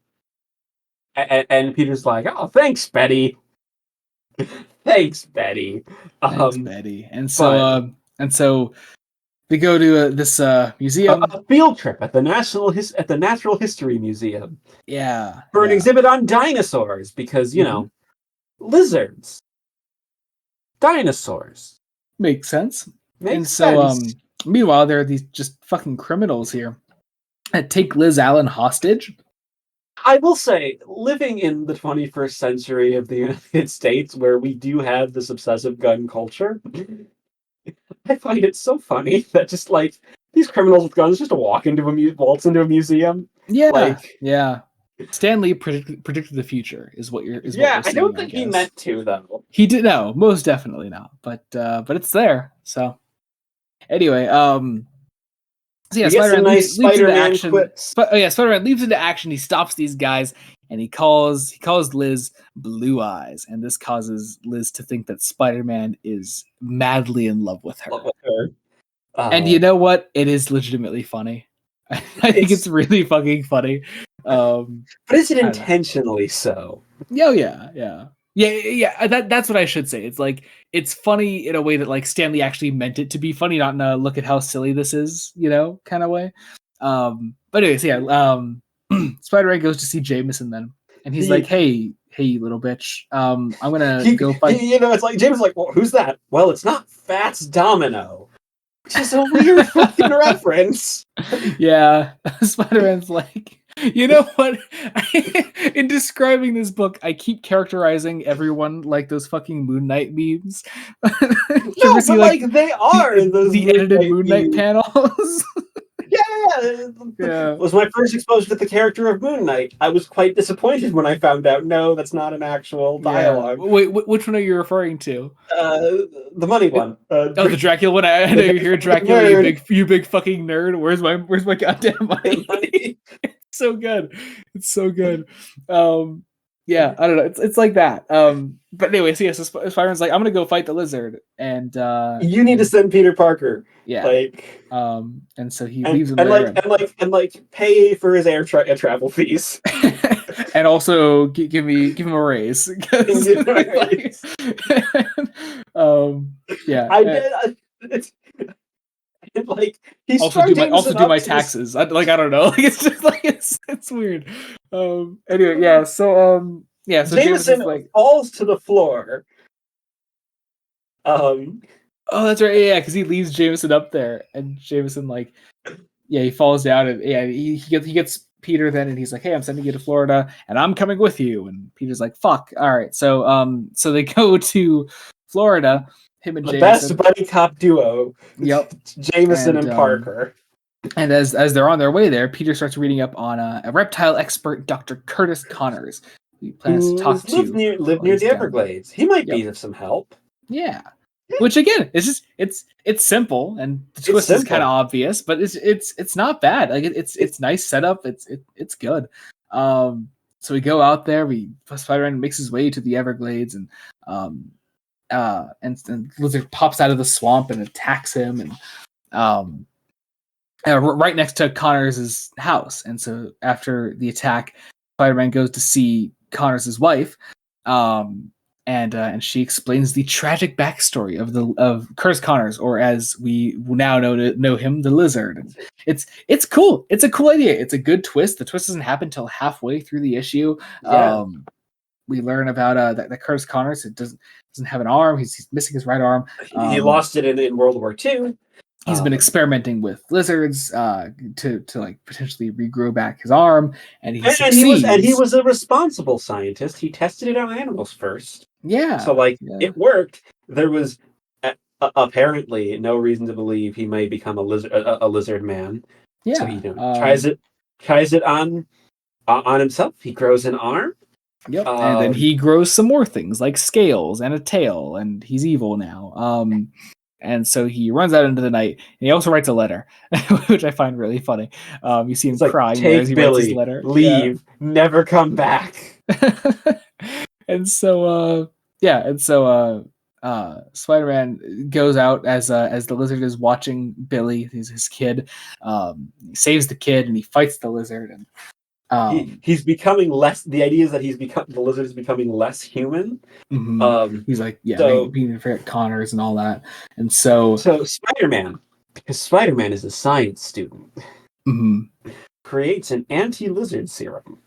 Peter's like, "Oh, thanks, Betty." Thanks, Betty. Betty. And so they go to this museum, a field trip at the Natural History Museum. Yeah, for an exhibit on dinosaurs because lizards, dinosaurs makes sense. Meanwhile, there are these just fucking criminals here that take Liz Allen hostage. I will say, living in the 21st century of the United States, where we do have this obsessive gun culture, I find it so funny that just these criminals with guns just walk into waltz into a museum. Yeah, Like, yeah. Stanley predicted the future is what yeah, we're I don't seeing, I think he guess. meant to though. He did no, most definitely not. But it's there. So anyway, so yeah, We get some Spider-Man nice leaps into Spider-Man action. quips. Oh yeah, Spider-Man leaps into action. He stops these guys and he calls Liz Blue Eyes, and this causes Liz to think that Spider-Man is madly in love with Love her. with her. And you know what? It is legitimately funny. I think it's It's really fucking funny. but is it I don't know. intentionally so? Oh yeah, yeah. Yeah. That's what I should say. It's like it's funny in a way that like Stanley actually meant it to be funny, not in a look at how silly this is, kind of way. But anyways, yeah. Spider-Man goes to see Jameson then, and he's like, He "Hey, you little bitch. I'm gonna he, go fight." it's like James is like, well, who's that? Well, it's not Fats Domino, which is a weird fucking reference. Yeah, Spider-Man's like, you know what? In describing this book, I keep characterizing everyone like those fucking Moon Knight memes. Did you ever No, see but like like they are those the edited Moonlight Moon Knight memes. panels? Yeah, Yeah, was my first exposure to the character of Moon Knight. I was quite disappointed when I found out, no, that's not an actual yeah. dialogue. Wait, which one are you referring to? Uh, the money It, one. oh, the Dracula one. I The know you're big here, fucking Dracula. nerd. You big fucking nerd. Where's my goddamn money? Money. So good. It's so good. Yeah, I don't know. It's like that. But anyway, so yeah, so Spider-Man's like, I'm gonna go fight the lizard, and You need to send Peter Parker. yeah, Like and so he and leaves him and there, like and and like and like pay for his travel fees. and also give him a raise, And 'cause, get like, right. yeah. I did. It's like he Also strung do Jameson my up to this. taxes. I don't know. Like, it's just like it's weird. Anyway, yeah. So James is Jameson like, falls to the floor. Um, oh, that's right. Yeah, because he leaves Jameson up there, and Jameson like, yeah, he falls down, and yeah, he gets Peter then, and he's like, hey, I'm sending you to Florida, and I'm coming with you. And Peter's like, fuck. All right. So they go to Florida. Him and the best Jameson. buddy cop duo, Yep. Jameson And and Parker. and as they're on their way there, Peter starts reading up on a reptile expert, Dr. Curtis Connors, who he plans to talk Who's to live while near he's the down there. Everglades. He might be Yep. of some help. Yeah. Which again, it's simple, and the It's twist is kind of simple. obvious, but it's not bad. Like it's nice setup. It's good. So we go out there. Spider-Man makes his way to the Everglades, um and Lizard pops out of the swamp and attacks him, and um right next to Connors' house. And so after the attack, Spider-Man goes to see Connors' wife, um, and she explains the tragic backstory of Curtis Connors, or as we now know him, the Lizard. And it's cool. It's a cool idea. It's a good twist. The twist doesn't happen until halfway through the issue. Yeah. We learn about that Curtis Connors doesn't have an arm. He's missing his right arm. He lost it in World War II. He's been experimenting with lizards to like potentially regrow back his arm, and he he succeeds. was a responsible scientist. He tested it on animals first. Yeah, So like yeah, it worked. There was apparently no reason to believe he may become a lizard man. So he yeah. tries it on himself. He grows an arm. Yep. And then Um, he grows some more things like scales and a tail, and he's evil now. And so he runs out into the night, and he also writes a letter, which I find really funny. You see him it's like crying there as take he writes his Billy, letter. Yeah. leave, never come back. And so Spider-Man goes out as the lizard is watching Billy, his kid. He saves the kid, and he fights the lizard, and He's becoming less. The idea is that the lizard is becoming less human. mhm. Um, He's like, yeah, so being forget Connors and all that. And so so Spider-Man, because Spider-Man is a science student, mhm, creates an anti-lizard serum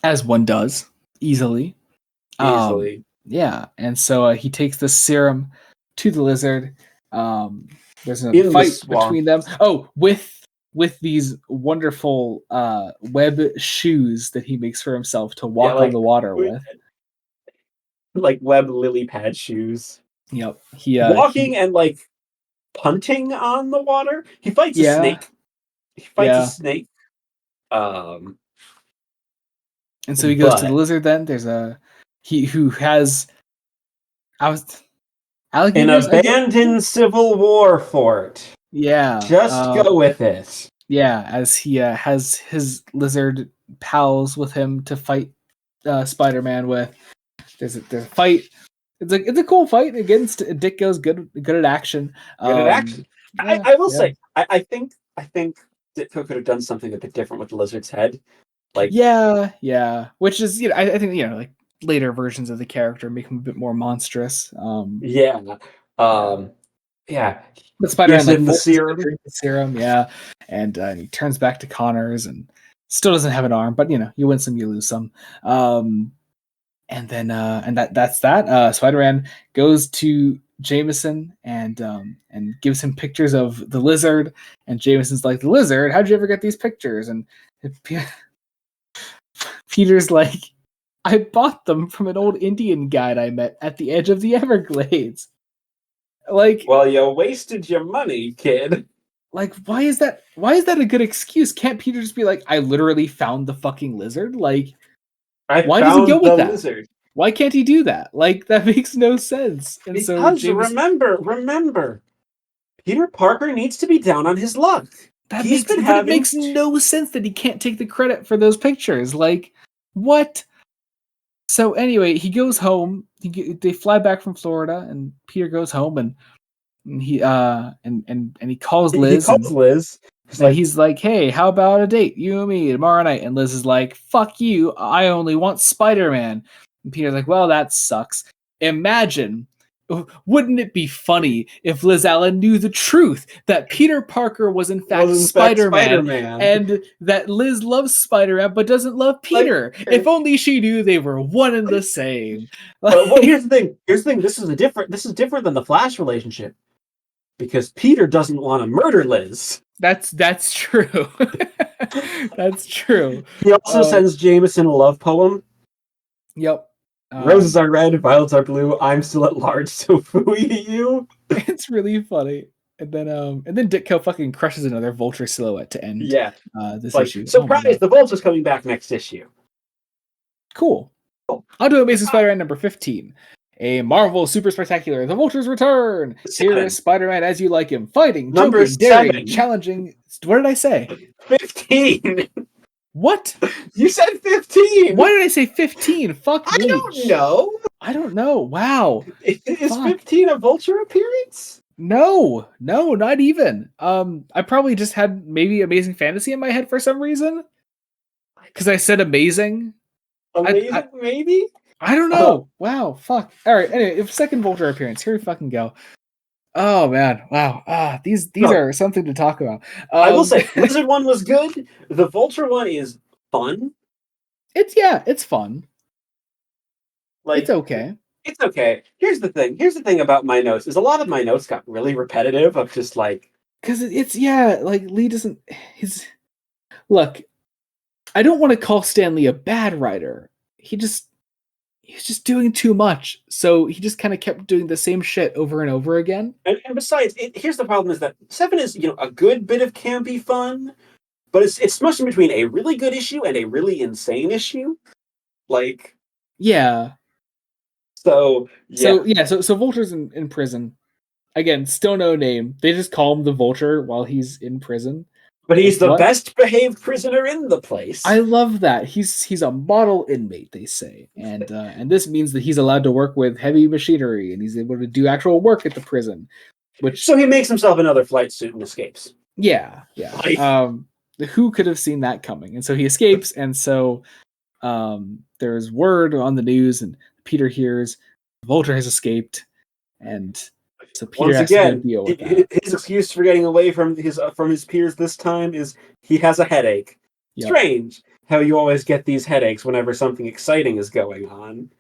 as one does easily. easily. Yeah, and so he takes the serum to the lizard. Um, there's a In the fight swamp. between them. Oh, with these wonderful web shoes that he makes for himself to Yeah, walk on the water with. like web lily pad shoes. Yep. He Walking and like punting on the water. He fights a Yeah, snake. He fights a yeah. snake. Um, And so he goes to the but lizard. Then there's a he who has I was an alligators. I get abandoned Civil War fort. yeah. Just go with it. Yeah, as he has his lizard pals with him to fight Spider-Man with. There's a fight. It's a cool fight against Dick goes good at action. Good at action. Yeah, I will yeah, say, I think Ditko could have done something a bit different with the lizard's head. Like, yeah. Which is I think like later versions of the character make him a bit more monstrous. yeah, Yeah. um, yeah. But He Spider-Man gives like him the forces him to serum. drink the serum, yeah, and he turns back to Connors and still doesn't have an arm, but you win some, you lose some. And then that's that. Spider-Man goes to Jameson and gives him pictures of the lizard, and Jameson's like, the lizard? How'd you ever get these pictures? And Peter's like, I bought them from an old Indian guide I met at the edge of the Everglades. Like, Well, you wasted your money, kid. why is that a good excuse? Can't Peter just be like, I literally found the fucking lizard? Like, I why does he go found with the that? lizard. Why can't he do that? Like, that makes no sense. And so Because James, remember, Peter Parker needs to be down on his luck. He's been but it having makes no sense that he can't take the credit for those pictures. Like, what? So anyway, he goes home. They fly back from Florida, and Peter goes home, and he calls he Liz, calls Liz. He's and like, he's like, "Hey, how about a date, you and me tomorrow night?" And Liz is like, "Fuck you! I only want Spider-Man." And Peter's like, "Well, that sucks. Imagine." Wouldn't it be funny if Liz Allen knew the truth that Peter Parker was in fact was in fact Spider-Man Spider-Man. and that Liz loves Spider-Man but doesn't love Like, Peter? If only she knew they were one and the same. well, Like, here's the thing. This is different than the Flash relationship because Peter doesn't want to murder Liz. that's true. That's true. He also sends Jameson a love poem. Yep. Roses are red, violets are blue. I'm still at large, so fooey you. It's really funny. And then Ditko fucking crushes another Vulture silhouette to end Yeah, this like issue. Oh my surprise! god. The Vulture's coming back next issue. Cool. On to Amazing Spider-Man number 15. A Marvel Super Spectacular, The Vulture's Return! Here is 7. Spider-Man as you like him, fighting, Number joking, daring, 7. challenging. What did I say? 15. What? You said 15. Why did I say 15? Fuck I me. don't know. I don't know. Wow. Is Fuck. 15 a Vulture appearance? No, not even. I probably just had maybe Amazing Fantasy in my head for some reason. Because I said amazing. Amazing, maybe? I don't know. Wow, fuck. All right. Anyway, if second Vulture appearance, here we fucking go. Oh man, wow. These No, are something to talk about. I will say, Lizard one was good. The Vulture one is fun. It's fun. Like, It's okay. it's okay. Here's the thing. Here's the thing about my notes is a lot of my notes got really repetitive of just like Because it's like Lee doesn't. His look. I don't want to call Stanley a bad writer. He's just doing too much. So he just kind of kept doing the same shit over and over again. and besides, here's the problem is that 7 is, a good bit of campy fun, but it's smushed in between a really good issue and a really insane issue. Like, Yeah. so yeah. So Vulture's in prison. Again, still no name. They just call him the Vulture while he's in prison. But he's the What? best behaved prisoner in the place. I love that. He's a model inmate, they say. And this means that he's allowed to work with heavy machinery and he's able to do actual work at the prison. Which So he makes himself another flight suit and escapes. yeah. Who could have seen that coming? And so he escapes, and so there's word on the news, and Peter hears Vulture has escaped, and so Peter Once has to go again, deal with that. his excuse for getting away from his peers this time is he has a headache. Yep. Strange how you always get these headaches whenever something exciting is going on.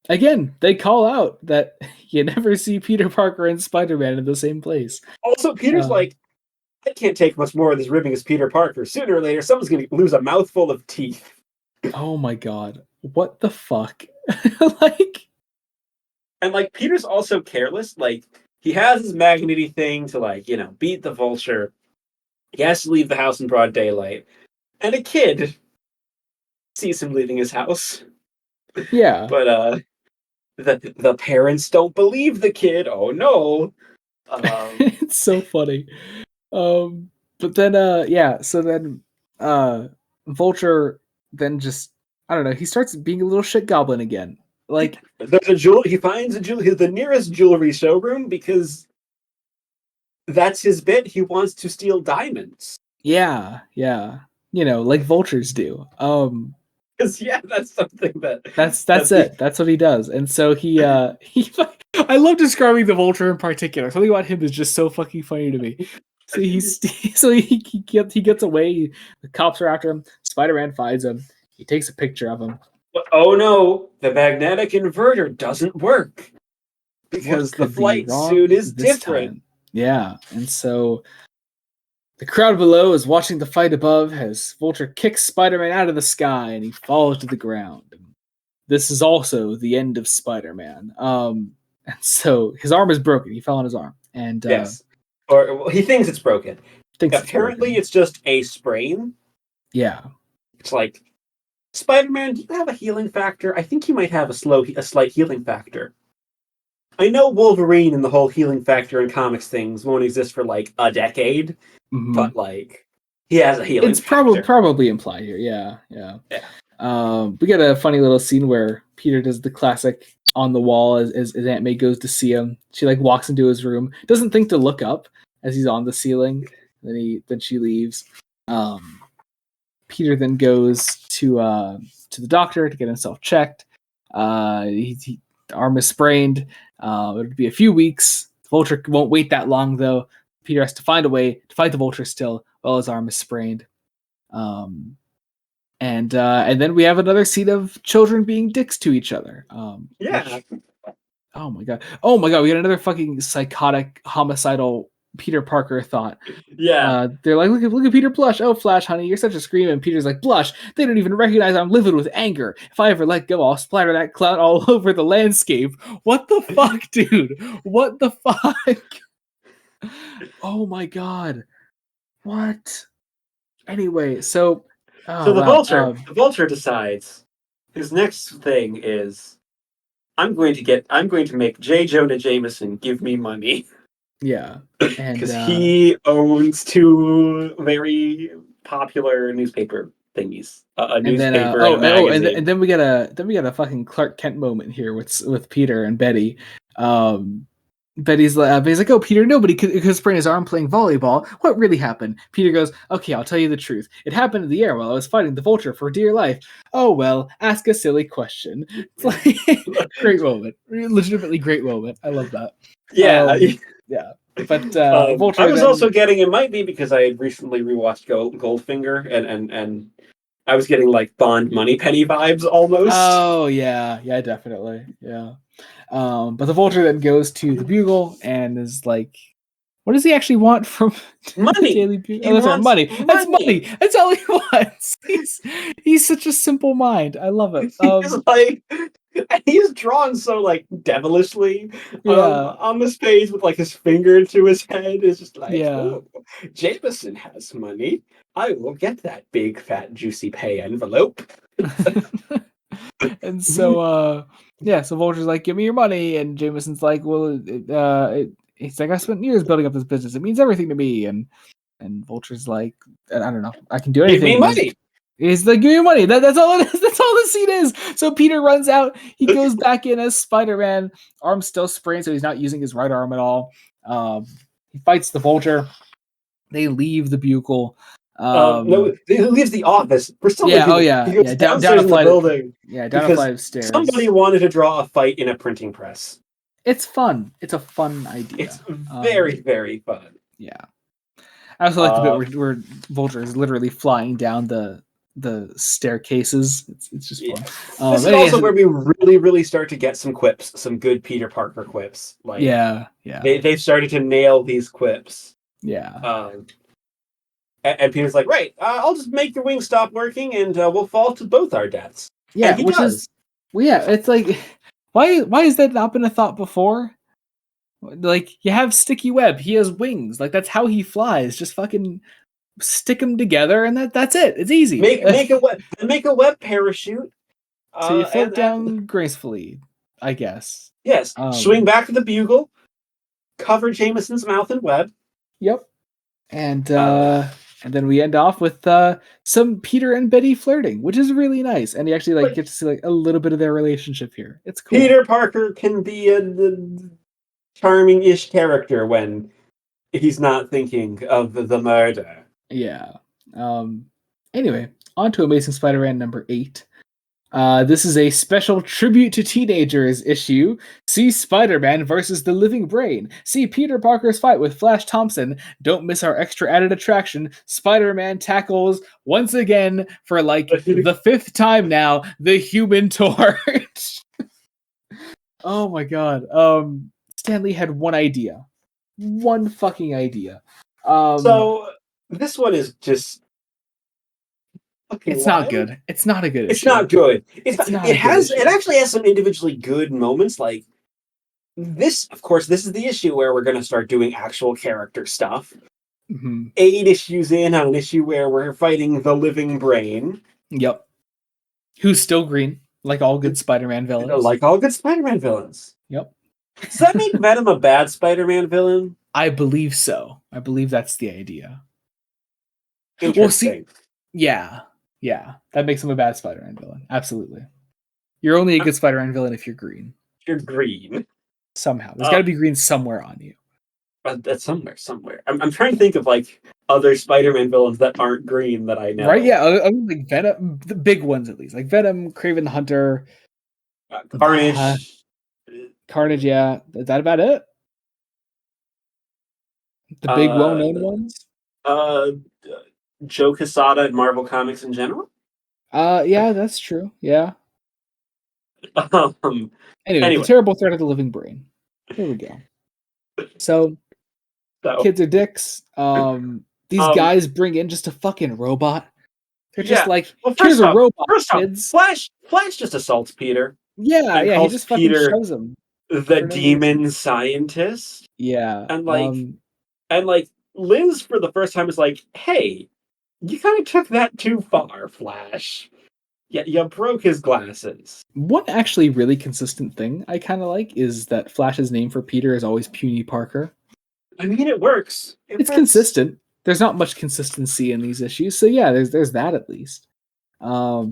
Again, they call out that you never see Peter Parker and Spider-Man in the same place. Also, Peter's like, I can't take much more of this ribbing as Peter Parker. Sooner or later, someone's going to lose a mouthful of teeth. Oh my god. What the fuck? Like... And, Peter's also careless. he has his magnety thing to like, beat the Vulture. He has to leave the house in broad daylight, and a kid sees him leaving his house. Yeah. But the parents don't believe the kid. Oh no. It's so funny. But then so then Vulture then just, I don't know, he starts being a little shit goblin again. Like, There's a jewel. He finds the nearest jewelry showroom because that's his bit. He wants to steal diamonds. yeah, like vultures do. Because that's something That's that it. That's what he does. And so he I love describing the vulture in particular. Something about him is just so fucking funny to me. So he gets away. The cops are after him. Spider-Man finds him. He takes a picture of him. oh no, the magnetic inverter doesn't work What because the could be flight wrong suit is this different. time? Yeah, and so the crowd below is watching the fight above as Vulture kicks Spider-Man out of the sky and he falls to the ground. This is also the end of Spider-Man. And so his arm is broken. He fell on his arm, and Yes, or well, he thinks it's broken. thinks it's Apparently, broken. it's just a sprain. Yeah. It's like, Spider-Man, do you have a healing factor? I think you might have a slight healing factor. I know Wolverine and the whole healing factor in comics things won't exist for like a decade, Mm-hmm. but like he has a healing It's factor. probably implied here. Yeah, yeah. Yeah. We get a funny little scene where Peter does the classic on the wall as Aunt May goes to see him. She like walks into his room, doesn't think to look up as he's on the ceiling. Then she leaves. Peter then goes to the doctor to get himself checked. The arm is sprained. It'll be a few weeks. The Vulture won't wait that long though. Peter has to find a way to fight the Vulture still while his arm is sprained. And then we have another scene of children being dicks to each other. Yeah. Oh my god, we got another fucking psychotic, homicidal Peter Parker thought. Yeah. They're like, look at Peter Blush. Oh, Flash, honey, you're such a scream. And Peter's like, Blush, they don't even recognize I'm livid with anger. If I ever let go, I'll splatter that clout all over the landscape. What the fuck, dude? What the fuck? Oh my god. What? Anyway, so So the wow. Vulture decides his next thing is I'm going to make J. Jonah Jameson give me money. Yeah. And Because he owns two very popular newspaper thingies, a newspaper and a magazine. and then we get a fucking Clark Kent moment here with Peter and Betty. Betty's like, oh, Peter, nobody could sprain his arm playing volleyball. What really happened? Peter goes, okay, I'll tell you the truth. It happened in the air while I was fighting the Vulture for dear life. Oh, well, ask a silly question. It's like, great moment. Legitimately great moment. I love that. Yeah. Yeah. But Vulture. I was also getting, it might be because I had recently rewatched Goldfinger, and I was getting like Bond Moneypenny vibes almost. Oh yeah, definitely, yeah. But the Vulture then goes to the Bugle and is like, what does he actually want from money? Daily Bugle? Oh, that's right, money. That's money. That's all he wants. He's such a simple mind. I love it. He's like, he's drawn so like devilishly on this page with like his finger to his head. It's just like, oh, Jameson has money. I will get that big fat juicy pay envelope. And so so Vulture's like, give me your money, and Jameson's like, well, he's like, I spent years building up this business. It means everything to me. And Vulture's like, I don't know, I can do anything. Give me money. He's like, give me money. That's all it is. That's all the scene is. So Peter runs out. He goes back in as Spider-Man. Arm still sprained, so he's not using his right arm at all. He fights the Vulture. They leave the Bugle. No, he leaves the office for some reason. He goes downstairs in the building. Yeah, down a flight of stairs. Somebody wanted to draw a fight in a printing press. It's fun. It's a fun idea. It's very, very fun. Yeah. I also like the bit where Vulture is literally flying down the staircases. It's just fun. This is also where we really, really start to get some quips, some good Peter Parker quips. Like, they've started to nail these quips. Yeah. And Peter's like, right, I'll just make your wings stop working, and we'll fall to both our deaths. Yeah, which is, it's like, why has that not been a thought before? Like, you have sticky web. He has wings. Like, that's how he flies. Just fucking stick them together, and that's it. It's easy. Make a web parachute. So you float And down gracefully, I guess. yes, swing back to the bugle, cover Jameson's mouth in web. Yep. And Uh, and then we end off with some Peter and Betty flirting, which is really nice. And you actually like like get to see like a little bit of their relationship here. It's cool. Peter Parker can be a charming-ish character when he's not thinking of the murder. Yeah. Anyway, on to Amazing Spider-Man number 8. This is a special tribute to teenagers issue. See Spider-Man versus the Living Brain. See Peter Parker's fight with Flash Thompson. Don't miss our extra added attraction. Spider-Man tackles once again for like the 5th time now the Human Torch. Oh my god. Stan Lee had one idea. One fucking idea. So this one is just fucking It's wild. not good. It's not a good issue. It's not good. It's not it a good issue. It actually has some individually good moments. Like this, of course, this is the issue where we're going to start doing actual character stuff. Mm-hmm. 8 issues in on an issue where we're fighting the Living Brain. Yep. Who's still green, like all good Spider-Man villains. Like all good Spider-Man villains. Yep. Does that make Venom a bad Spider-Man villain? I believe so. I believe that's the idea. Interesting. Well, see, yeah. That makes him a bad Spider-Man villain. Absolutely. You're only a good Spider-Man villain if you're green. You're green. Somehow. There's got to be green somewhere on you. That's somewhere. I'm trying to think of like other Spider-Man villains that aren't green that I know. Right? Yeah. I mean, like Venom, the big ones at least, like Venom, Kraven the Hunter, Carnage. Carnage. Yeah, is that about it? The big well-known ones. Joe Quesada in Marvel Comics in general. Yeah, that's true. Yeah. Anyway, the terrible threat of the Living Brain. Here we go. So kids are dicks. These guys bring in just a fucking robot. They're just like, here's a robot, kids. Flash just assaults Peter. Yeah, he just fucking shows him. The demon scientist. Yeah. And like Liz for the first time is like, hey, you kind of took that too far, Flash. Yeah, you broke his glasses. One actually really consistent thing I kind of like is that Flash's name for Peter is always Puny Parker. I mean, it works. It's consistent. There's not much consistency in these issues, so yeah, there's that at least. But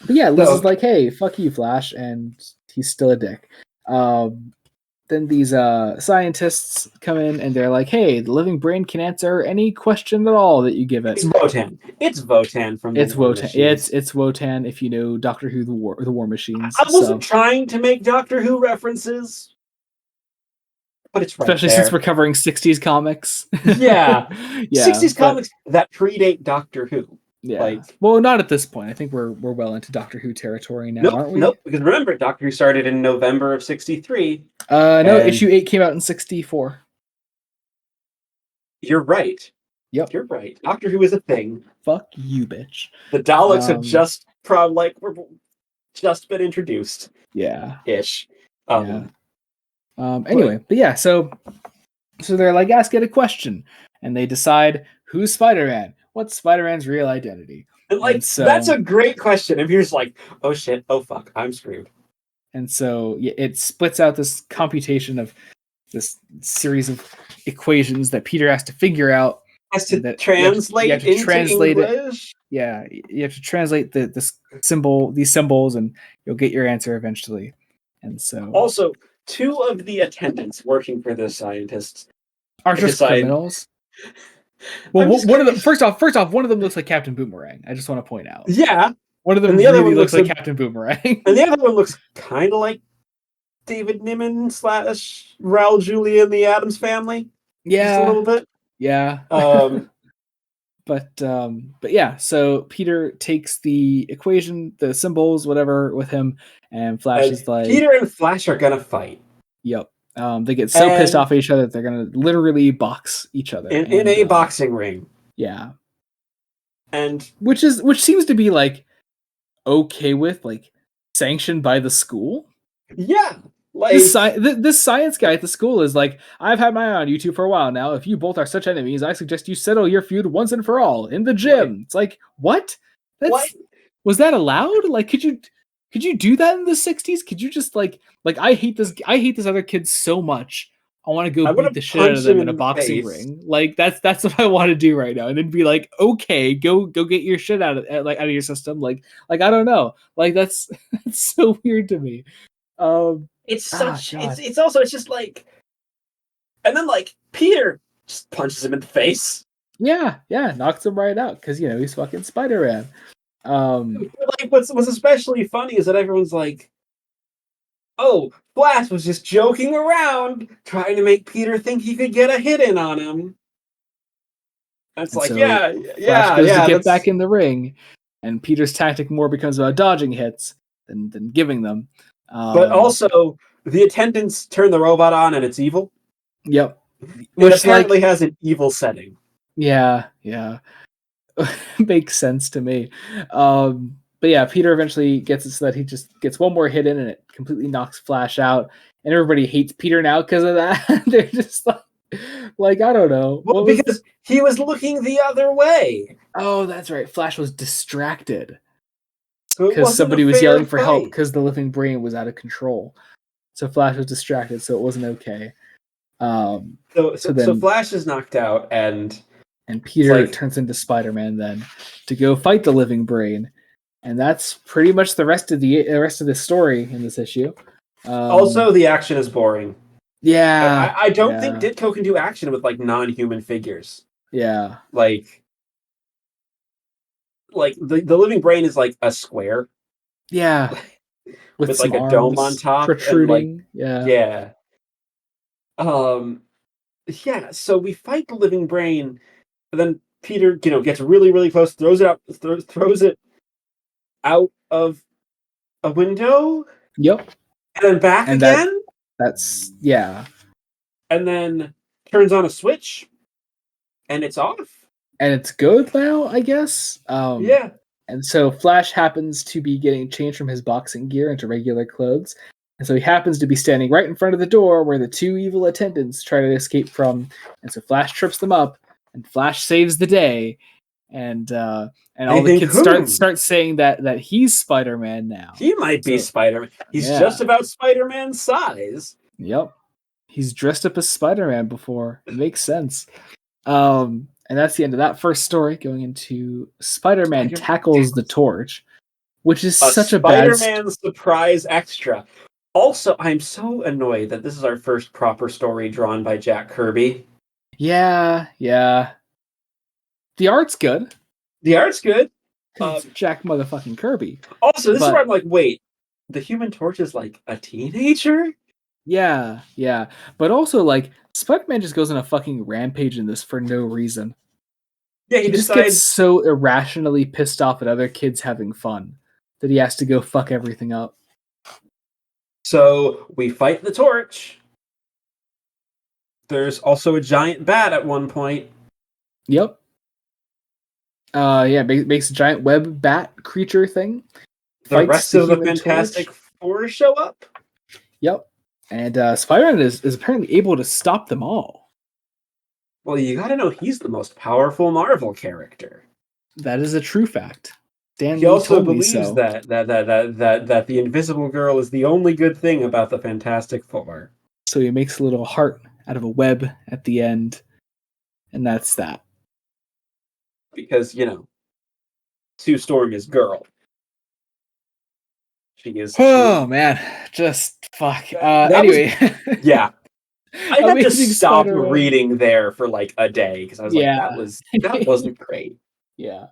yeah, Liz is like, hey, fuck you, Flash, and he's still a dick. Then these scientists come in and they're like, hey, the Living Brain can answer any question at all that you give it. It's Wotan. It's Wotan from the War Wotan. Machines. It's Wotan if you know Doctor Who, the War Machines. I wasn't trying to make Doctor Who references, but it's right especially there. Since we're covering 60s comics. Yeah. 60s comics that predate Doctor Who. Yeah. Well, not at this point. I think we're well into Doctor Who territory now, aren't we? Nope. Because remember, Doctor Who started in November of '63. No, issue 8 came out in '64. You're right. Yep. You're right. Doctor Who is a thing. Fuck you, bitch. The Daleks have just just been introduced. Yeah. Ish. Anyway, but yeah, so they're like, ask it a question, and they decide who's Spider-Man. What's Spider-Man's real identity? And that's a great question. And Peter's like, oh shit, oh fuck, I'm screwed. And so it splits out this computation of this series of equations that Peter has to figure out. Has to translate into English. Yeah, you have to translate these symbols, and you'll get your answer eventually. And so, also, 2 of the attendants working for the scientists are just criminals. Well, one of them. First off, one of them looks like Captain Boomerang. I just want to point out. Yeah, one of them really looks like Captain Boomerang, and the other one looks kind of like David Niven / Raul Julia in the Addams Family. Yeah, just a little bit. Yeah. But yeah. So Peter takes the equation, the symbols, whatever, with him, and Flash is like, Peter and Flash are gonna fight. Yep. They get so pissed off at each other that they're gonna literally box each other in a boxing ring. Yeah. And which seems to be like okay with, like, sanctioned by the school. Yeah. This Like, this science guy at the school is like, I've had my eye on you two for a while now. If you both are such enemies, I suggest you settle your feud once and for all in the like gym. It's like, what? what? That's Was that allowed? Like, could you do that in the 60s? Could you just like I hate this other kid so much. I want to go I want beat to the shit out of punch him them in a in the boxing face. ring. Like that's what I want to do right now. And then be like, okay, go get your shit out of your system. Like I don't know. Like that's that's so weird to me. Um God. It's also it's just like, and then like Peter just punches him in the face. Yeah, knocks him right out because he's fucking Spider-Man. Like what's especially funny is that everyone's like, "Oh, Flash was just joking around, trying to make Peter think he could get a hit in on him." And it's and like, so Flash goes to yeah, get back that's. in the ring, and Peter's tactic more becomes about dodging hits than giving them. But Um, also, the attendants turn the robot on, and it's evil. yep. It Which apparently like has an evil setting. yeah. Makes sense to me. But yeah, Peter eventually gets it so that he just gets one more hit in and it completely knocks Flash out. And everybody hates Peter now because of that. They're just like I don't know. Well, What was because he was looking the other way, Oh, that's right. Flash was distracted so it because wasn't a somebody was fair yelling for help fight. because the living brain was out of control. So Flash was distracted, so it wasn't okay. Um, So, so so, so then Flash is knocked out, and and it's Peter like, turns into Spider-Man then to go fight the living brain, and that's pretty much the rest of the story in this issue. also the action is boring. Yeah, I don't think yeah, Ditko can do action with like non-human figures. yeah, Like the living brain is like a square yeah. With with some like a dome on arms top, and like, protruding. Yeah, yeah. Um yeah, so we fight the living brain, and then Peter, gets really, really close, throws it out of a window, yep. and then back And again, that's yeah. and then turns on a switch, and it's off. And it's good now, I guess. Yeah. And so Flash happens to be getting changed from his boxing gear into regular clothes. And so he happens to be standing right in front of the door where the two evil attendants try to escape from. And so Flash trips them up, and Flash saves the day. And And all you the think, kids start saying that he's Spider-Man now. he might be So Spider-Man. He's yeah, just about Spider-Man's size. yep. He's dressed up as Spider-Man before. It makes sense. And that's the end of that first story. Going into Spider-Man Spider-Man tackles the tackles torch, which is a such a bad. Spider-Man surprise extra. Also, I'm so annoyed that this is our first proper story drawn by Jack Kirby. Yeah. The art's good The art's good. because it's Um, Jack motherfucking Kirby. Also, this is where But I'm like, wait, the Human Torch is like a teenager? yeah. But also, like, Spider-Man just goes on a fucking rampage in this for no reason. Yeah, he He just gets decides. so irrationally pissed off at other kids having fun that he has to go fuck everything up. So we fight the torch. There's also a giant bat at one point. Yep. Yeah, makes a giant web bat creature thing. The Fights rest the of the Human Fantastic Torch. Four show up. Yep. And Spider-Man is apparently able to stop them all. Well, you gotta know he's the most powerful Marvel character. That is a true fact. Stan He Lee also told me believes so. that the Invisible Girl is the only good thing about the Fantastic Four. So he makes a little heart out of a web at the end, and that's that. Because, Sue Storm is girl. She is Oh man, just fuck. that was Anyway, yeah. I had to Amazing stop Spider-Man. reading there for like a day because I was like, Yeah, that wasn't great. yeah.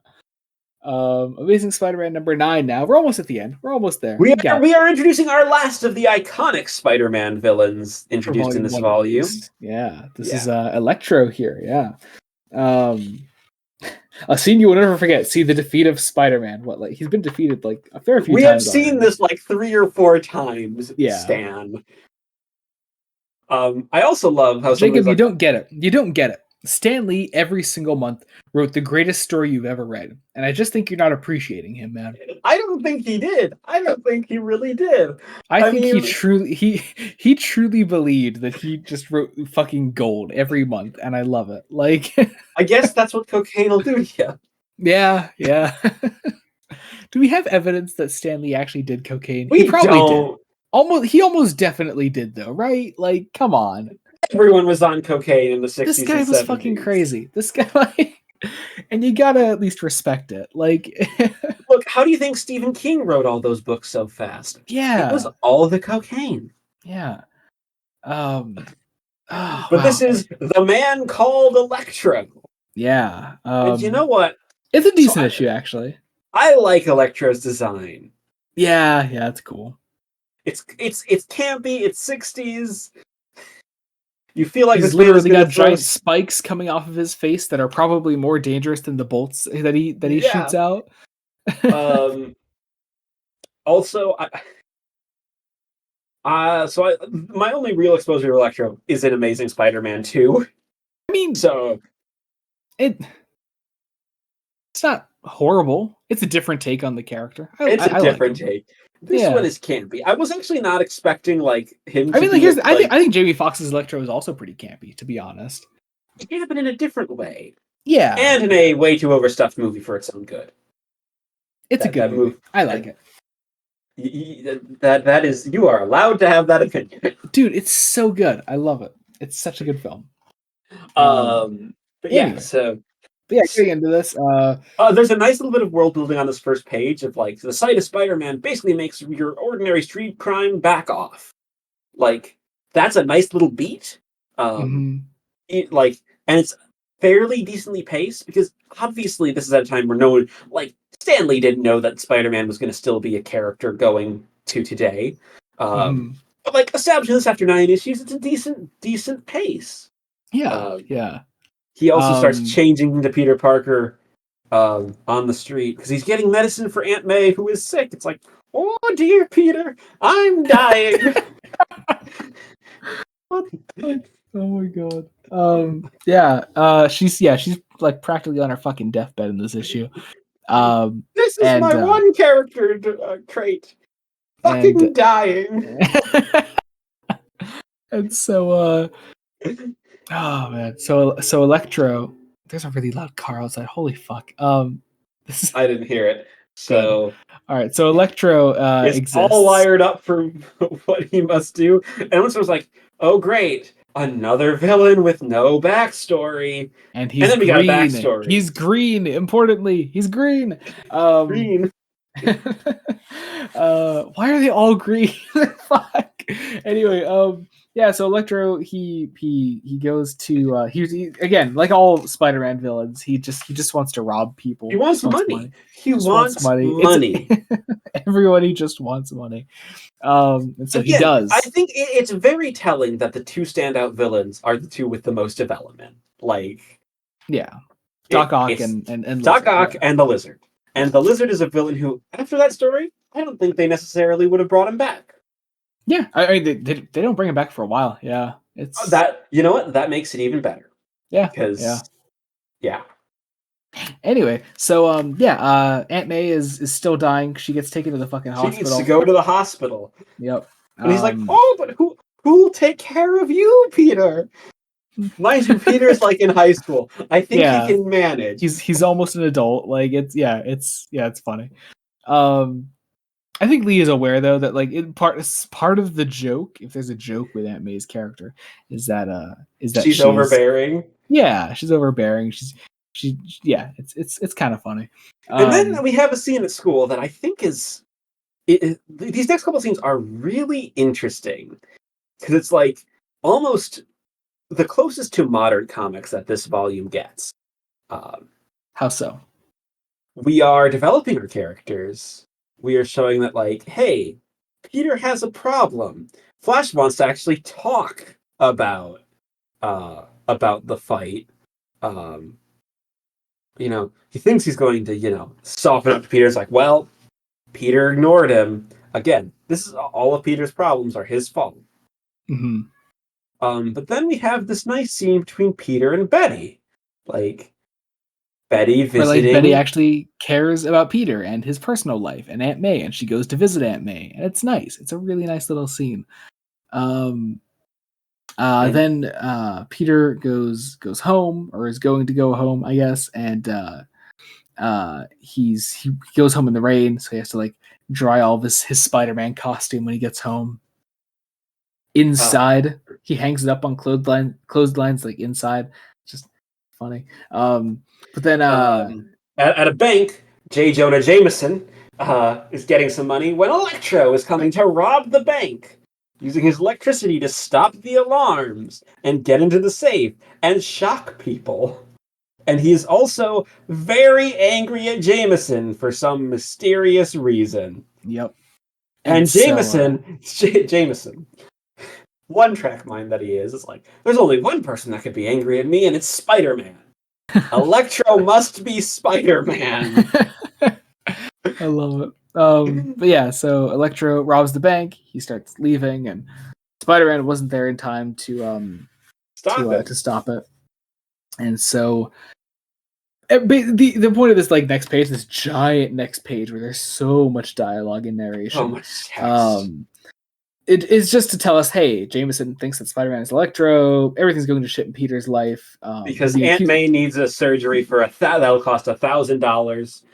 Amazing Spider-Man number 9. Now we're almost at the end. We're almost there. We We are got we are introducing our last of the iconic Spider-Man villains for introduced in volume this 1 at volume. least. Yeah, this is Yeah. Electro here. Yeah. Um, a scene you will never forget. See the defeat of Spider-Man. What, like, he's been defeated like a fair few We have times seen already. this like 3 or 4 times, Yeah. Stan. I also love how someone Jacob, is you like, don't get it. You don't get it. Stan Lee every single month wrote the greatest story you've ever read, and I just think you're not appreciating him, man. I don't think he did. I don't think he really did. I I think mean, he truly believed that he just wrote fucking gold every month, and I love it. Like, I guess that's what cocaine will do to you. yeah, yeah. Do we have evidence that Stan Lee actually did cocaine? He We probably did. don't. He almost definitely did though, right? Like, come on. Everyone was on cocaine in the This 60s guy and was fucking 70s. crazy. This guy, like, and you gotta at least respect it. Like, Look, how do you think Stephen King wrote all those books so fast? It was yeah, all the cocaine. yeah. Oh But this wow, is The Man Called Electro. yeah. And you know what? It's a So decent issue actually. I like Electro's design. Yeah, yeah, it's cool. It's campy, it's 60s. You feel like He's this man is literally gonna got throw giant spikes coming off of his face that are probably more dangerous than the bolts that he yeah. shoots out. Um also my only real exposure to Electro is in Amazing Spider-Man 2. I mean, So it it's not horrible. It's a different take on the character. it's a I like different him. take. This one Yeah. is campy. I was actually not expecting like him I to mean, like be here's like I think Jamie Foxx's Electro is also pretty campy, to be honest. yeah, but in a different way. Yeah, And in yeah. a way too overstuffed movie for its own good. It's a That good that movie. move I like it. that is you are allowed to have that opinion. Dude, it's so good. I love it. It's such a good film. Um But yeah, anyway. so But yeah, getting into this, there's a nice little bit of world building on this first page of like the sight of Spider-Man basically makes your ordinary street crime back off. Like that's a nice little beat. Um, mhm, and it's fairly decently paced because obviously this is at a time where no one like Stanley didn't know that Spider-Man was going to still be a character going to today. mhm. But like establishing this after 9 issues, it's a decent pace. Yeah, Um, yeah. he also starts Um changing to Peter Parker on the street because he's getting medicine for Aunt May, who is sick. It's like, oh dear Peter, I'm dying. oh my god. She's like practically on her fucking deathbed in this issue. Um This is and my one character trait. and Fucking dying. and so oh man. So Electro, there's a really loud car outside. Holy fuck. This is I didn't hear it. good. So All right. So Electro is all exists wired up for what he must do. And once I was like, oh great, another villain with no backstory. and And he's then we got a green. backstory. He's green. Importantly, he's green. Um Green. why are they all green? Fuck. Anyway, yeah, so Electro he goes to again, like all Spider-Man villains, he just wants to rob people. He wants Just wants money. money. He Just wants wants money. money. Everybody just wants money. And so he Again, I does. think it's very telling that the two standout villains are the two with the most development. Like Yeah. Doc Ock it's and Doc Lizard. Ock Yeah. and the Lizard. And the Lizard is a villain who, after that story, I don't think they necessarily would have brought him back. Yeah. I mean they don't bring him back for a while. Yeah. It's That you know what? That makes it even better. yeah. Because Yeah. yeah. Anyway, so Aunt May is still dying. She gets taken to the fucking She needs to hospital. go to the hospital. Yep. And he's like, oh, but who'll take care of you, Peter? Mind you, Peter's like in high school. I think he yeah, can manage. he's almost an adult. Like it's funny. I think Lee is aware though that like part of the joke, if there's a joke with Aunt May's character, is that She's overbearing. Yeah, she's overbearing. It's kind of funny. And then we have a scene at school that I think is these next couple scenes are really interesting because it's like almost the closest to modern comics that this volume gets. How so? We are developing our characters. We are showing that, like, hey, Peter has a problem. Flash wants to actually talk about the fight. He thinks he's going to, soften up to Peter's like, well, Peter ignored him. Again, this is all of Peter's problems are his fault. Mm-hmm. But then we have this nice scene between Peter and Betty. Like, Betty Where like Betty visiting. actually cares about Peter and his personal life and Aunt May, and she goes to visit Aunt May, and it's nice. It's a really nice little scene. Um, And then Peter goes home, or is going to go home, I guess, and he goes home in the rain, so he has to like dry all this his Spider-Man costume when he gets home. uh, Inside, he hangs it up on clotheslines like inside. Just funny. But then at a bank, J. Jonah Jameson is getting some money when Electro is coming to rob the bank, using his electricity to stop the alarms and get into the safe and shock people. And he is also very angry at Jameson for some mysterious reason. yep. And And so Jameson, one track mind that he is like, there's only one person that could be angry at me, and it's Spider Man. Electro must be Spider Man. I love it. But yeah, so Electro robs the bank. He starts leaving, and Spider-Man wasn't there in time Stop to him. stop it. And so the point of this like next page, this giant next page where there's so much dialogue and So narration, much text. um, it is just to tell us, hey, Jameson thinks that Spider-Man is Electro. Everything's going to shit in Peter's life. Because The Aunt accused, May needs a surgery for that'll cost $1,000. and so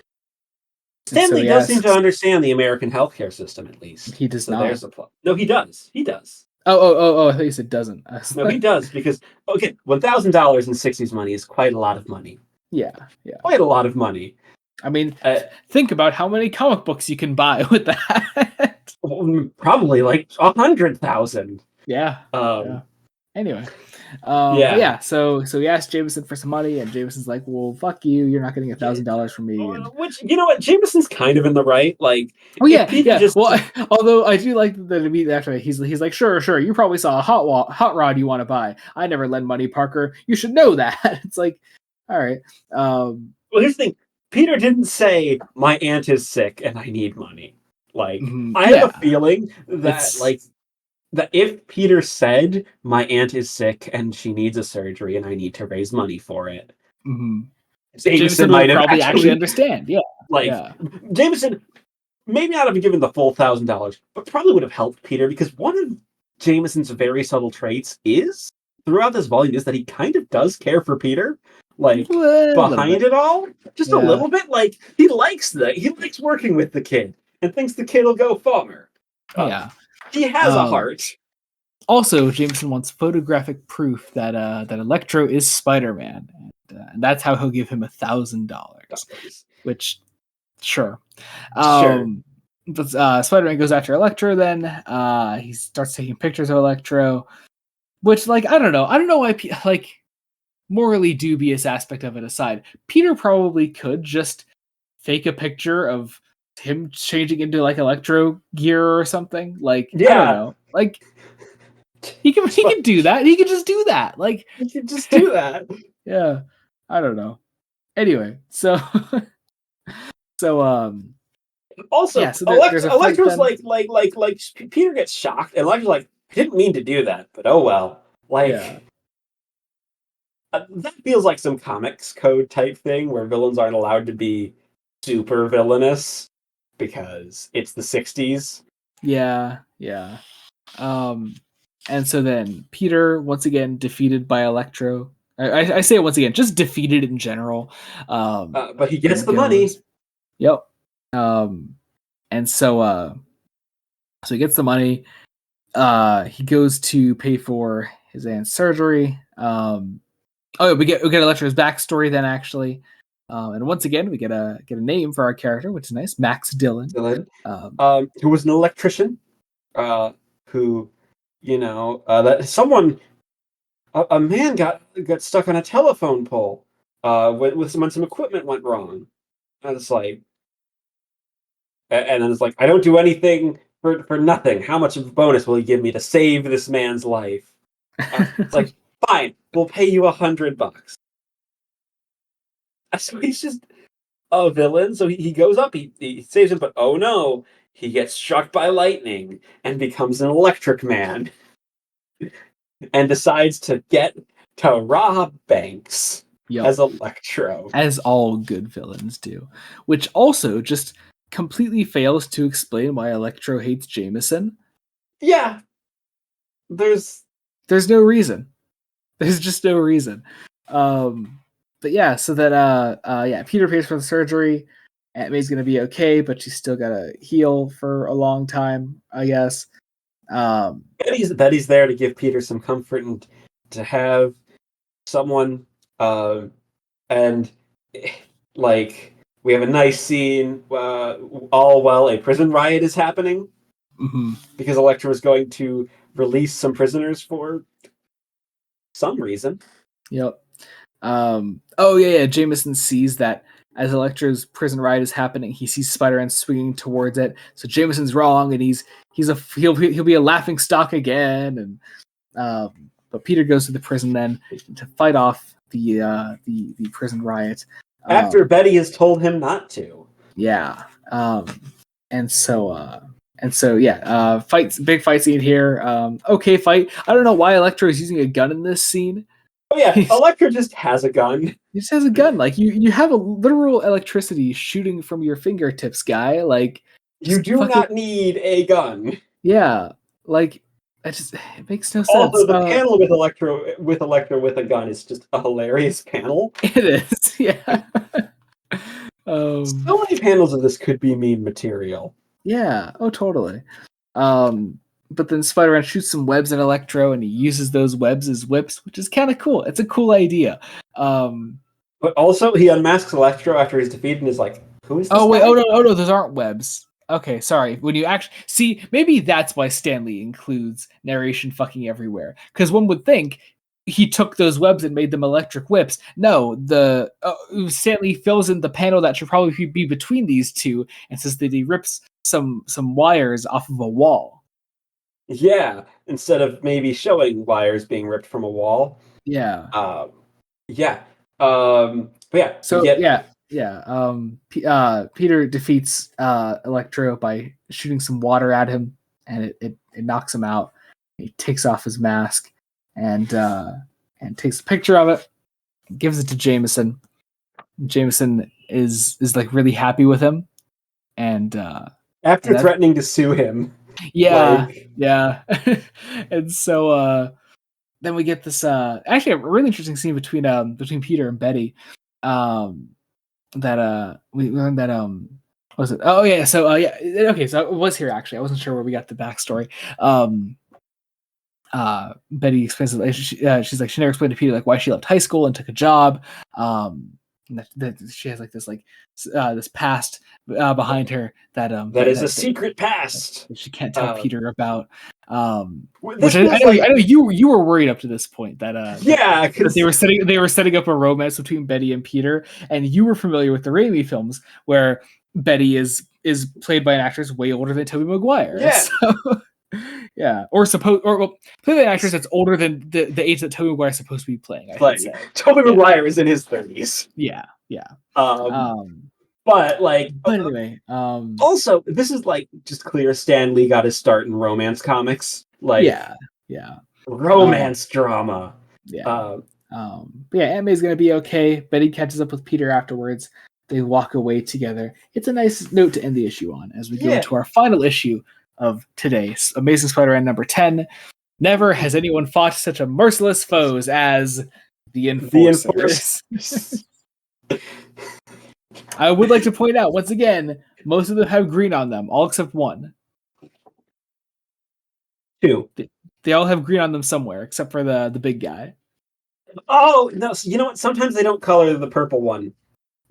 Stanley he does seem to asks. understand the American healthcare system, at least. He does So not. there's a plot. No, he does. He does. Oh! I thought you said doesn't. No, he does because okay, $1,000 in '60s money is quite a lot of money. Yeah, yeah. Quite a lot of money. I mean, Uh, think about how many comic books you can buy with that. Probably like 100,000. Yeah, yeah. Um, Anyway, but yeah. yeah, so he asked Jameson for some money, and Jameson's like, "Well, fuck you. You're not getting $1,000 from me." And Which you know what, Jameson's kind of in the right. Like, oh if yeah, Peter yeah. just Well, although I do like that immediately after he's like, "Sure. You probably saw a hot rod you want to buy. I never lend money, Parker. You should know that." It's like, all right. Um, well, here's the thing. Peter didn't say my aunt is sick and I need money. Like, I have a yeah, feeling that it's that if Peter said my aunt is sick and she needs a surgery and I need to raise money for it, mhm. Jameson Jameson will might have probably actually actually understand. Yeah, like yeah. Jameson maybe not have given the full $1,000, but probably would have helped Peter because one of Jameson's very subtle traits is throughout this volume is that he kind of does care for Peter. Like A little behind bit. it all, just a Yeah, little bit. Like he likes working with the kid and thinks the kid will go far. Uh, yeah. he has a Um, heart. Also, Jameson wants photographic proof that that Electro is Spider-Man, and that's how he'll give him $1,000. Which, sure. Sure. But Spider-Man goes after Electro. Then he starts taking pictures of Electro, which, like, I don't know. I don't know why, like, morally dubious aspect of it aside, Peter probably could just fake a picture of him changing into like Electro gear or something. Like, I don't Yeah. know. Like, he can do that. He can just do that. Like, You could just do that. yeah, I don't know. Anyway, so so Also, yeah, so there's a fight Electro's then. like Peter gets shocked, and Electro's like, I didn't mean to do that, but oh well. Yeah. Like that feels like some comics code type thing where villains aren't allowed to be super villainous because it's the '60s. Yeah, yeah. Um and so then Peter once again defeated by Electro. I say it once again, just defeated in general. But he gets Then the money. goes, yep. Um and so he gets the money. He goes to pay for his aunt's surgery. Oh, we get Electro's backstory then actually, and once again we get a name for our character, which is nice, Max Dillon. Dylan, Um, who was an electrician, who, that someone, a man got stuck on a telephone pole, when some equipment went wrong. And it's like, and then it's like, I don't do anything for nothing. How much of a bonus will you give me to save this man's life? It's like, fine, we'll pay you $100. So he's just a villain. So he goes up, he saves him, but oh no, he gets struck by lightning and becomes an electric man. and decides to get to rob banks Yep. as Electro. As all good villains do. Which also just completely fails to explain why Electro hates Jameson. Yeah. There's no reason. There's just no reason. But yeah, so that yeah, Peter pays for the surgery. Aunt May's gonna be okay, but she's still gotta heal for a long time, I guess. Betty's there to give Peter some comfort and to have someone and like we have a nice scene all while a prison riot is happening because Electro is going to release some prisoners for some reason. Yep. Oh yeah, Jameson sees that as Electro's prison riot is happening, he sees Spider-Man swinging towards it. So Jameson's wrong, and he'll be a laughing stock again. And but Peter goes to the prison then to fight off the prison riot after Betty has told him not to. Yeah. And so yeah, big fight scene here. Okay fight. I don't know why Electro is using a gun in this scene. Oh yeah, Electro just has a gun. He just has a gun. Like you have a literal electricity shooting from your fingertips, guy. Like you do not need a gun. Yeah, like it makes no sense. Also, the panel with Electro with a gun is just a hilarious panel. It is, yeah. So many panels of this could be meme material. Yeah. Oh, totally. But then Spider-Man shoots some webs at Electro, and he uses those webs as whips, which is kind of cool. It's a cool idea. But also, he unmasks Electro after he's defeated and is like, "Who is this?" Oh wait! guy? Oh no! Those aren't webs. Okay, sorry. When you actually see, maybe that's why Stan Lee includes narration fucking everywhere, because one would think he took those webs and made them electric whips. No, Stan Lee fills in the panel that should probably be between these two and says that he rips some wires off of a wall. Yeah, instead of maybe showing wires being ripped from a wall. Yeah. Yeah. But yeah. So Peter defeats Electro by shooting some water at him, and it knocks him out. He takes off his mask and takes a picture of it, gives it to Jameson. Jameson is like really happy with him, and after threatening to sue him. Yeah, yeah. And so then we get this actually a really interesting scene between Peter and Betty. That we learned that what was it? Oh yeah, so yeah, okay, so it was here actually. I wasn't sure where we got the backstory. Betty explains that she's like she never explained to Peter like why she left high school and took a job. That she has like this past behind her that is a secret past that she can't tell Peter about. Which I know you were worried up to this point that because they were setting up a romance between Betty and Peter, and you were familiar with the Raimi films where Betty is played by an actress way older than Tobey Maguire. Yeah. So, yeah, or played by an actress that's older than the age that Tobey Maguire is supposed to be playing. Tobey Maguire is in his 30s. Yeah. But like, but anyway, also this is like just clear. Stan Lee got his start in romance comics. Like, yeah, romance drama. Yeah. But yeah, Aunt May's gonna be okay. Betty catches up with Peter afterwards. They walk away together. It's a nice note to end the issue on as we go into our final issue of today's Amazing Spider-Man number 10. Never has anyone fought such a merciless foes as the Enforcers. I would like to point out once again, most of them have green on them, all except one. Two. They all have green on them somewhere, except for the big guy. Oh no! You know what? Sometimes they don't color the purple one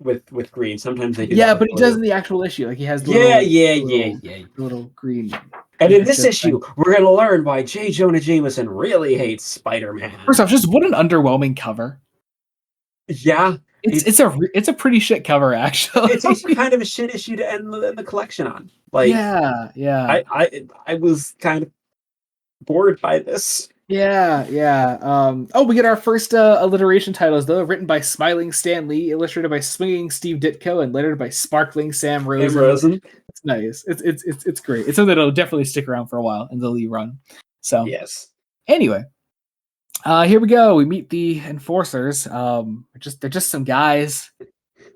with green. Sometimes they do. Yeah, but he does in the actual issue. Like he has little green. And in this issue, we're gonna learn why J. Jonah Jameson really hates Spider-Man. First off, just what an underwhelming cover. Yeah, it's a pretty shit cover actually. It's kind of a shit issue to end the collection on. Like, yeah. I was kind of bored by this. Yeah. We get our first alliteration titles though, written by Smiling Stan Lee, illustrated by Swinging Steve Ditko, and lettered by Sparkling Sam Rosen. It's nice. It's great. It's something that'll definitely stick around for a while in the Lee run. So yes. Anyway, Here we go. We meet the enforcers. They're just some guys.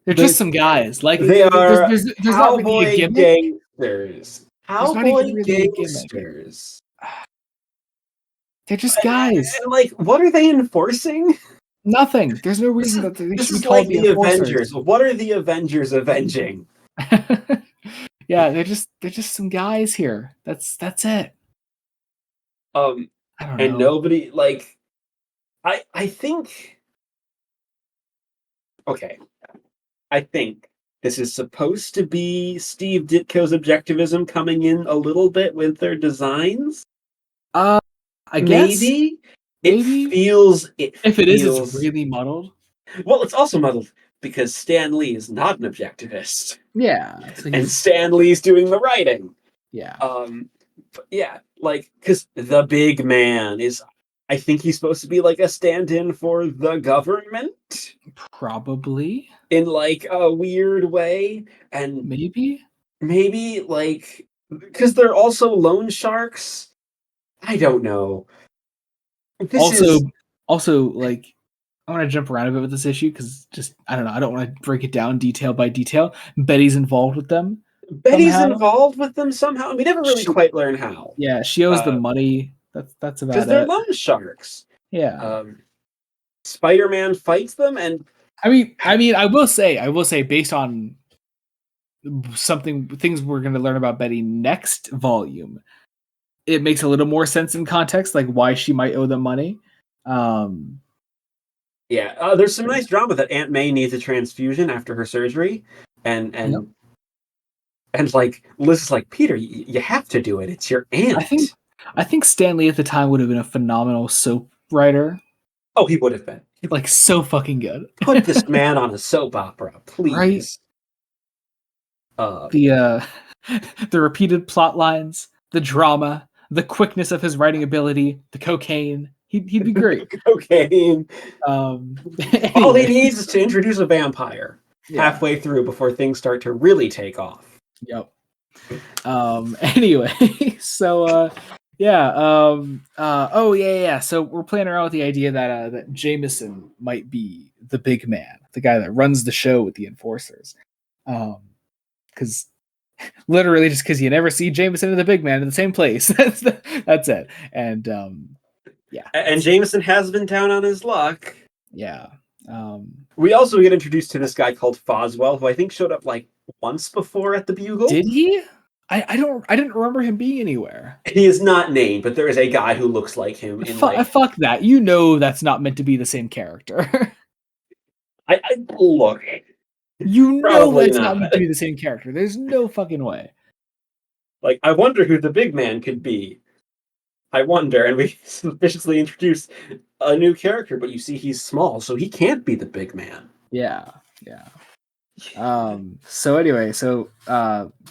They're just The some guys. Like They are there's not really a cowboy gimmick. gangsters. There's not even Cowboy really a gimmick. gangsters. They're just guys. And like, what are they enforcing? Nothing. There's no reason that they This should be is like called the the enforcers. Avengers. What are the Avengers avenging? Yeah, they're just some guys here. That's it. Um, I don't and know. nobody like. I think. Okay, I think this is supposed to be Steve Ditko's objectivism coming in a little bit with their designs. Uh, I guess Maybe it maybe feels. It if it is, it's feels. really muddled. Well, it's also muddled because Stan Lee is not an objectivist, Yeah, so and he's Stan Lee's doing the writing. yeah, But yeah, like because the big man is. I think he's supposed to be like a stand-in for the government probably in like a weird way, and maybe. maybe like because they're also loan sharks. I don't know. This Also, is like I want to jump around a bit with this issue because just I don't know. I don't want to break it down detail by detail. Betty's involved with them Betty's somehow. involved with them somehow. We never really She quite learn how. yeah, she owes the Uh, money. That's because about they're it. loan sharks. Yeah. Um, Spider-Man fights them, and I will say, based on things we're going to learn about Betty next volume, it makes a little more sense in context, like why she might owe them money. Um, yeah, there's some nice drama that Aunt May needs a transfusion after her surgery, and yep. and and like Liz is like, Peter, you have to do it. It's your aunt. I think Stanley at the time would have been a phenomenal soap writer, Oh, he would have been. like so fucking good. Put this man on a soap opera, Right? please. Uh, The the repeated plot lines, the drama, the quickness of his writing ability, the cocaine. He'd be great. Cocaine. All he Anyway, needs is to introduce a vampire yeah. halfway through before things start to really take off. Yep. Anyway, so yeah, oh yeah. So we're playing around with the idea that that Jameson might be the big man, the guy that runs the show with the enforcers. Because literally just because you never see Jameson and the big man in the same place. That's it. And yeah. And Jameson has been down on his luck. Yeah. We also get introduced to this guy called Foswell, who I think showed up like once before at the Bugle. Did he? I didn't remember him being anywhere. He is not named, but there is a guy who looks like him in like. Fuck that. You know that's not meant to be the same character. I look. You know Probably that's not not. meant to be the same character. There's no fucking way. Like, I wonder who the big man could be. I wonder, and we suspiciously introduce a new character, but you see he's small, so he can't be the big man. Yeah. So anyway, so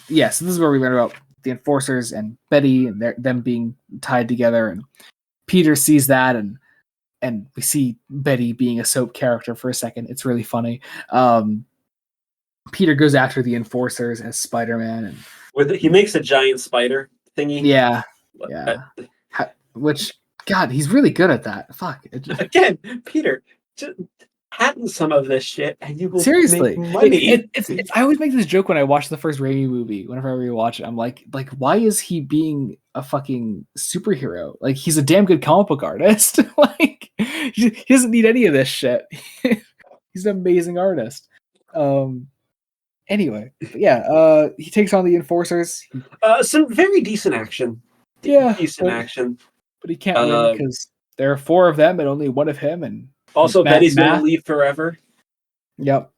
yeah, so this is where we learn about the enforcers and Betty and them being tied together, and Peter sees that, and we see Betty being a soap character for a second. It's really funny. Peter goes after the enforcers as Spider-Man, and He makes a giant spider thingy. yeah. Which, God, he's really good at that. Fuck. Again, Peter, just patent some of this shit, and you will Seriously, make money. it's I always make this joke when I watch the first Raimi movie. Whenever I rewatch it, I'm like, why is he being a fucking superhero? Like, he's a damn good comic book artist. Like, he doesn't need any of this shit. He's an amazing artist. Anyway, yeah, he takes on the enforcers. Some very decent action. Decent action. But he can't win because there are 4 of them and only 1 of him. And also, Betty's gonna leave forever. Yep.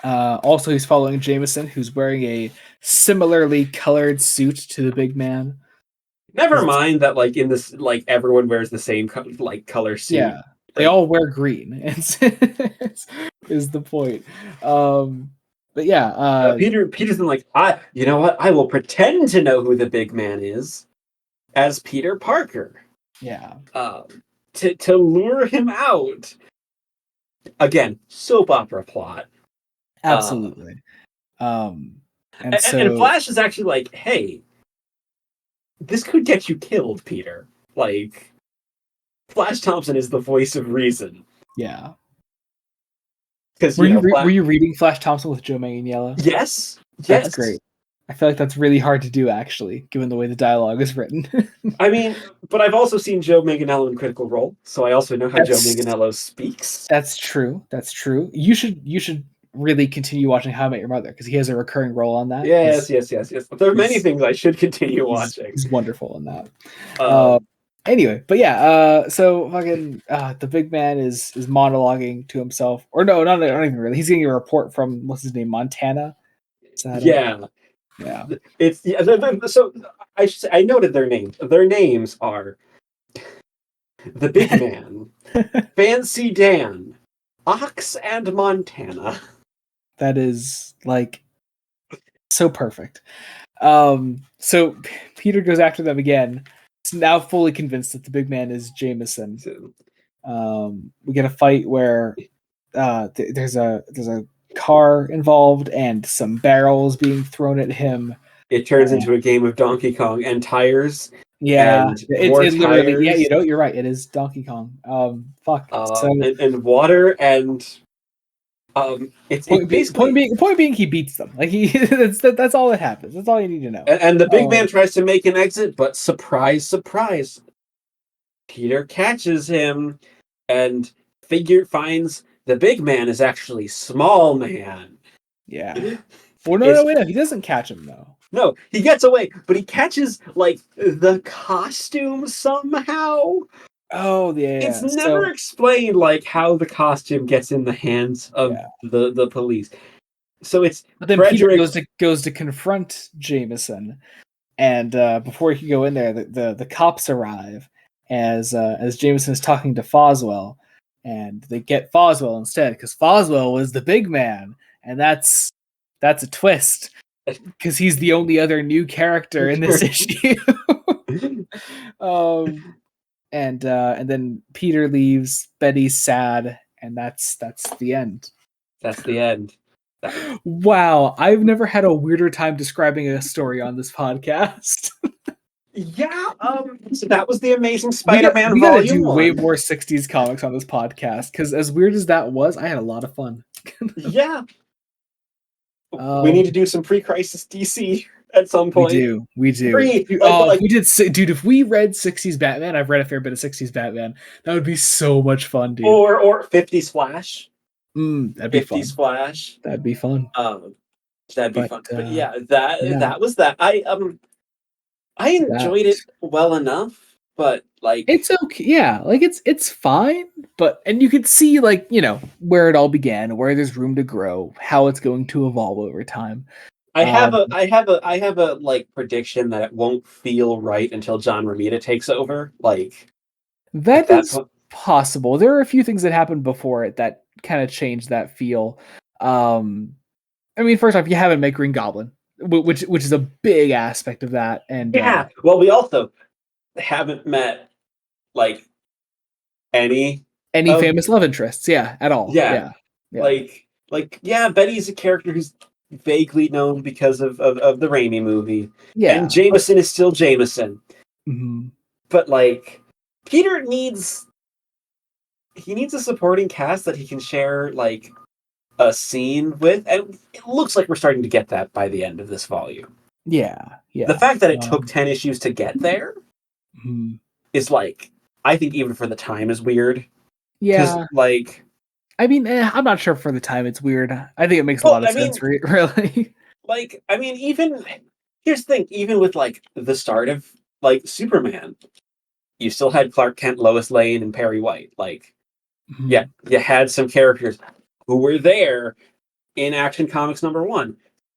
Also, he's following Jameson, who's wearing a similarly colored suit to the big man. Never mind that, like in this, like everyone wears the same color suit. Yeah, they all wear green. Is the point. But yeah, Peter's been like, you know what? I will pretend to know who the big man is, as Peter Parker. Yeah. To lure him out. Again, soap opera plot. Absolutely. And Flash is actually like, hey, this could get you killed, Peter. Like, Flash Thompson is the voice of reason. Yeah. Because, Were you reading Flash Thompson with Joe Manganiello? Yes. That's Yes. great. I feel like that's really hard to do, actually, given the way the dialogue is written. I mean, but I've also seen Joe Manganiello in Critical Role, so I also know how Joe That's Manganiello speaks. that's true. That's true. You should really continue watching How I Met Your Mother because he has a recurring role on that. Yes, yes, yes, yes. There are many He's things I should continue he's watching. he's wonderful in that. Uh, Um, anyway, but yeah, so fucking the big man is monologuing to himself, or no, not even really. He's getting a report from what's his name, Montana. Is that it? yeah, Yeah. it's yeah. So I should say, I noted their names. Their names are the Big Man, Fancy Dan, Ox, and Montana. That is like so perfect. So Peter goes after them again. He's now fully convinced that the big man is Jameson. So We get a fight where there's a car involved and some barrels being thrown at him. it turns into a game of Donkey Kong and tires Yeah, and it's more it literally, yeah, tires, you're right. It is Donkey Kong. Fuck. So and water and it basically point being, he beats them. Like that's all that happens. That's all you need to know. and the big man tries to make an exit, but surprise, surprise, Peter catches him and finds the big man is actually small man. Yeah. Well, It's no, he doesn't catch him though. no, he gets away, but he catches like the costume somehow. Oh It's yeah. never explained like how the costume gets in the hands of Yeah. the police. So it's But then Peter Frederick. goes to confront Jameson, and before he can go in there, the cops arrive as Jameson is talking to Foswell, and they get Foswell instead because Foswell was the big man, and that's a twist because he's the only other new character in this issue. um, and then Peter leaves. Betty's sad, and that's the end. That's the end. Wow, I've never had a weirder time describing a story on this podcast. Yeah, so that was the Amazing we got Spider-Man we got to Volume do way 1. more '60s comics on this podcast because as weird as that was, I had a lot of fun. Yeah. We need to do some pre-crisis DC at some point. We do. If we did, dude, if we read '60s Batman, I've read a fair bit of '60s Batman. That would be so much fun, dude. Or '50s Flash. That'd be fun. 50s Flash. That'd be fun. That'd be fun. But yeah, that was that. I enjoyed it well enough, but like it's okay. Yeah, like it's fine, but and you could see like where it all began, where there's room to grow, how it's going to evolve over time. I have a like prediction that it won't feel right until John Romita takes over. Like that is possible. There are a few things that happened before it that kind of changed that feel. I mean, first off, you haven't met Green Goblin, which is a big aspect of that. And yeah, well, we also haven't met like any famous love interests, at all. Yeah. Like yeah, Betty's a character who's vaguely known because of the Raimi movie. Yeah, and Jameson is still Jameson. Mm-hmm. But like Peter needs a supporting cast that he can share like a scene with, and it looks like we're starting to get that by the end of this volume. Yeah. The fact that it took 10 issues to get there is like, I think even for the time is weird. Yeah. Like, I mean, I'm not sure for the time it's weird. I think it makes a lot of sense, really. Like, I mean, here's the thing, even with like the start of like Superman, you still had Clark Kent, Lois Lane, and Perry White. Like, yeah, you had some characters who were there in Action Comics #1.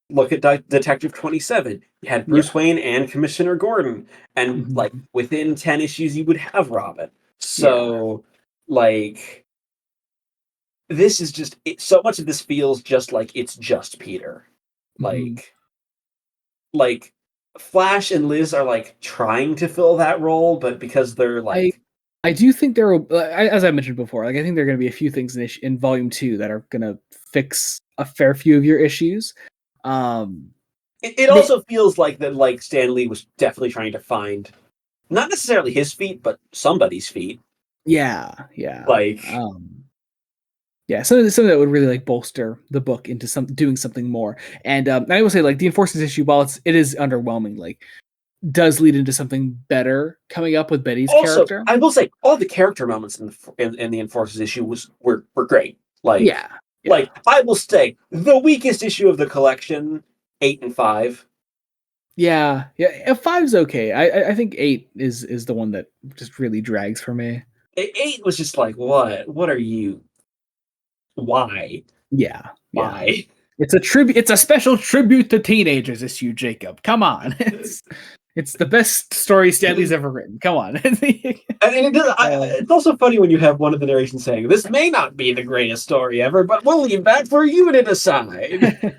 Look at Detective 27. You had Bruce Wayne and Commissioner Gordon, and like within 10 issues, you would have Robin. So, like, this is just so much of this feels just like it's just Peter. Like Flash and Liz are like trying to fill that role, but because they're like, I do think there will, as I mentioned before, like I think there are going to be a few things in Volume 2 that are going to fix a fair few of your issues. It also feels like that, like Stan Lee was definitely trying to find not necessarily his feet, but somebody's feet. Yeah, yeah. Like, Yeah, something that would really like bolster the book into doing something more. And I will say, like the Enforcers issue, while it is underwhelming, like does lead into something better coming up with Betty's also, character. I will say all the character moments in the Enforcers issue were great. Like, Yeah, yeah, I will say the weakest issue of the collection, 8 and 5. yeah, yeah. Five's okay. I think eight is the one that just really drags for me. 8 was just like, what are you? Why? Yeah, yeah. Why? It's a tribute. It's a special tribute to teenagers issue, Jacob. Come on, it's the best story Stanley's ever written. Come on. And um, it's also funny when you have one of the narrations saying, "This may not be the greatest story ever, but we'll leave that for you to decide."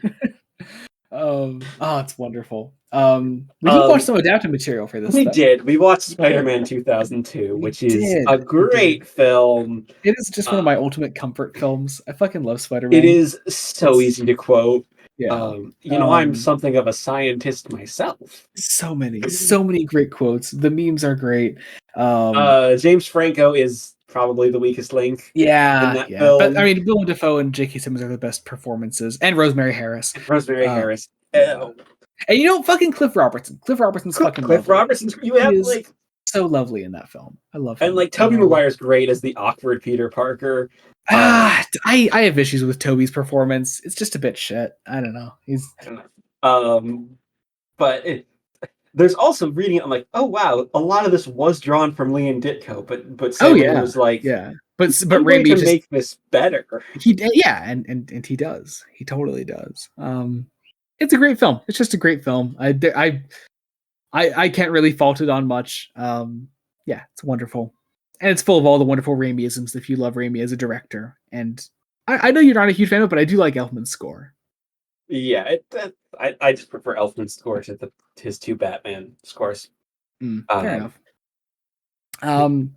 oh, it's wonderful. We did watch Um, some adapted material for this we though. did. We watched Spider-Man 2002, We which is did. a We did. great film. It is just one of Uh, my ultimate comfort films. I fucking love it Spider-Man. is so It's easy to quote. yeah. I'm Um, something of a scientist myself. so many great quotes. The memes are great. Um, James Franco is probably the weakest link in yeah, that yeah. But I film. mean, Willem Dafoe and J.K. Simmons are the best performances, and Rosemary Harris. Rosemary Uh, Harris. yeah. And fucking Cliff Robertson. Cliff Robertson's fucking Cliff lovely. Robertson. You He have is like so lovely in that film. I love And him. like Tobey Maguire's great as the awkward Peter Parker. I have issues with Toby's performance. It's just a bit shit. I don't know. He's I don't know. But there's also reading it. I'm like, oh wow, a lot of this was drawn from Lee and Ditko, but oh Sam Raimi yeah, was like, yeah. But I'm going Raimi to just make this better. yeah, and he does. He totally does. It's a great film. It's just a great film. I can't really fault it on much. Yeah, it's wonderful, and it's full of all the wonderful Raimiisms. If you love Raimi as a director, and I know you're not a huge fan of it, but I do like Elfman's score. Yeah, I just prefer Elfman's score to his two Batman scores. Fair Um, enough.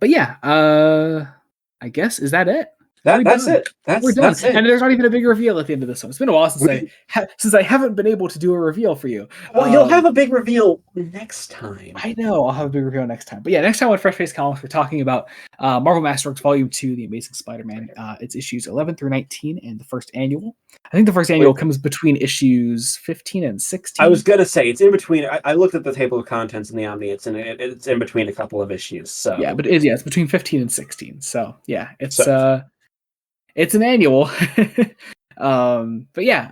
But yeah, I guess is that it? Are we that's done? it. We're done, That's it. and there's not even a big reveal at the end of this one. It's been a while since We, since I haven't been able to do a reveal for you. well, you'll have a big reveal next time. I know I'll have a big reveal next time. But yeah, next time on Fresh Face Comics, we're talking about Marvel Masterworks Volume 2, The Amazing Spider-Man. It's issues 11 through 19 and the first annual. I think the first annual Wait, comes between issues 15 and I was 16. gonna say it's in between. I looked at the table of contents in the Omni. It's in between a couple of issues. Yeah, So but it's between 15 and 16. So yeah, so it's an annual. But yeah,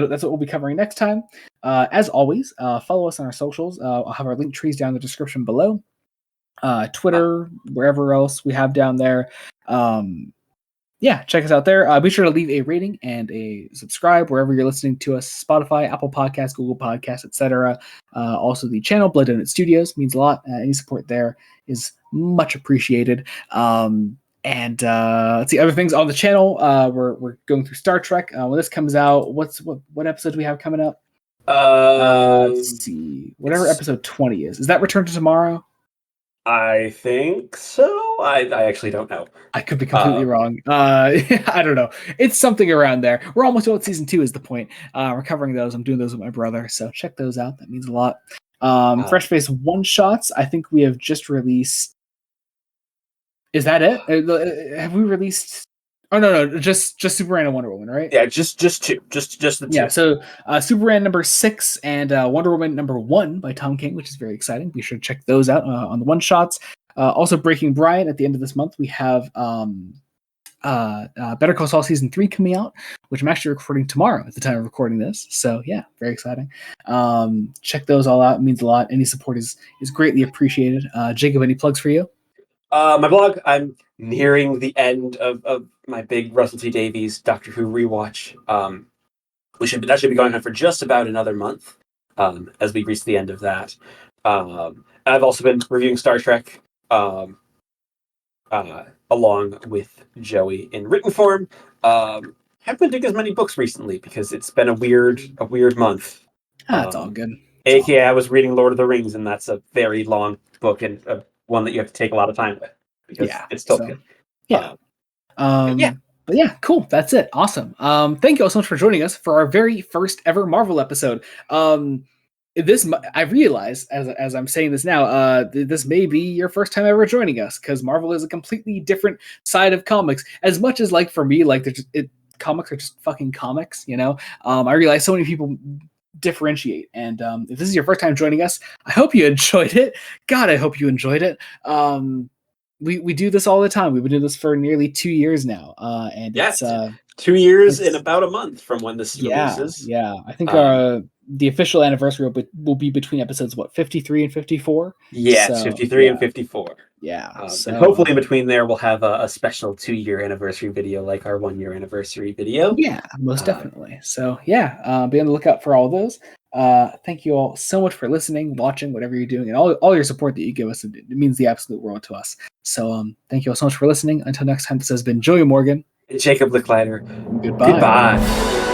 that's what we'll be covering next time. As always, follow us on our socials. I'll have our link trees down in the description below. Twitter, wherever else we have down there. Yeah, check us out there. Be sure to leave a rating and a subscribe wherever you're listening to us: Spotify, Apple Podcasts, Google Podcasts, etc. Also, the channel Blood Donut Studios means a lot. Any support there is much appreciated. And let's see other things on the channel. We're going through Star Trek. When this comes out, what episode do we have coming up? Let's see, whatever it's episode 20 is. Is that Return to Tomorrow? I think so. I actually don't know. I could be completely Um, wrong. I don't know. It's something around there. We're almost done with season 2 is the point. We're covering those. I'm doing those with my brother, so check those out. That means a lot. uh, Fresh Face one shots. I think we have just released. Is that it? Have we released? Oh no, just Superman and Wonder Woman, right? yeah, just two, just the Yeah. two. So Superman number 6 and Wonder Woman number 1 by Tom King, which is very exciting. Be sure to check those out on the one shots. Also, Breaking Brian at the end of this month. We have Better Call Saul season 3 coming out, which I'm actually recording tomorrow at the time of recording this. So yeah, very exciting. Check those all out. It means a lot. Any support is greatly appreciated. Jacob, any plugs for you? My blog. I'm nearing the end of my big Russell T Davies Doctor Who rewatch. That should be going on for just about another month. As we reach the end of that. I've also been reviewing Star Trek. Along with Joey in written form. Haven't been doing as many books recently because it's been a weird month. It's all good. AKA, I was reading Lord of the Rings, and that's a very long book and one that you have to take a lot of time with because Yeah. it's So Tolkien. yeah. Yeah, But yeah, cool. That's it. Awesome. Thank you all so much for joining us for our very first ever Marvel episode. I realize as I'm saying this now, this may be your first time ever joining us, because Marvel is a completely different side of comics. As much as, like, for me, like, comics are just fucking comics, you know. I realize so many people differentiate, and if this is your first time joining us, I hope you enjoyed it. God, I hope you enjoyed it. We do this all the time. We've been doing this for nearly 2 years now, and Yeah, 2 years in it's about a month from when this yeah, releases. yeah. I think Um, the official anniversary will be between episodes 53 and 54. yeah, it's So 53 and yeah, 54. yeah. And So hopefully in between there, we'll have a special 2-year anniversary video like our 1-year anniversary video. yeah, most Uh, definitely. So yeah, be on the lookout for all those. Thank you all so much for listening, watching, whatever you're doing, and all your support that you give us. It means the absolute world to us. So thank you all so much for listening. Until next time, this has been Joey Morgan. Jacob Licklider, Goodbye. goodbye.